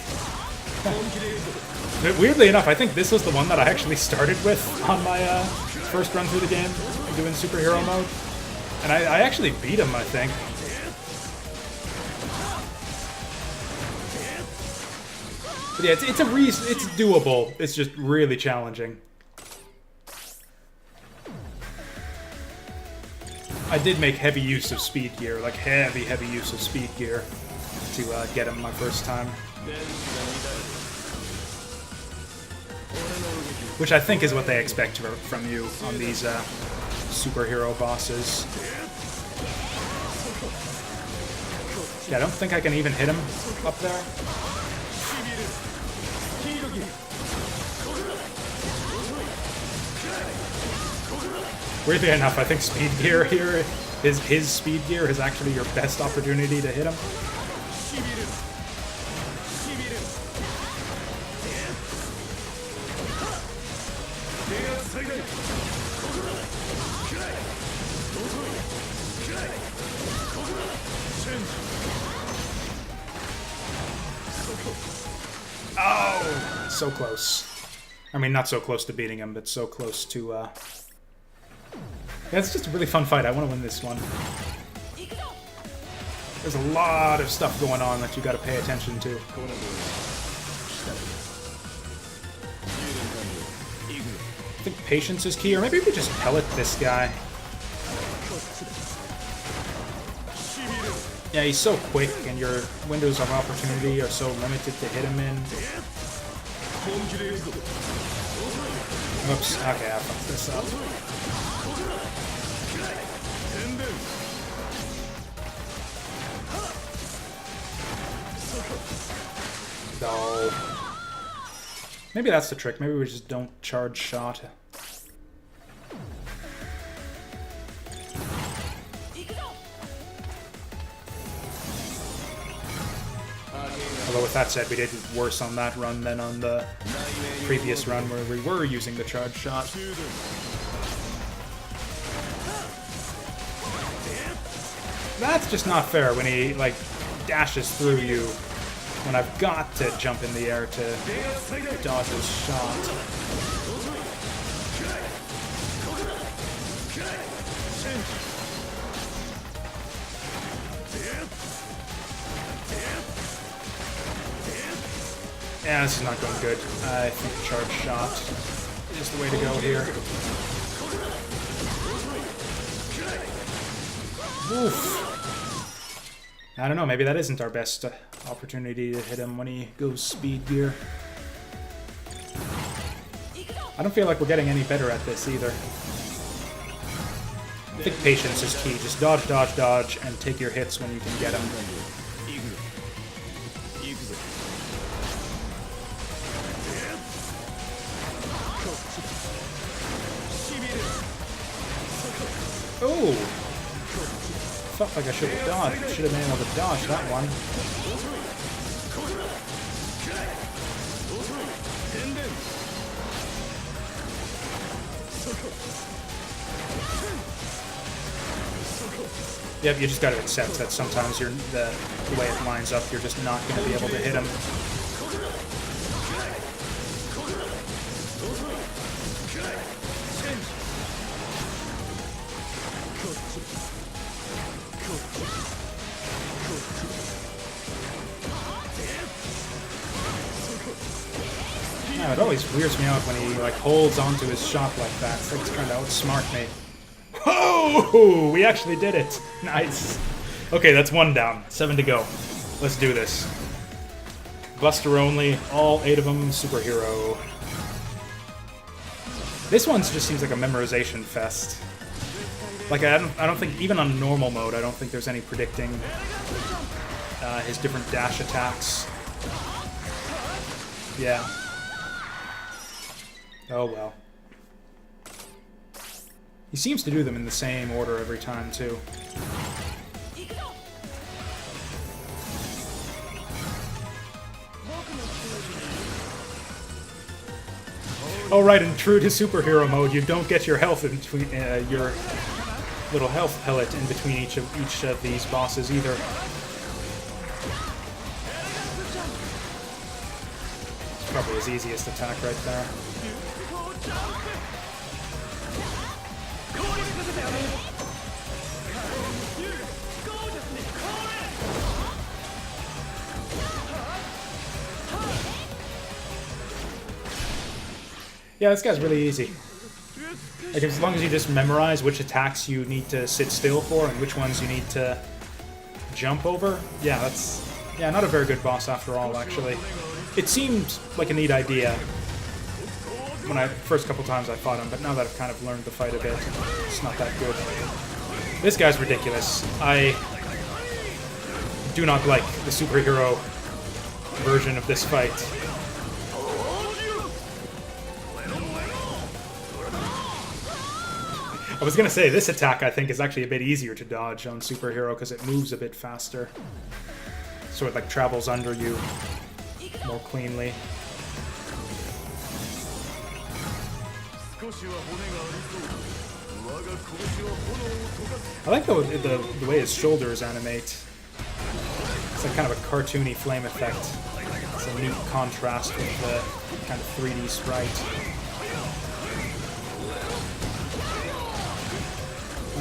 But weirdly enough, I think this was the one that I actually started with on my first run through the game, doing superhero mode. And I actually beat him, I think. But yeah, it's doable. It's just really challenging. I did make heavy use of speed gear, like heavy use of speed gear to get him my first time. Which I think is what they expect from you on these superhero bosses. Yeah, I don't think I can even hit him up there. Weirdly enough, I think speed gear here, his speed gear is actually your best opportunity to hit him. Oh, so close. I mean, not so close to beating him, but so close to, Yeah, it's just a really fun fight. I want to win this one. There's a lot of stuff going on that you got to pay attention to. I think patience is key, or maybe we just pellet this guy. Yeah, he's so quick, and your windows of opportunity are so limited to hit him in. Oops, okay, I fucked this up. No. Maybe that's the trick. Maybe we just don't charge shot. Although with that said, we did worse on that run than on the previous run where we were using the charge shot. That's just not fair when he, like, dashes through you when I've got to jump in the air to dodge his shot. Yeah, this is not going good. I think charge shot is the way to go here. Oof. I don't know, maybe that isn't our best opportunity to hit him when he goes speed gear. I don't feel like we're getting any better at this either. I think patience is key. Just dodge, dodge, dodge, and take your hits when you can get them. Oh! Felt like I should have dodged. Should have been able to dodge that one. Yep, you just got to accept that sometimes the way it lines up, you're just not going to be able to hit him. Yeah, it always weirds me out when he like holds onto his shot like that. It's like he's trying to outsmart me. Oh, we actually did it. Nice. Okay, that's one down. 7 to go. Let's do this. Buster only, all 8 of them superhero. This one just seems like a memorization fest. Like I don't think even on normal mode, I don't think there's any predicting his different dash attacks. Yeah. Oh well. He seems to do them in the same order every time, too. Oh right, and true to superhero mode, you don't get your health in between your little health pellet in between each of these bosses either. It's probably his easiest attack right there. Yeah, this guy's really easy. Like, as long as you just memorize which attacks you need to sit still for and which ones you need to jump over, yeah, that's... Yeah, not a very good boss after all, actually. It seemed like a neat idea when first couple times I fought him, but now that I've kind of learned the fight a bit, it's not that good. This guy's ridiculous. I do not like the superhero version of this fight. I was gonna say, this attack I think is actually a bit easier to dodge on superhero because it moves a bit faster. So it like travels under you more cleanly. I like the way his shoulders animate. It's like kind of a cartoony flame effect. It's a neat contrast with the kind of 3D sprite.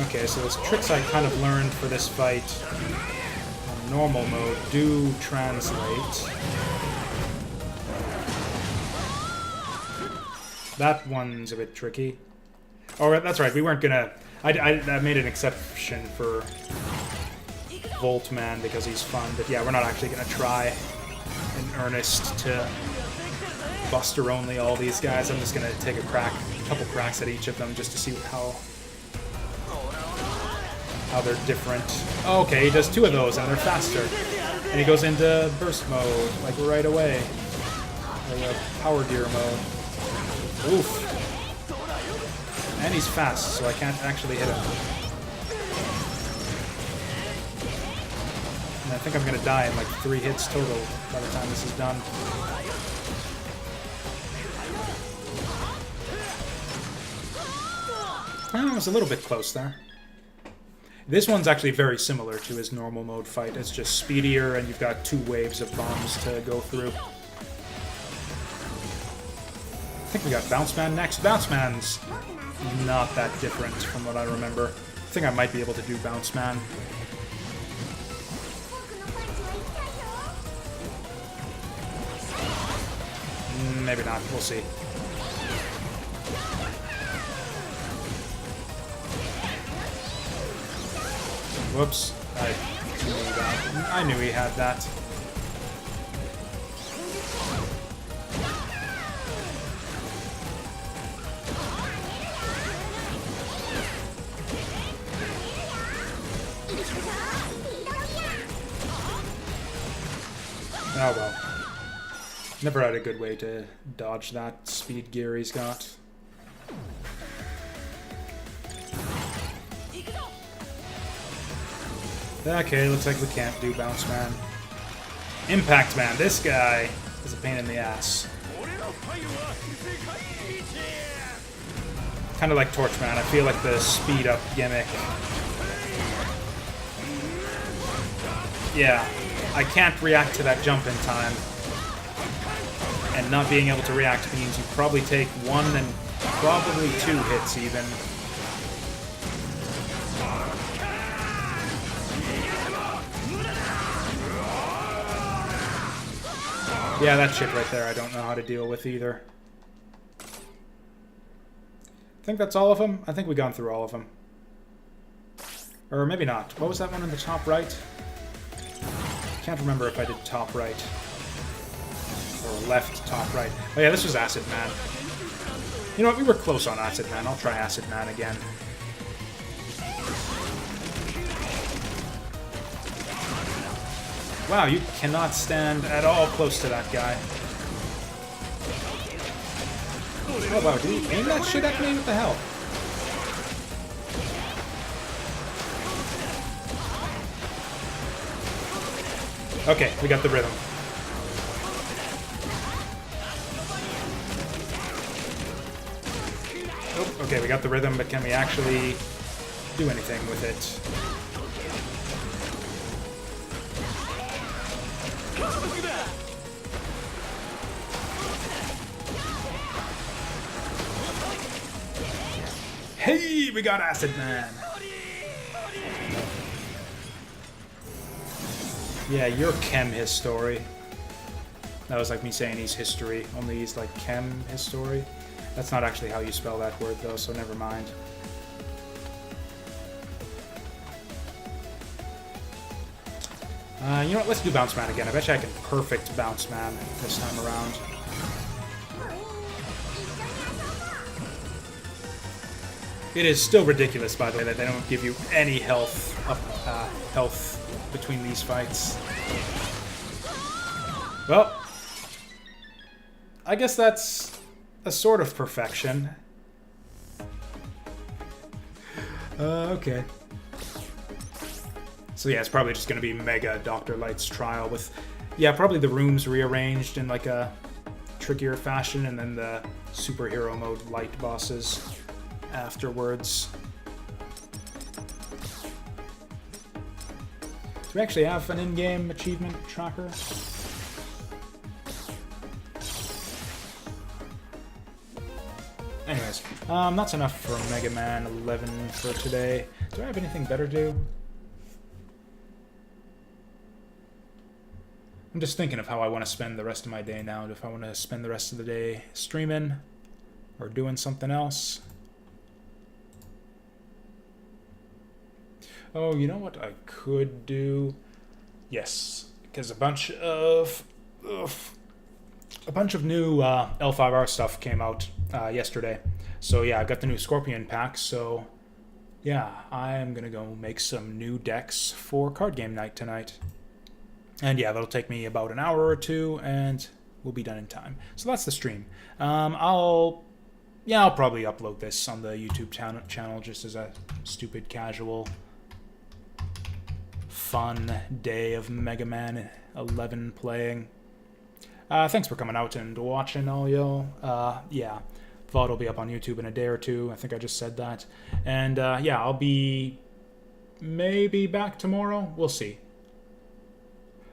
Okay, so those tricks I kind of learned for this fight on normal mode do translate. That one's a bit tricky. Oh, that's right, we weren't gonna... I made an exception for Voltman because he's fun, but yeah, we're not actually gonna try in earnest to Buster only all these guys. I'm just gonna take a couple cracks at each of them just to see how they're different. Oh, okay, he does 2 of those and they're faster. And he goes into burst mode, like right away. Or power gear mode. Oof. And he's fast, so I can't actually hit him. And I think I'm gonna die in like 3 hits total by the time this is done. Oh, I was a little bit close there. This one's actually very similar to his normal mode fight. It's just speedier, and you've got 2 waves of bombs to go through. I think we got Bounce Man next. Bounce Man's not that different from what I remember. I think I might be able to do Bounce Man. Maybe not. We'll see. Whoops. I knew he had that. Oh well. Never had a good way to dodge that speed gear he's got. Okay, looks like we can't do Bounce Man. Impact Man, this guy is a pain in the ass. Kind of like Torch Man, I feel like the speed up gimmick. Yeah, I can't react to that jump in time. And not being able to react means you probably take 1 and probably 2 hits even. Yeah, that shit right there I don't know how to deal with either. I think that's all of them? I think we've gone through all of them. Or maybe not. What was that one in the top right? Can't remember if I did top right. Or left top right. Oh yeah, this was Acid Man. You know what, we were close on Acid Man. I'll try Acid Man again. Wow, you cannot stand at all close to that guy. Oh wow, did he aim that shit at me? What the hell? Okay, we got the rhythm. Oh, okay, we got the rhythm, but can we actually do anything with it? Hey, we got Acid Man! Yeah, you're Chem History. That was like me saying he's history, only he's like Chem History. That's not actually how you spell that word, though, so never mind. You know what? Let's do Bounce Man again. I bet you I can perfect Bounce Man this time around. It is still ridiculous, by the way, that they don't give you any health between these fights. Well, I guess that's a sort of perfection. Okay. So yeah, it's probably just going to be Mega Dr. Light's trial with, yeah, probably the rooms rearranged in like a trickier fashion, and then the superhero mode light bosses afterwards. Do we actually have an in-game achievement tracker? Anyways, that's enough for Mega Man 11 for today. Do I have anything better to do? I'm just thinking of how I want to spend the rest of my day now. If I want to spend the rest of the day streaming or doing something else. Oh, you know what I could do? Yes, because a bunch of new L5R stuff came out yesterday. So yeah, I've got the new Scorpion pack. So yeah, I am gonna go make some new decks for card game night tonight. And yeah, that'll take me about an hour or two, and we'll be done in time. So that's the stream. I'll probably upload this on the YouTube channel just as a stupid casual fun day of Mega Man 11 playing. Thanks for coming out and watching, all y'all. Yeah, VOD will be up on YouTube in a day or two. I think I just said that. And yeah, I'll be maybe back tomorrow. We'll see.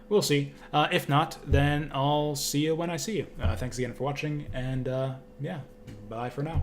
We'll see. If not, then I'll see you when I see you. Thanks again for watching, and yeah, bye for now.